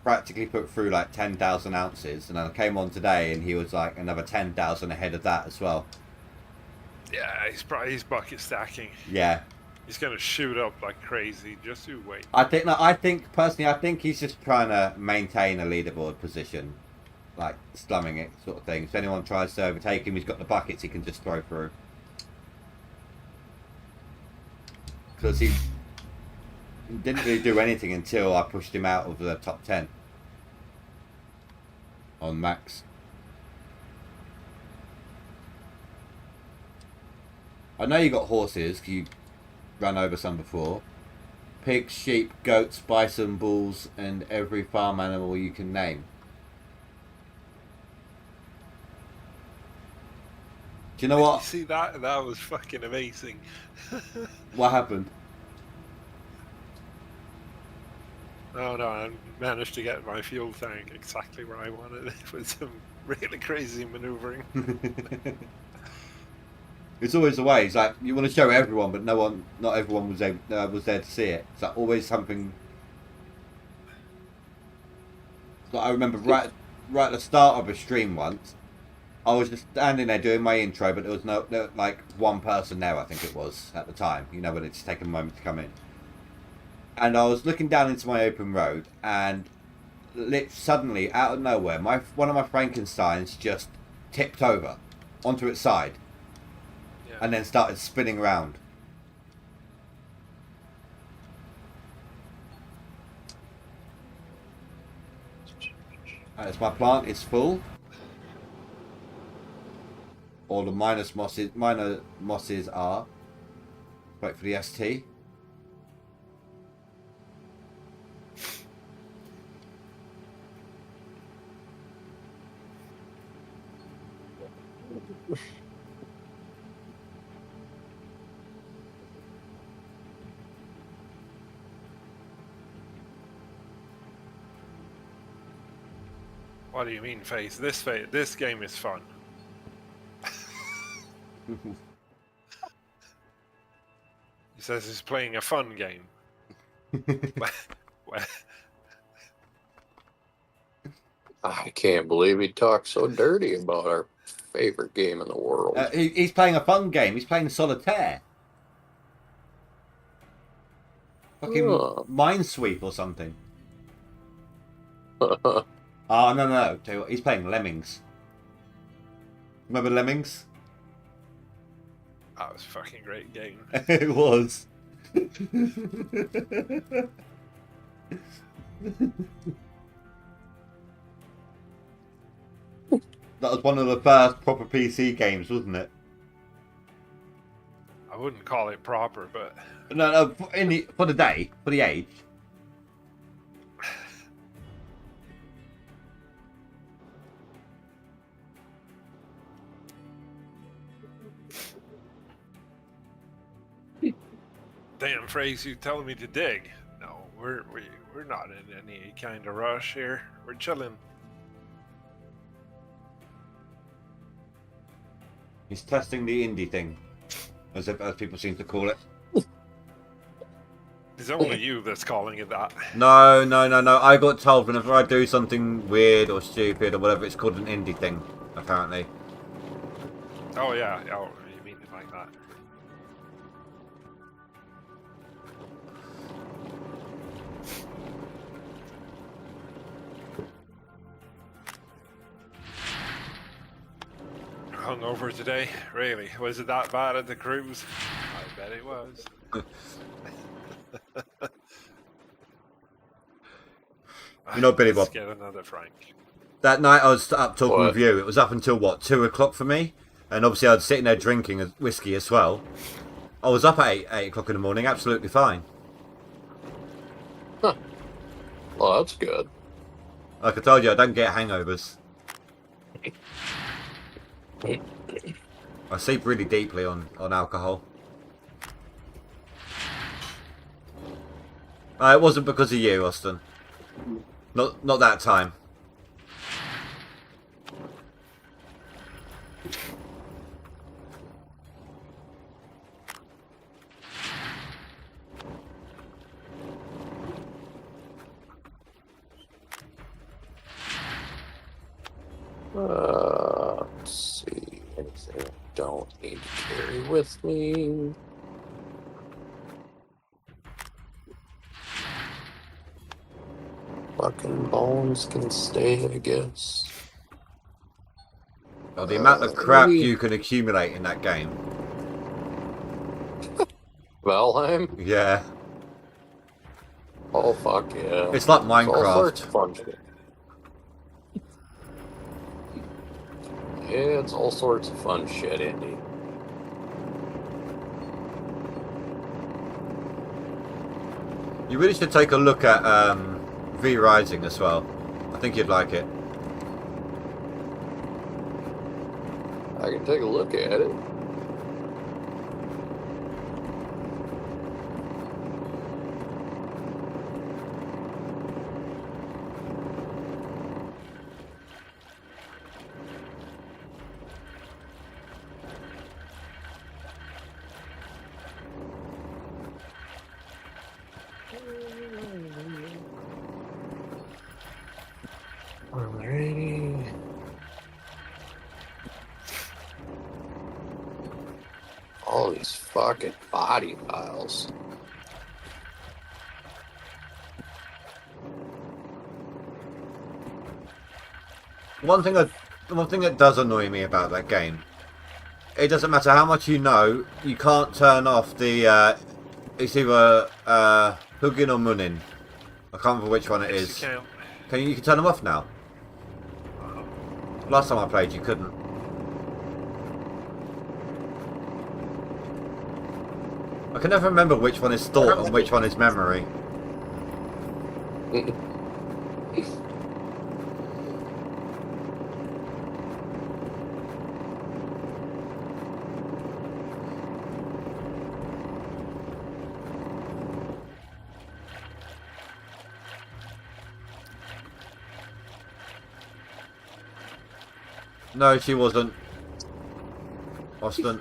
practically put through like 10,000 ounces, and then I came on today, and he was like another 10,000 ahead of that as well. Yeah, he's bucket stacking. Yeah, He's gonna shoot up like crazy. Just you wait. I think personally, he's just trying to maintain a leaderboard position, like slumming it sort of thing. If anyone tries to overtake him, he's got the buckets he can just throw through. Because he didn't really do anything until I pushed him out of the top 10 on max. I know you got horses, 'cause you ran over some before. Pigs, sheep, goats, bison, bulls, and every farm animal you can name. Do you know You what? see that? That was fucking amazing. What happened? Oh no, I managed to get my fuel tank exactly where I wanted it with some really crazy maneuvering. It's always the way. It's like you want to show everyone, but not everyone was there to see it. It's like always something. Like I remember right at the start of a stream once, I was just standing there doing my intro, but there was like one person there. I think it was at the time. You know, when it's taken a moment to come in. And I was looking down into my open road, and suddenly, out of nowhere, one of my Frankensteins just tipped over onto its side. And then started spinning around. As my plant is full. All the minor mosses are. Wait for the ST. What do you mean, Face? This game is fun. He says he's playing a fun game. Well, I can't believe he talked so dirty about our favorite game in the world. He's playing a fun game. He's playing solitaire. Fucking Minesweep or something. Oh, no. Tell you what, he's playing Lemmings. Remember Lemmings? that was a fucking great game. It was. That was one of the first proper PC games, wasn't it? I wouldn't call it proper, but No, for the day, for the age. damn, Phrase, you telling me to dig? No, we're not in any kind of rush here. We're chilling. He's testing the indie thing, as people seem to call it. It's only you that's calling it that. No. I got told whenever I do something weird or stupid or whatever, it's called an indie thing, apparently. Oh yeah, oh, you mean it like that? Hungover today? Really? Was it that bad at the cruise? I bet it was. You know, Billy Let's Bob. get another Frank. That night I was up talking What? with you. It was up until what, 2 o'clock for me, and obviously I was sitting there drinking whiskey as well. I was up at 8 o'clock in the morning, absolutely fine. Well, that's good. Like I told you, I don't get hangovers. I sleep really deeply on alcohol. It wasn't because of you, Austin. Not that time. Let's see. Anything I don't need to carry with me. Fucking bones can stay, I guess. Oh, the amount of crap maybe- you can accumulate in that game. Valheim? Yeah. Oh, fuck yeah. It's like It's all sorts Minecraft. of fun shit. Yeah, it's all sorts of fun shit, Indy. You really should take a look at V Rising as well. I think you'd like it. I can take a look at it. Alrighty. All these fucking body piles. One thing that does annoy me about that game, it doesn't matter how much you know, you can't turn off the. It's either Hugin or Munin. I can't remember which one it Yes, is. you can. You can turn them off now? Last time I played, you couldn't. I can never remember which one is thought and which one is memory. No, she wasn't. Austin.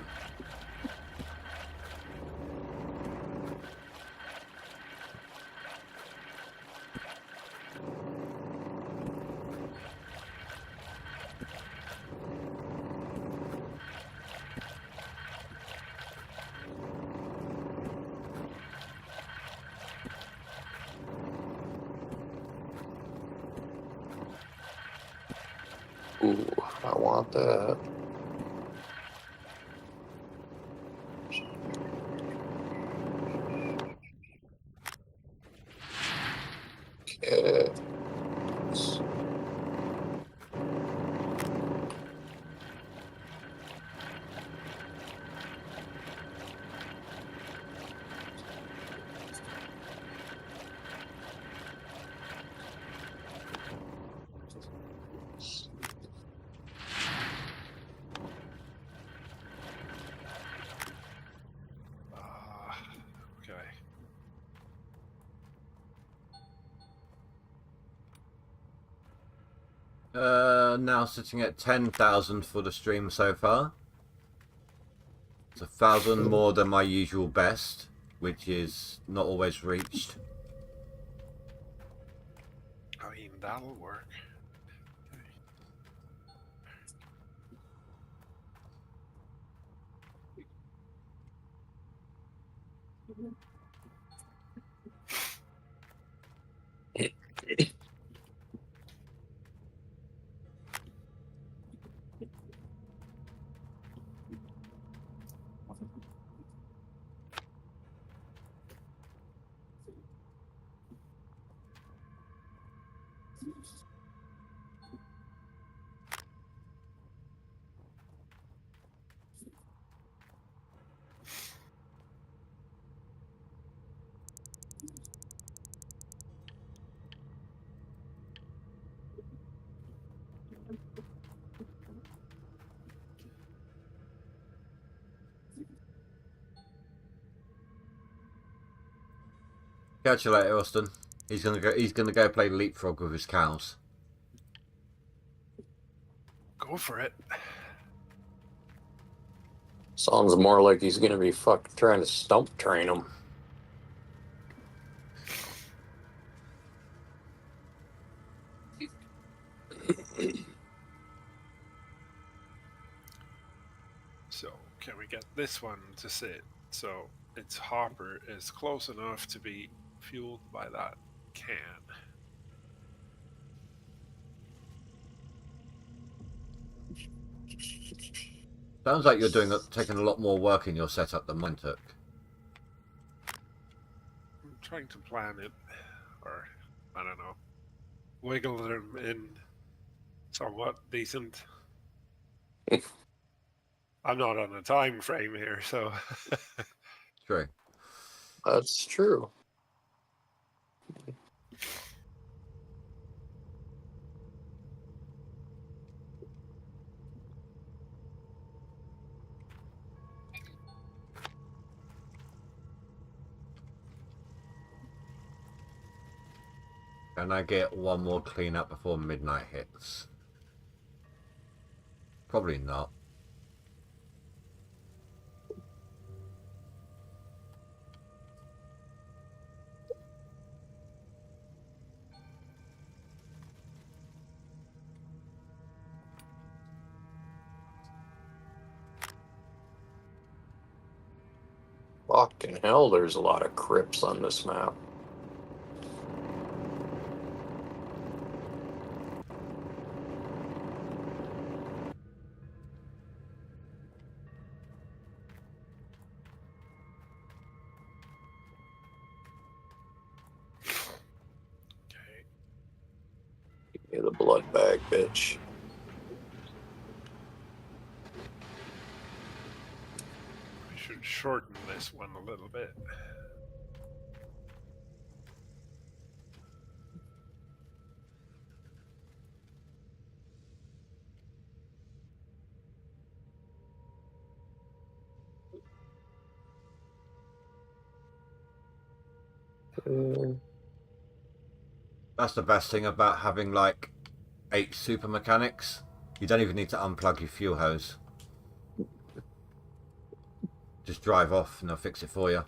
Ooh, I want that. Okay. Okay. Now sitting at 10,000 for the stream so far. It's 1,000 more than my usual best, which is not always reached. I mean, that'll work. Catch you later, Austin. He's gonna go play leapfrog with his cows. Go for it. Sounds more like he's gonna be trying to stump train him. So, can we get this one to sit so its hopper is close enough to be fueled by that can? Sounds like you're taking a lot more work in your setup than mine took. I'm trying to plan it, or I don't know, wiggle them in somewhat decent. I'm not on a time frame here, so True. That's true. Can I get one more cleanup before midnight hits? Probably not. Fucking hell, there's a lot of crypts on this map. okay. Give me the blood bag, bitch. should shorten this one a little bit. That's the best thing about having like 8 super mechanics. You don't even need to unplug your fuel hose. Just drive off and they'll fix it for you.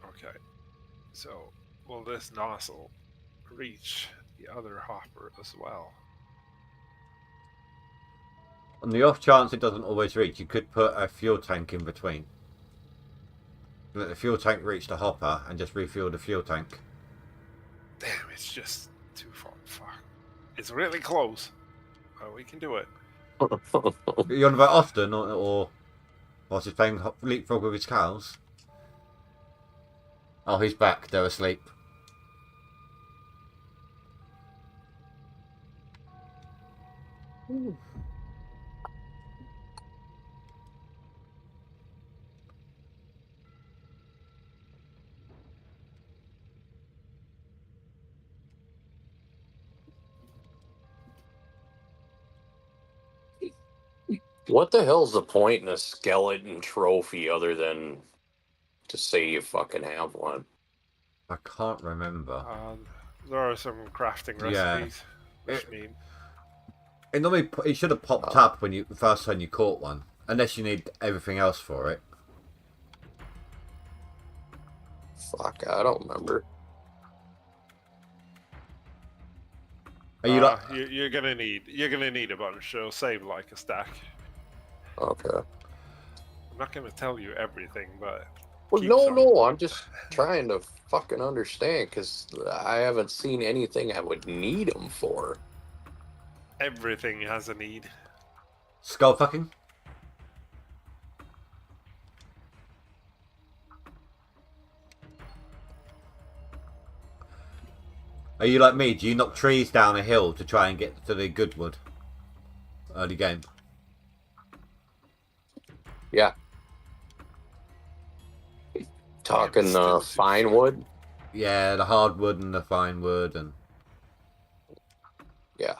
Okay, so will this nozzle reach the other hopper as well? On the off chance it doesn't always reach, you could put a fuel tank in between. Let the fuel tank reach the hopper and just refuel the fuel tank. Damn, it's just too far. Fuck. It's really close. Oh, we can do it. You on about Austin or whilst he's playing leapfrog with his cows? Oh, he's back. They're asleep. What the hell's the point in a skeleton trophy other than to say you fucking have one? I can't remember. There are some crafting Yeah. recipes, which mean It normally it should have popped up when you first time you caught one, unless you need everything else for it. Fuck, I don't remember. Are you like? you're gonna need a bunch. So save like a stack. Okay. I'm not gonna tell you everything, but Well, keep no, some. no, I'm just trying to fucking understand because I haven't seen anything I would need them for. Everything has a need. Skull fucking? Are you like me? Do you knock trees down a hill to try and get to the good wood? Early game. Yeah. Talking fine wood? Yeah, the hardwood and the fine wood and Yeah.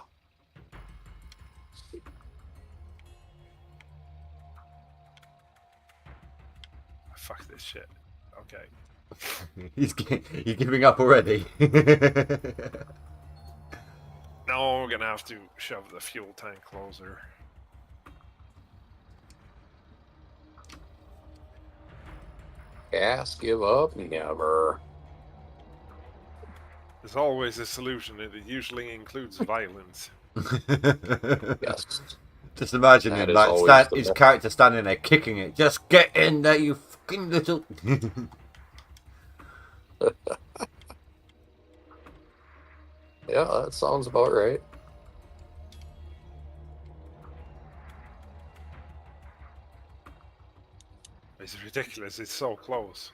Fuck this shit. Okay. you're giving up already. Now we're gonna have to shove the fuel tank closer. Gas, give up, never. There's always a solution, and it usually includes violence. Yes. Just imagine That him, is like, always the his best. character standing there kicking it. Just get in there, you fucking little. Yeah, that sounds about right. It's ridiculous. It's so close.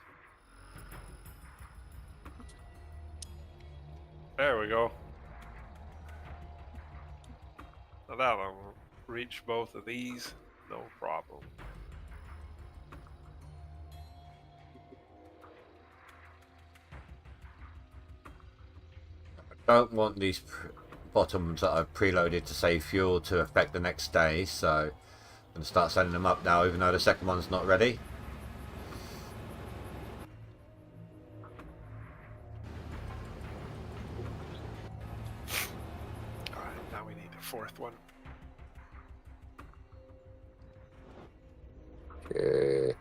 There we go. Now that'll reach both of these. No problem. Don't want these bottoms that I've preloaded to save fuel to affect the next day, so I'm going to start setting them up now, even though the second one's not ready. Alright, now we need a fourth one. Okay.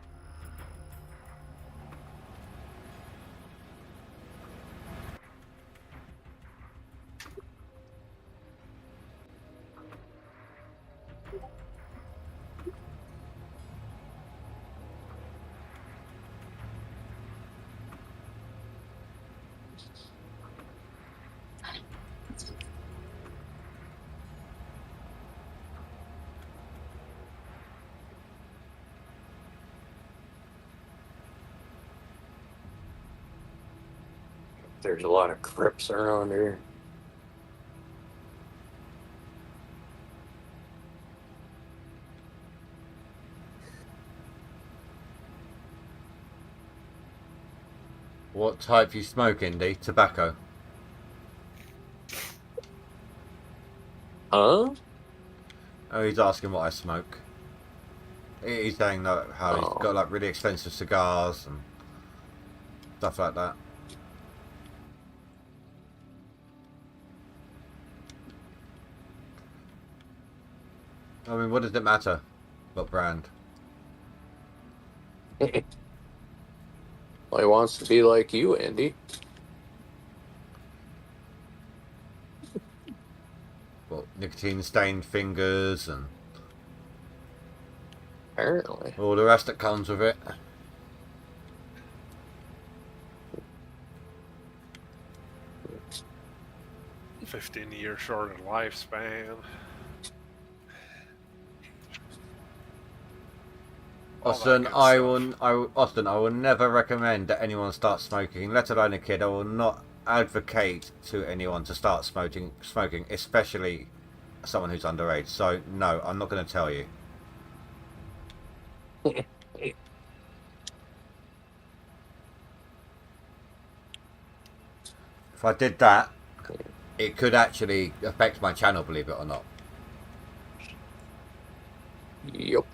There's a lot of crypts around here. What type you smoke, Indy? Tobacco. Huh? Oh, he's asking what I smoke. He's saying that how he's Oh. got like really expensive cigars and stuff like that. I mean, what does it matter? What brand? Well, he wants to be like you, Andy. Well, nicotine stained fingers and Apparently. all the rest that comes with it. Mm. 15-year shorter lifespan. All that Austin, good Austin, I will never recommend that anyone start smoking, let alone a kid. I will not advocate to anyone to start smoking, especially someone who's underage. So no, I'm not going to tell you. If I did that, it could actually affect my channel, believe it or not. Yup.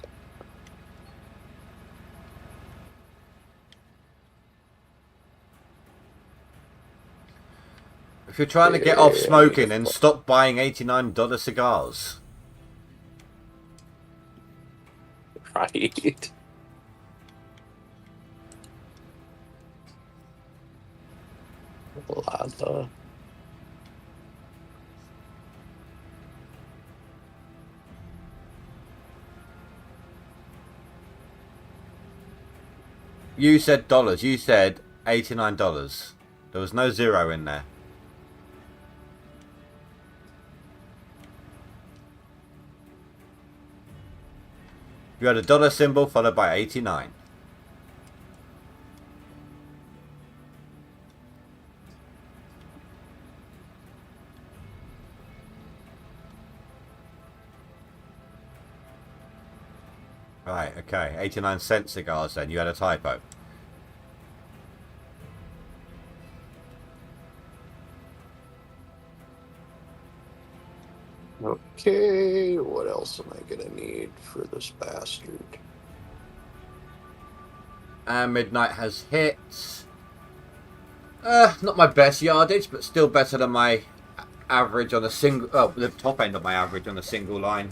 If you're trying to get off smoking, then stop buying $89 cigars. Right. Lava. You said dollars. You said $89. There was no zero in there. You had a dollar symbol followed by 89. Right, okay. 89-cent cigars then. You had a typo. Okay, what else am I gonna need for this bastard? And midnight has hit. Not my best yardage, but still better than my average on a single. Oh, the top end of my average on a single line.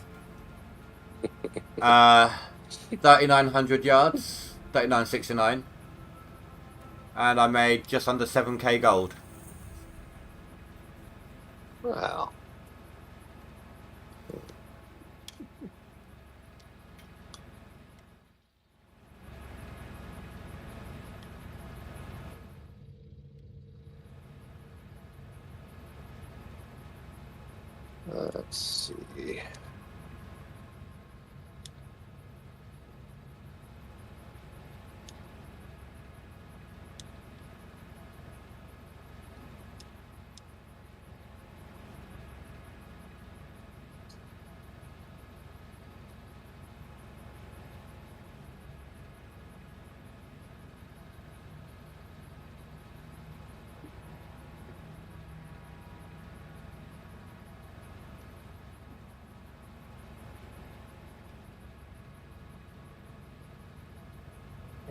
3,900 yards, 3,969, and I made just under 7k gold. Wow. Let's see.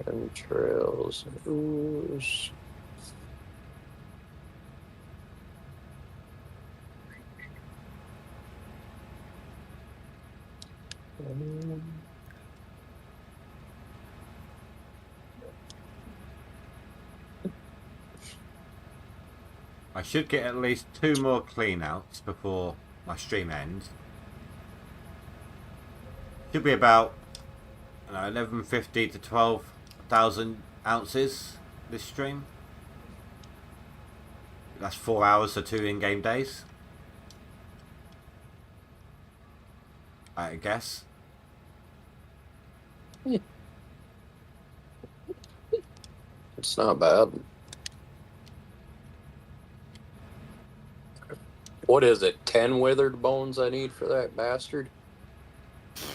Entrails and ooze. I should get at least 2 more clean outs before my stream ends. Should be about 1150 to 12,000 ounces this stream. That's 4 hours for 2 in-game days, I guess. It's not bad. What is it? 10 withered bones I need for that bastard?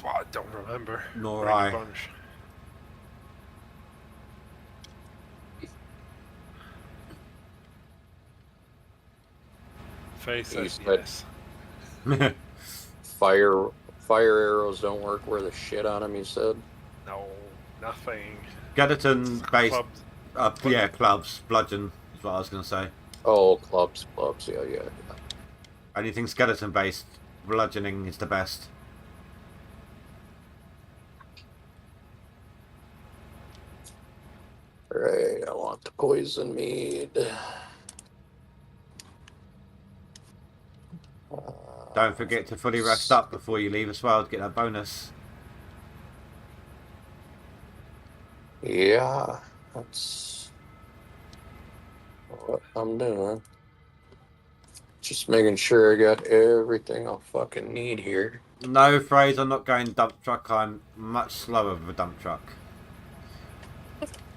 I don't remember. Nor Bring a I. bunch. Face He says said- yes. Fire arrows don't work where the shit on them, you said? No, nothing. Skeleton based, Clubs. yeah, clubs, bludgeon is what I was going to say. Oh, clubs, yeah. Anything skeleton based, bludgeoning is the best. Right, I want the poison mead. Don't forget to fully rest up before you leave as well to get that bonus. Yeah, that's what I'm doing. Just making sure I got everything I fucking need here. No, phrase, I'm not going dump truck. I'm much slower with a dump truck.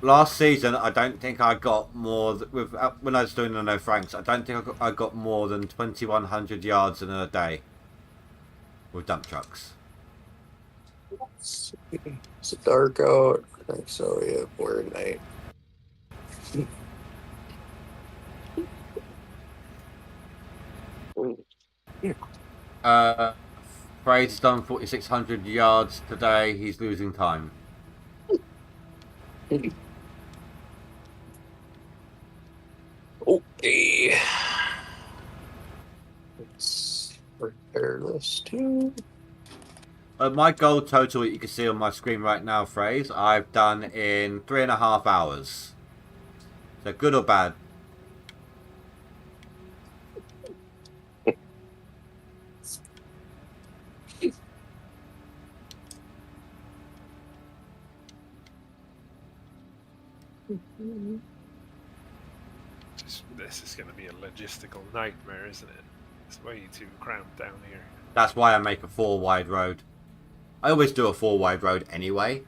Last season, I don't think I got more with when I was doing the no franks. I don't think I got more than 2,100 yards in a day with dump trucks. Let's see. Is it dark out? I think so, yeah. We're at night. Phrase has done 4,600 yards today. He's losing time. Okay. Let's repair this too. My goal total that you can see on my screen right now, phrase, I've done in 3.5 hours. So good or bad? This is going to be a logistical nightmare, isn't it? It's way too cramped down here. That's why I make a 4 wide road. I always do a 4 wide road anyway,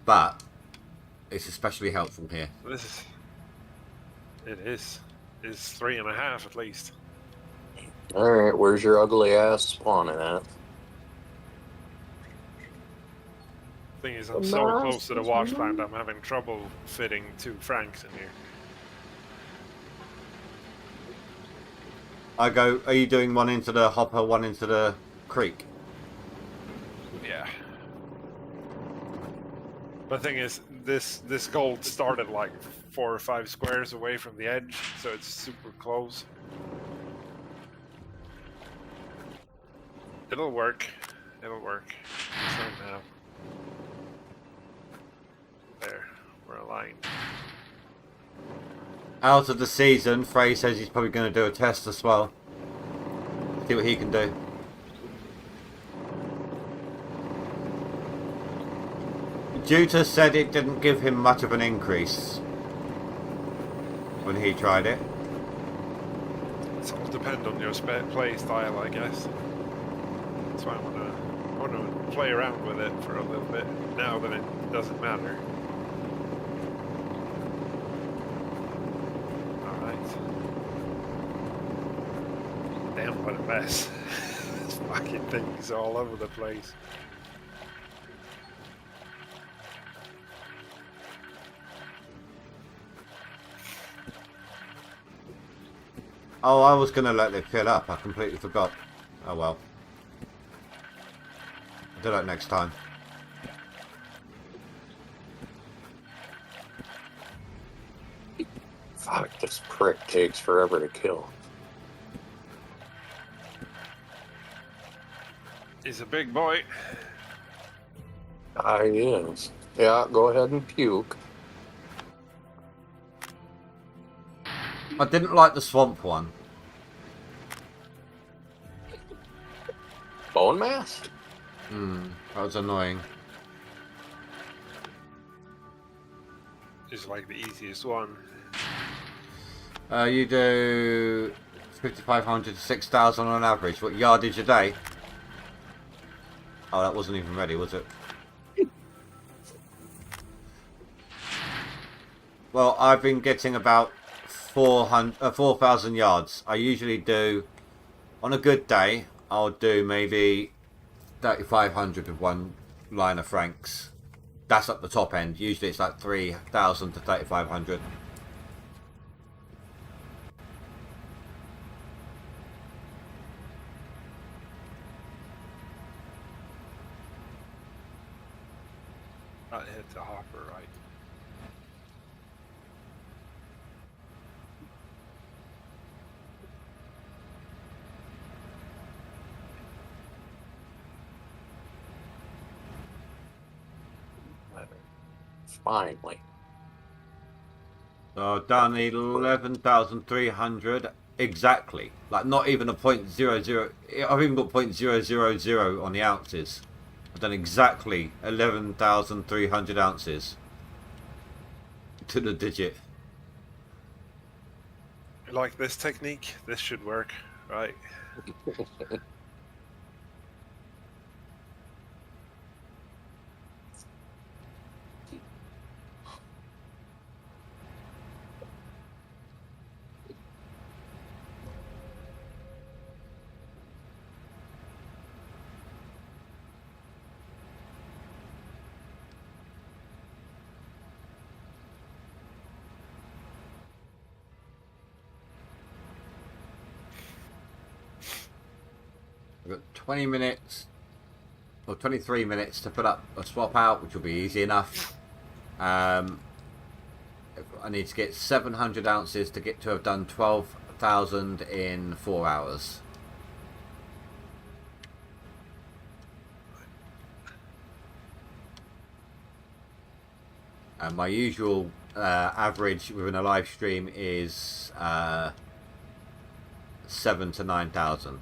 but it's especially helpful here. This is. It is. It's 3.5 at least. Alright, where's your ugly ass spawning at? Thing is, I'm so close to the wash plant, I'm having trouble fitting 2 Franks in here. Are you doing one into the hopper, one into the creek? Yeah. The thing is, this gold started like 4 or 5 squares away from the edge, so it's super close. It'll work. It'll work. So now. There, we're aligned. Out of the season, Frey says he's probably going to do a test as well. See what he can do. Juta said it didn't give him much of an increase when he tried it. It's all depend on your play style, I guess. That's why I want to play around with it for a little bit now that it doesn't matter. Damn, what a mess. This fucking thing is all over the place. Oh, I was going to let it fill up. I completely forgot. Oh well. I'll do that next time. Fuck, this prick takes forever to kill. He's a big boy. Ah, he is. Yeah, go ahead and puke. I didn't like the swamp one. Bone mass? That was annoying. It's like the easiest one. You do 5,500 to 6,000 on average. What yardage a day? Oh, that wasn't even ready, was it? Well, I've been getting about 4,000 yards. I usually do On a good day, I'll do maybe 3,500 with one line of francs. That's at the top end. Usually it's like 3,000 to 3,500. That hit the hopper, right? Finally. So I've done 11,300 exactly. Like not even a 0.00. I've even got 0.000 on the ounces. I've done exactly 11,300 ounces to the digit. You like this technique? This should work, right? I've got 20 minutes or 23 minutes to put up a swap out, which will be easy enough. I need to get 700 ounces to get to have done 12,000 in 4 hours. And my usual average within a live stream is 7 to 9,000.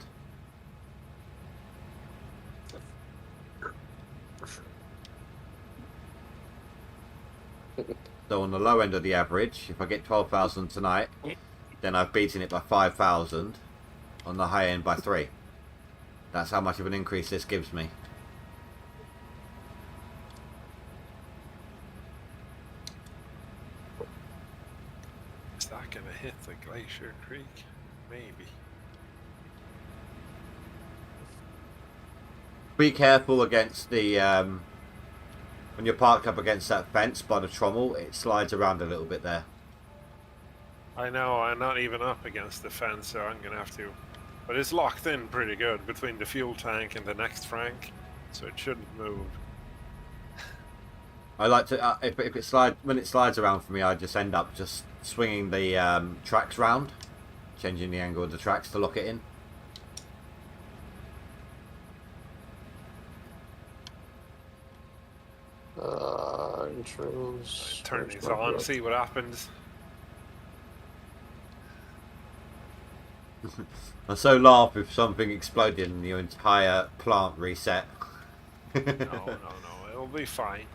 So on the low end of the average, if I get 12,000 tonight, then I've beaten it by 5,000. On the high end by 3. That's how much of an increase this gives me. Is that gonna hit the Glacier Creek? Maybe. Be careful against the when you're parked up against that fence by the trommel, it slides around a little bit there. I know, I'm not even up against the fence, so I'm gonna have to. But it's locked in pretty good between the fuel tank and the next Frank, so it shouldn't move. I like to if it when it slides around for me, I just end up just swinging the tracks round, changing the angle of the tracks to lock it in. Intros. Turn these on, see what happens. I so laugh if something exploded and your entire plant reset. No, it'll be fine.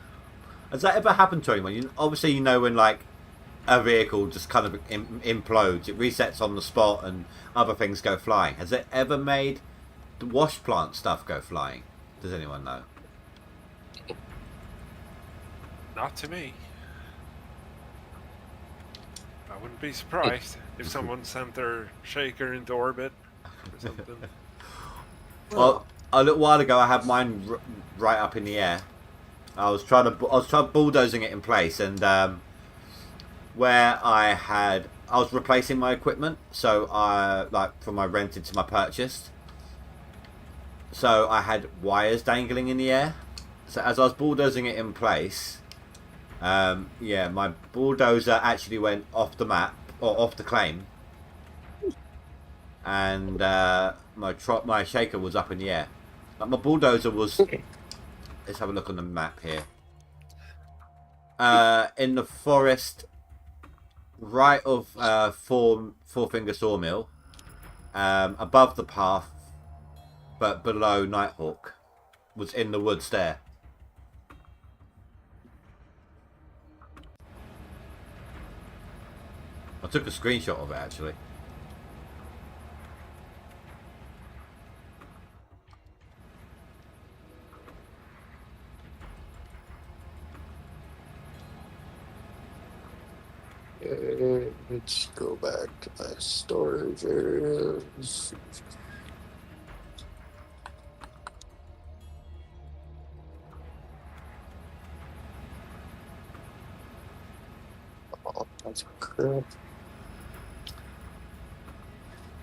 Has that ever happened to anyone? Obviously, you know when like a vehicle just kind of implodes, it resets on the spot, and other things go flying. Has it ever made the wash plant stuff go flying? Does anyone know? Not to me. I wouldn't be surprised if someone sent their shaker into orbit or something. Well, a little while ago, I had mine right up in the air. I was trying bulldozing it in place, and where I was replacing my equipment, so from my rented to my purchased. So I had wires dangling in the air. So as I was bulldozing it in place, my bulldozer actually went off the map or off the claim, and my shaker was up in the air. Like my bulldozer was. Let's have a look on the map here. In the forest, right of Four Finger Sawmill, above the path, but below Nighthawk, was in the woods there. I took a screenshot of it actually. Let's go back to my storage areas. That's correct. I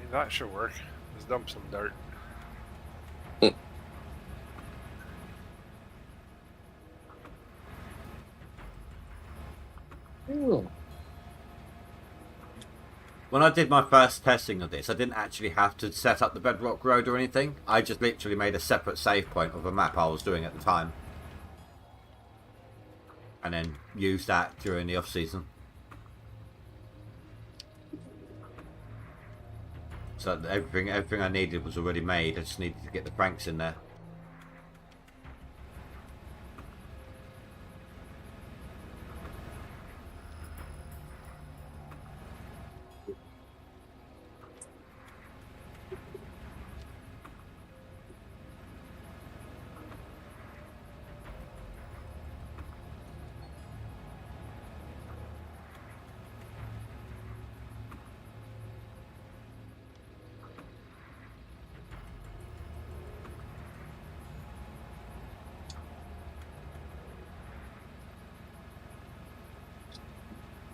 mean, that should work. Let's dump some dirt. When I did my first testing of this, I didn't actually have to set up the Bedrock Road or anything. I just literally made a separate save point of a map I was doing at the time. And then used that during the off-season. So everything I needed was already made. I just needed to get the pranks in there.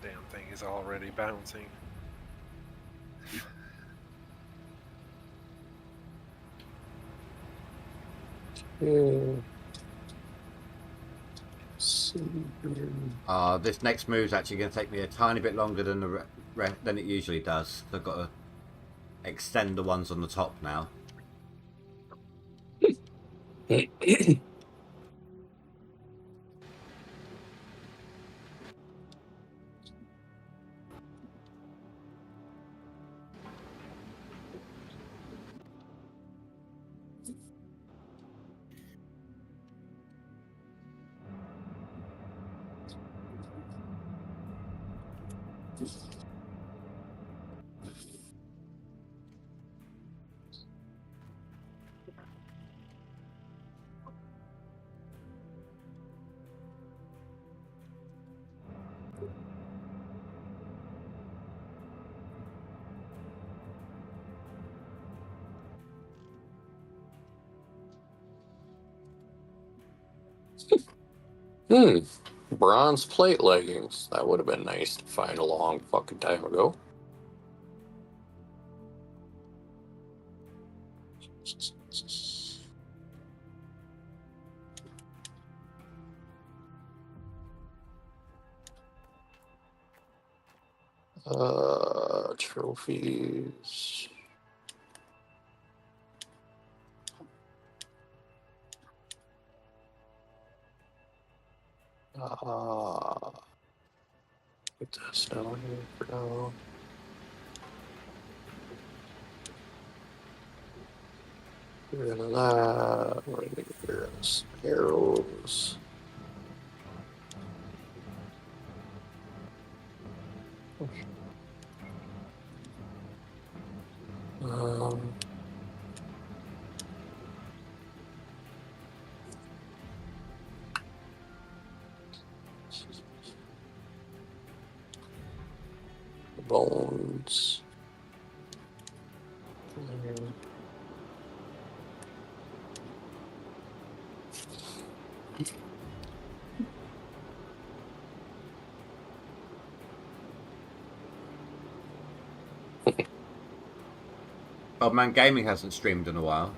Damn thing is already bouncing. This next move's actually going to take me a tiny bit longer than than it usually does. I've got to extend the ones on the top now. Bronze plate leggings. That would have been nice to find a long fucking time ago. Trophies. Put this down here for now. Get rid of that. We're gonna get rid of some arrows. Bones. Old Man Gaming hasn't streamed in a while.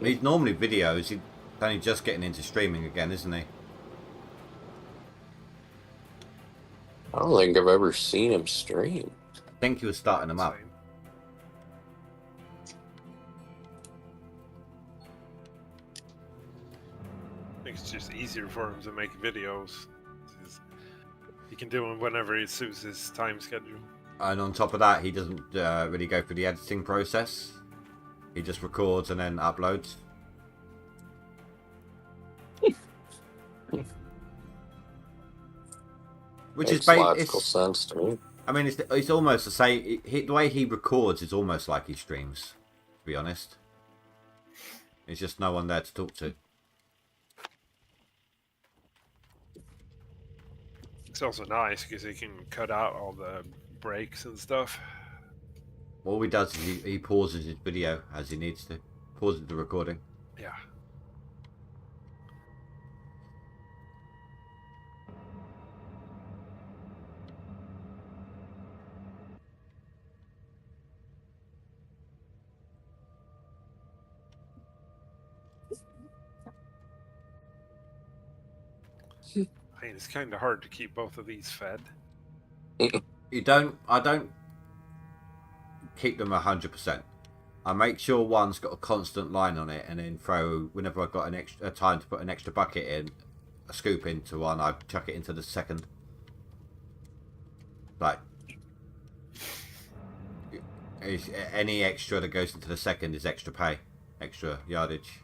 He's normally videos. He's only just getting into streaming again, isn't he? I don't think I've ever seen him stream. I think he was starting them up. Same. I think it's just easier for him to make videos. He can do them whenever it suits his time schedule. And on top of that, he doesn't really go through the editing process. He just records and then uploads. Which Makes is logical sense to me. I mean, it's almost the same. The way he records is almost like he streams. To be honest, there's just no one there to talk to. It's also nice because he can cut out all the breaks and stuff. All he does is he pauses his video as he needs to. Pauses the recording. Yeah. I mean, it's kind of hard to keep both of these fed. I don't keep them 100%. I make sure one's got a constant line on it, and then throw, whenever I've got an extra time to put an extra bucket in, a scoop into one, I chuck it into the second. Like, any extra that goes into the second is extra pay, extra yardage.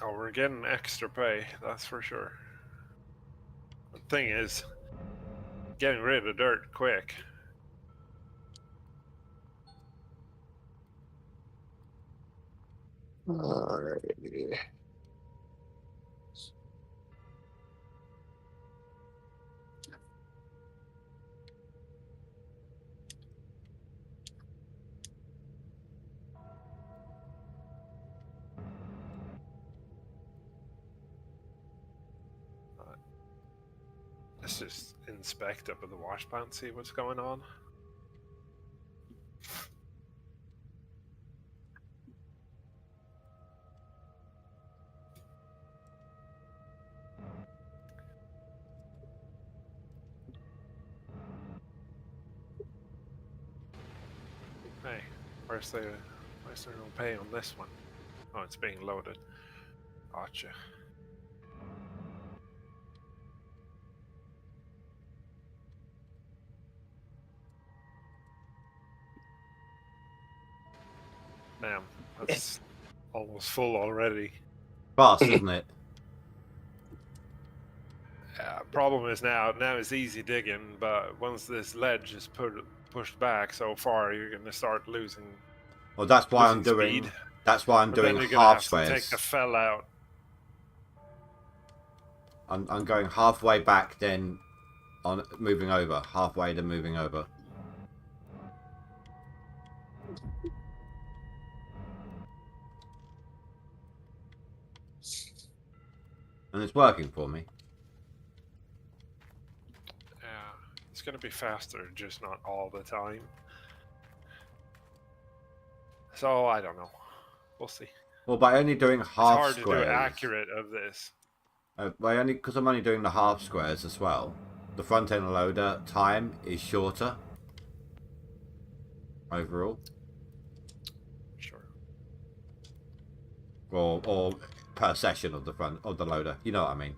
Oh, we're getting extra pay, that's for sure. The thing is, getting rid of dirt quick. Alrighty. Let's just inspect up at the wash plant, see what's going on. Hey, where's there no pay on this one? Oh, it's being loaded. Gotcha. Damn, that's almost full already. Fast, isn't it? Problem is now it's easy digging, but once this ledge is pushed back so far, you're going to start losing. Well, that's why I'm losing doing. speed. That's why I'm But then doing you're gonna half have to squares. take the fell out. I'm going halfway back, then on moving over. Halfway, then moving over. And it's working for me. Yeah, it's going to be faster, just not all the time. So I don't know. We'll see. Well, by only doing It's half hard to squares. do accurate of this. Because I'm only doing the half squares as well. The front end loader time is shorter. Overall, Sure. or per session of the loader. You know what I mean?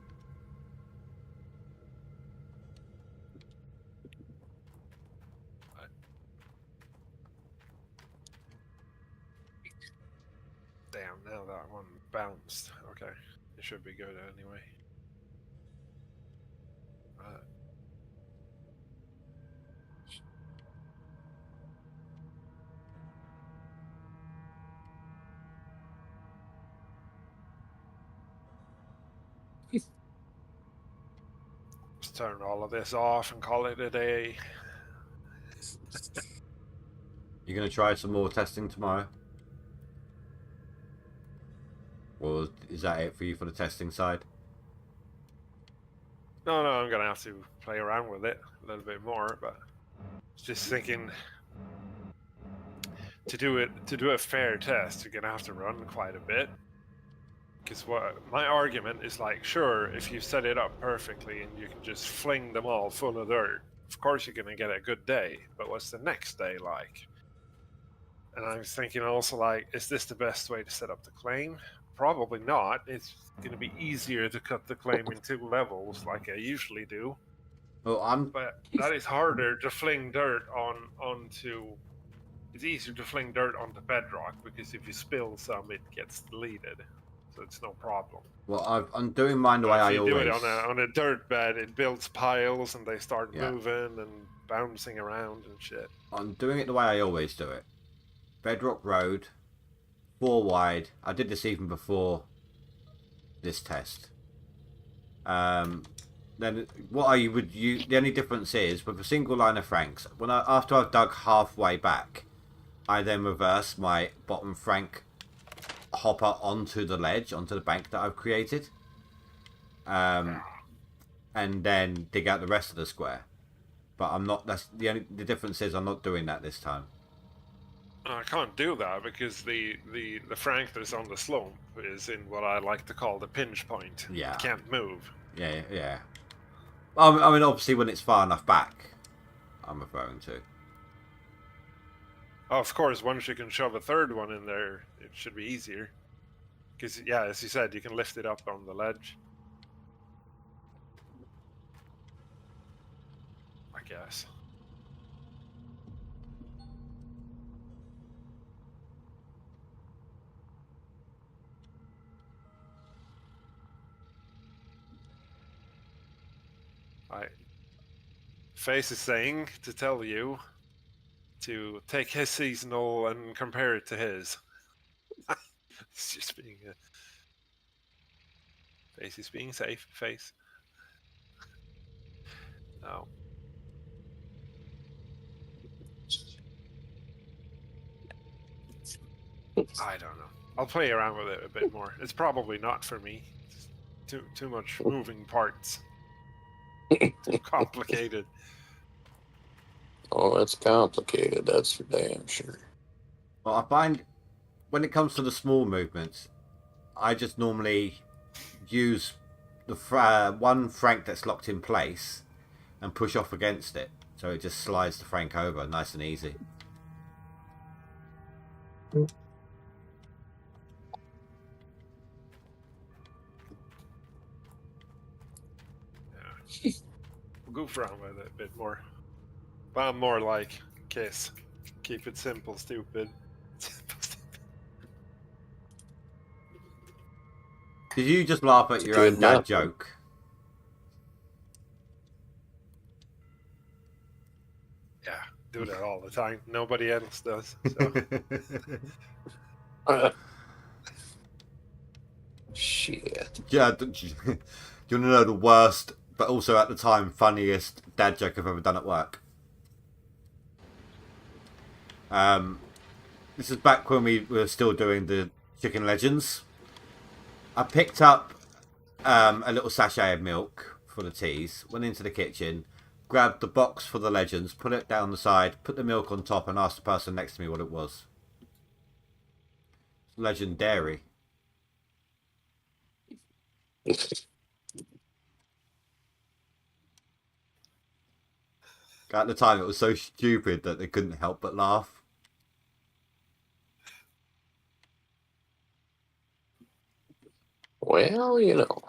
Damn, now that one bounced. Okay, it should be good anyway. Let's turn all of this off and call it a day. You're gonna try some more testing tomorrow, or is that it for you for the testing side? No, I'm gonna have to play around with it a little bit more, but just thinking to do a fair test, you're gonna have to run quite a bit. Because what my argument is like, sure, if you set it up perfectly and you can just fling them all full of dirt, of course you're gonna get a good day. But what's the next day like? And I was thinking also like, is this the best way to set up the claim? Probably not. It's going to be easier to cut the claim in 2 levels like I usually do. Well, But that is harder to fling dirt onto. It's easier to fling dirt onto bedrock because if you spill some, it gets deleted, so it's no problem. I'm doing mine the way But I if you always. do it on a dirt bed, it builds piles and they start Yeah. moving and bouncing around and shit. I'm doing it the way I always do it. Bedrock road, 4 wide. I did this even before this test. Then what I would use, the only difference is with a single line of franks. After I've dug halfway back, I then reverse my bottom frank hopper onto the ledge, onto the bank that I've created, and then dig out the rest of the square. But I'm not. That's the difference is I'm not doing that this time. I can't do that because the Frank that's on the slope is in what I like to call the pinch point. Yeah. It can't move. Yeah, yeah. I mean, obviously, when it's far enough back, I'm referring to. Oh, of course, once you can shove a third one in there, it should be easier. Because, yeah, as you said, you can lift it up on the ledge. I guess. Face is saying to tell you to take his seasonal and compare it to his. It's just being Face is being safe. Face. No. I don't know. I'll play around with it a bit more. It's probably not for me. It's too much moving parts. Too complicated. Oh, it's complicated. That's for damn sure. Well, I find when it comes to the small movements, I just normally use the one Frank that's locked in place and push off against it, so it just slides the Frank over nice and easy. Yeah. We'll goof around with it a bit more. But I'm more like Kiss. Keep it simple, stupid. Did you just laugh at your Good own dad enough. joke? Yeah, do that all the time. Nobody else does. So. Shit. Yeah, do you want to know the worst, but also at the time funniest dad joke I've ever done at work? This is back when we were still doing the Chicken Legends. I picked up a little sachet of milk for the teas, went into the kitchen, grabbed the box for the Legends, put it down the side, put the milk on top, and asked the person next to me what it was. Legend Dairy. At the time, it was so stupid that they couldn't help but laugh. Well, you know.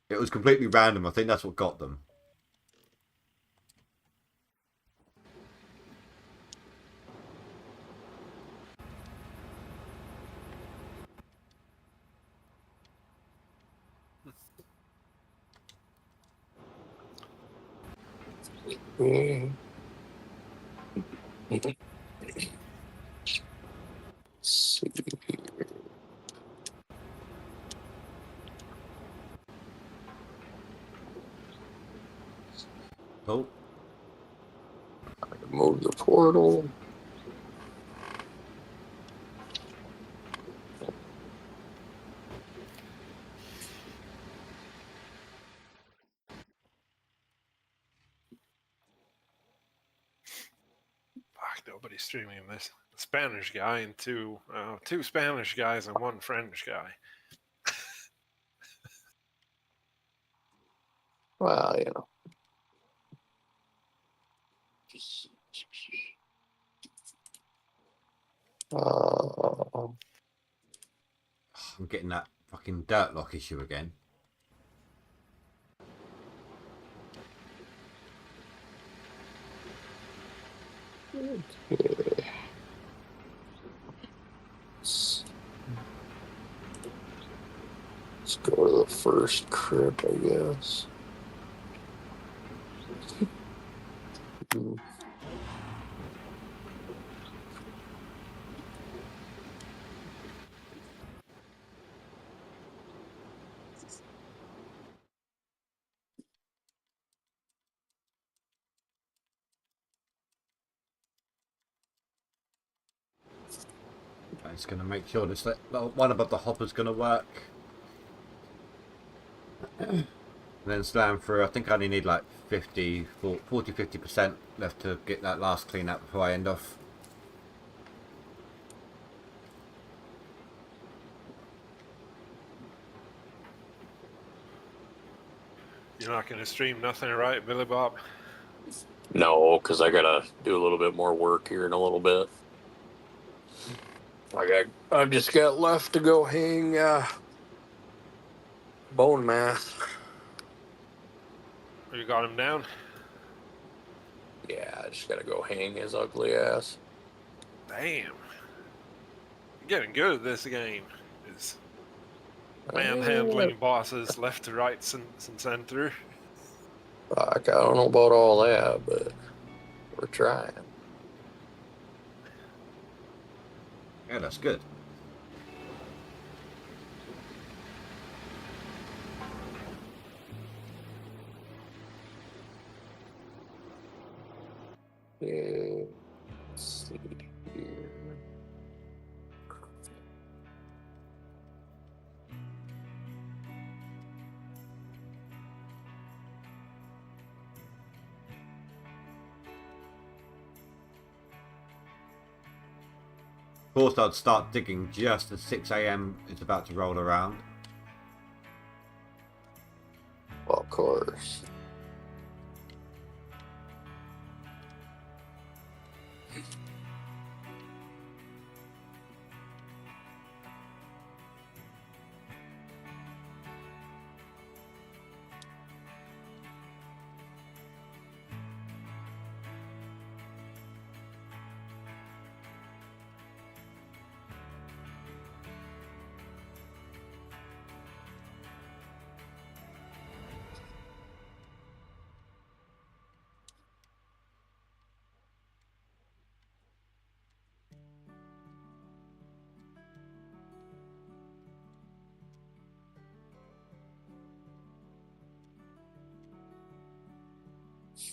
It was completely random. I think that's what got them. See here. Oh, Move the portal. Fuck, nobody's streaming this. A Spanish guy and two Spanish guys and one French guy. Well, you know. I'm getting that fucking dirt lock issue again. Okay. Let's go to the first crypt, I guess. It's going to make sure this one above the hopper's going to work. And then slam through. I think I only need like 40, 50% left to get that last clean up before I end off. You're not going to stream nothing, right, Billy Bob? No, because I gotta do a little bit more work here in a little bit. I've just got left to go hang bone mass. You got him down? Yeah, I just gotta go hang his ugly ass. Damn. You're getting good at this game. Is manhandling bosses left to right and center. Fuck, I don't know about all that, but we're trying. Yeah, that's good. Yeah, let's see here. Of course, I'd start digging just as 6 AM is about to roll around. Well, of course.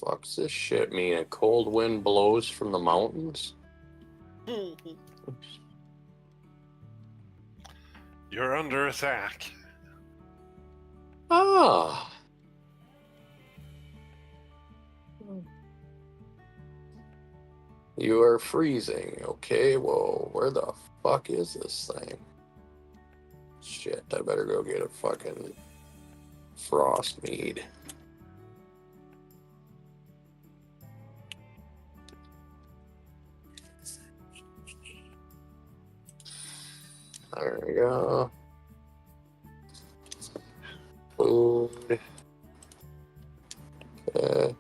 Fuck's this shit mean? A cold wind blows from the mountains? You're under attack. Ah. You are freezing. Okay, well, where the fuck is this thing? Shit, I better go get a fucking frost mead. There we go. Food. Okay.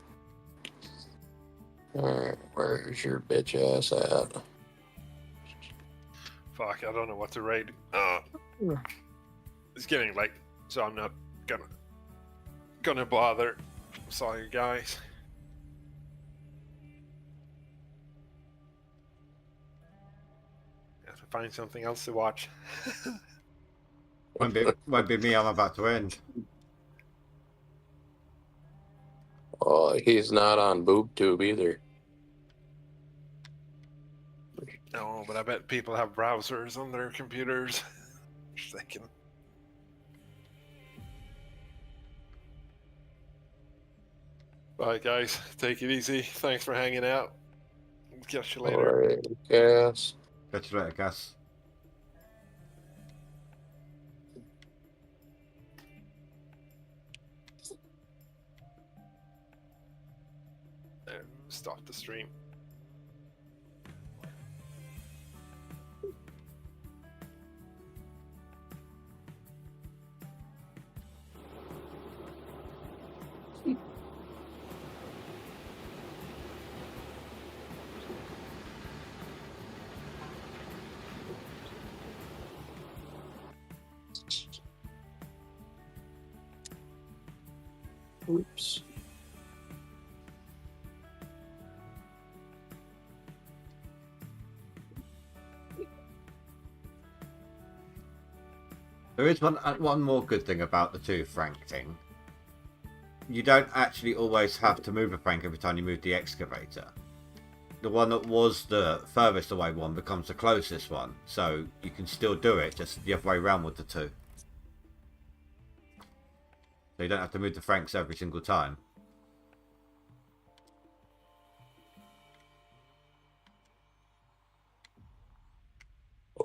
Alright, where's your bitch ass at? Fuck, I don't know what to rate. It's getting late, so I'm not gonna bother. Sorry, guys. Have to find something else to watch. Won't be me, I'm about to end. Oh, he's not on BoobTube either. No, but I bet people have browsers on their computers. They can. Bye, guys. Take it easy. Thanks for hanging out. Catch you later. Alright, yes. Catch you later, Gas. There, stop the stream. Oops. There is one more good thing about the two Frank thing. You don't actually always have to move a Frank every time you move the excavator. The one that was the furthest away one becomes the closest one, so you can still do it, just the other way around with the two. So you don't have to move the Franks every single time.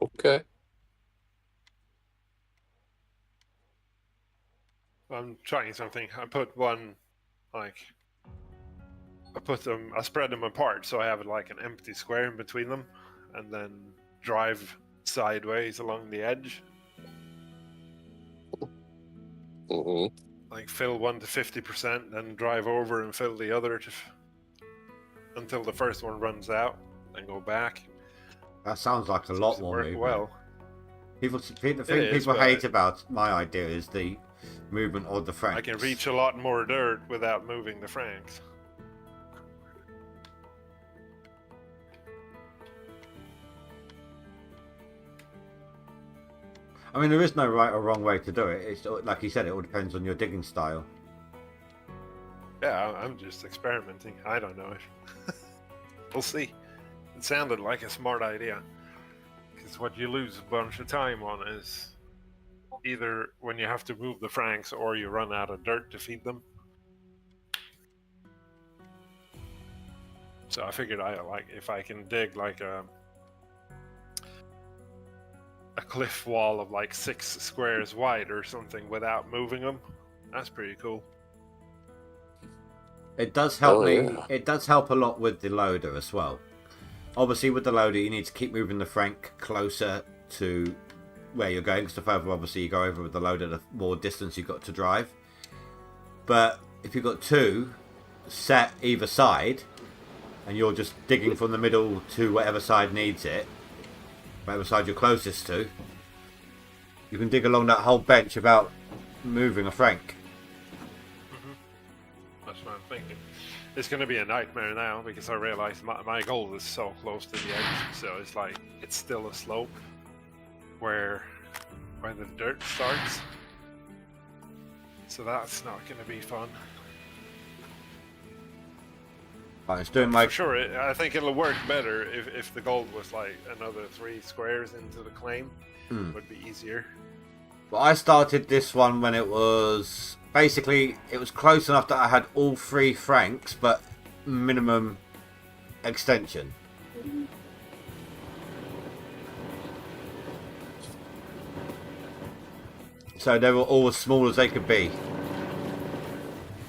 Okay. I'm trying something. I put one, like, I spread them apart so I have like an empty square in between them, and then drive sideways along the edge. hmm Like fill one to 50%, then drive over and fill the other until the first one runs out, then go back. That sounds like a lot Seems to more work movement. well. The thing is, people but- hate about my idea is the movement of the Franks. I can reach a lot more dirt without moving the Franks. I mean, there is no right or wrong way to do it. It's like you said, it all depends on your digging style. Yeah, I'm just experimenting. I don't know. We'll see. It sounded like a smart idea. Because what you lose a bunch of time on is either when you have to move the Franks or you run out of dirt to feed them. So I figured if I can dig like a cliff wall of like 6 squares wide or something without moving them, that's pretty cool. It does help Oh, me. yeah. It does help a lot with the loader as well. Obviously, with the loader, you need to keep moving the Frank closer to where you're going. Because the further, obviously, you go over with the loader, the more distance you've got to drive. But if you've got 2 set either side, and you're just digging from the middle to whatever side needs it, whatever side you're closest to, you can dig along that whole bench without moving a Frank. That's what I'm thinking. It's going to be a nightmare now because I realize my goal is so close to the edge. So it's like it's still a slope where the dirt starts. So that's not going to be fun. Right, it's doing my For sure, I think it'll work better if the gold was like another 3 squares into the claim. Would be easier. Well, I started this one when it was basically it was close enough that I had all 3 Franks, but minimum extension. So they were all as small as they could be.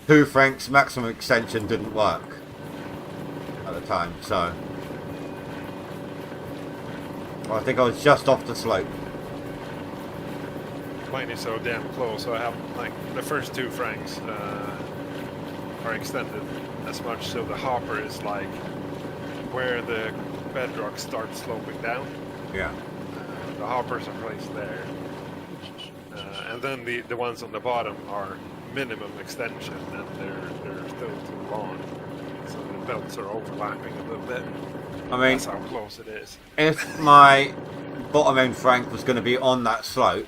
2 Franks maximum extension didn't work at the time, so I think I was just off the slope. Mine is so damn close, so I have like the first 2 Franks are extended as much, so the hopper is like where the bedrock starts sloping down. Yeah. The hoppers are placed there, and then the ones on the bottom are minimum extension, and they're still too long, so the belts are overlapping a little bit. I mean, That's how close it is. if my bottom end Frank was going to be on that slope,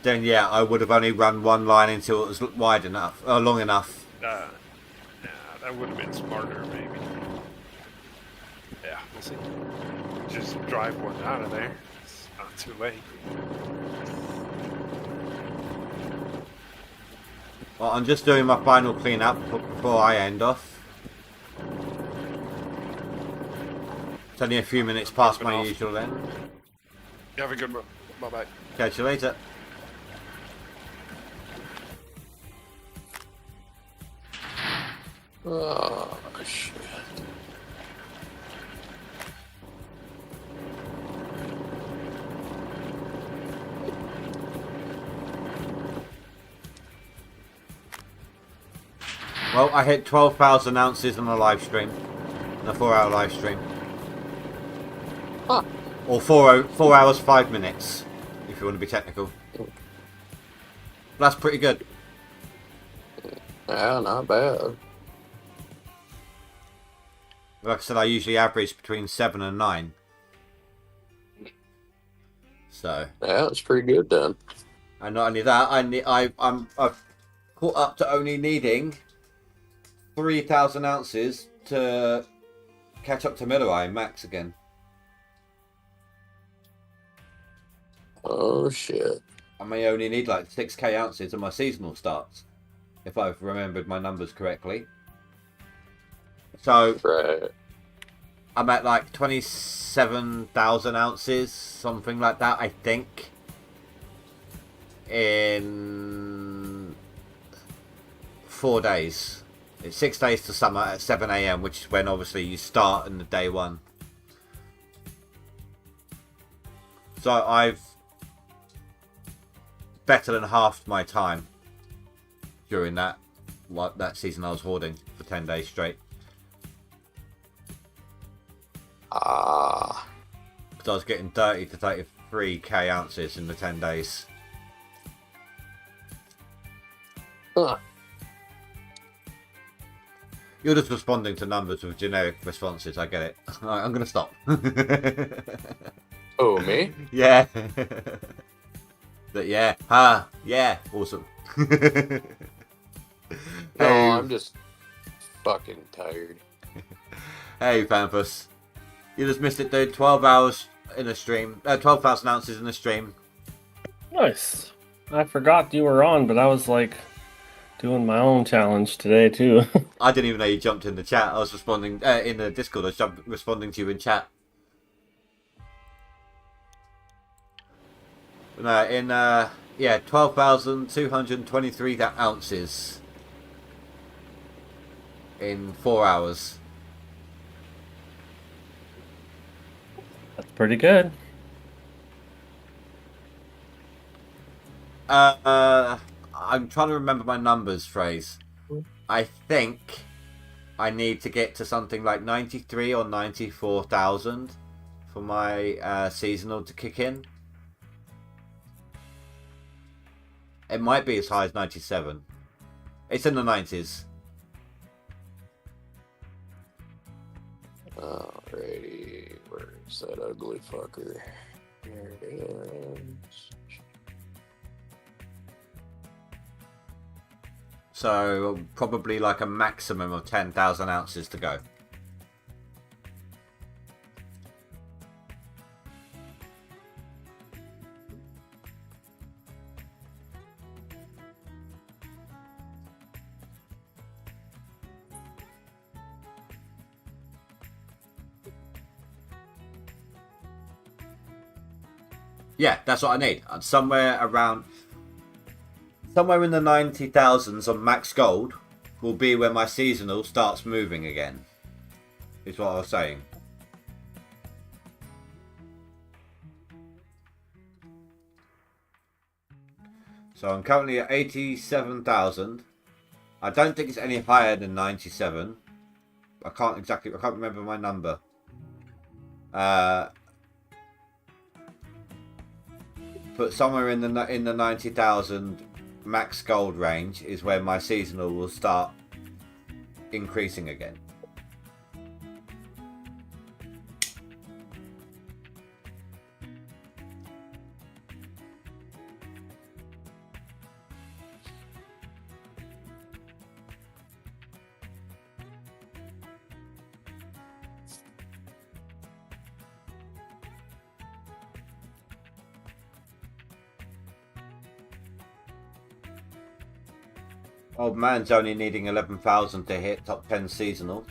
then yeah, I would have only run one line until it was wide enough, long enough. Yeah, that would have been smarter, maybe. Yeah, we'll see. Just drive one out of there. It's not too late. Well, I'm just doing my final clean-up before I end off. It's only a few minutes past my usual then. You have a good one. Bye-bye. Catch you later. Oh, shit. Well, I hit 12,000 ounces on a live stream. On a 4-hour live stream. Huh. Or 4 hours, 5 minutes, if you want to be technical. That's pretty good. Yeah, not bad. Like I said, I usually average between 7 and 9. So, Yeah, it's pretty good then. and not only that, I've caught up to only needing 3,000 ounces to catch up to Mirai max again. Oh, shit. I may only need like 6k ounces and my seasonal starts. if I've remembered my numbers correctly. So Right. I'm at like 27,000 ounces, something like that, I think. In 4 days. It's 6 days to summer at 7 a.m, which is when obviously you start in the day one. So I've better than halved my time during that season I was hoarding for 10 days straight. Ah. Because I was getting 30 to 33k ounces in the 10 days. Huh. You're just responding to numbers with generic responses, I get it. Alright, I'm going to stop. Oh, me? Yeah. But yeah. Yeah. Awesome. No, Hey. I'm just fucking tired. Hey, Pampas. You just missed it, dude. 12 hours in a stream. 12,000 ounces in a stream. Nice. I forgot you were on, but I was like doing my own challenge today too. I didn't even know you jumped in the chat. I was responding in the Discord. I was responding to you in chat. No, in 12,223 ounces in 4 hours. That's pretty good. I'm trying to remember my numbers, Phrase. I think I need to get to something like 93 or 94,000 for my seasonal to kick in. It might be as high as 97. It's in the 90s. Alrighty, where's that ugly fucker? Here it is. So probably like a maximum of 10,000 ounces to go. Yeah, that's what I need. Somewhere in the 90,000s on max gold will be where my seasonal starts moving again. Is what I was saying. So I'm currently at 87,000. I don't think it's any higher than 97. I can't remember my number. But somewhere in the 90,000 max gold range is where my seasonal will start increasing again. Old man's only needing 11,000 to hit top 10 seasonal.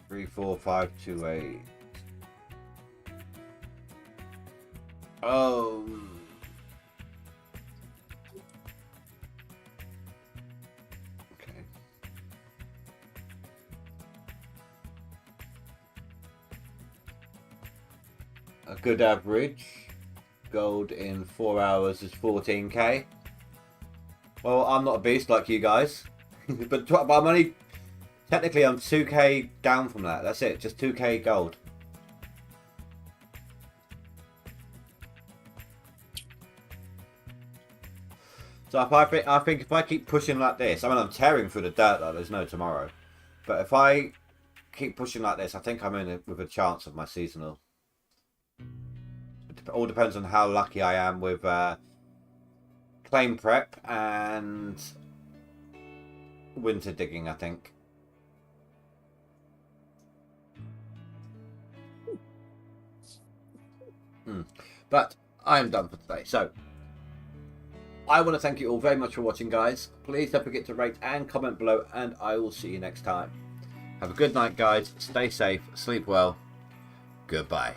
Three, 4, 5, 2, 8. Oh. Okay. A good average gold in 4 hours is 14k. Well, I'm not a beast like you guys, but I'm only technically I'm 2k down from that. That's it, just 2k gold. So I think if I keep pushing like this, I mean I'm tearing through the dirt though. There's no tomorrow, but if I keep pushing like this, I think I'm in with a chance of my seasonal. It all depends on how lucky I am with claim prep and winter digging, I think. But I am done for today. So I want to thank you all very much for watching, guys. Please don't forget to rate and comment below, and I will see you next time. Have a good night, guys. Stay safe, sleep well. Goodbye.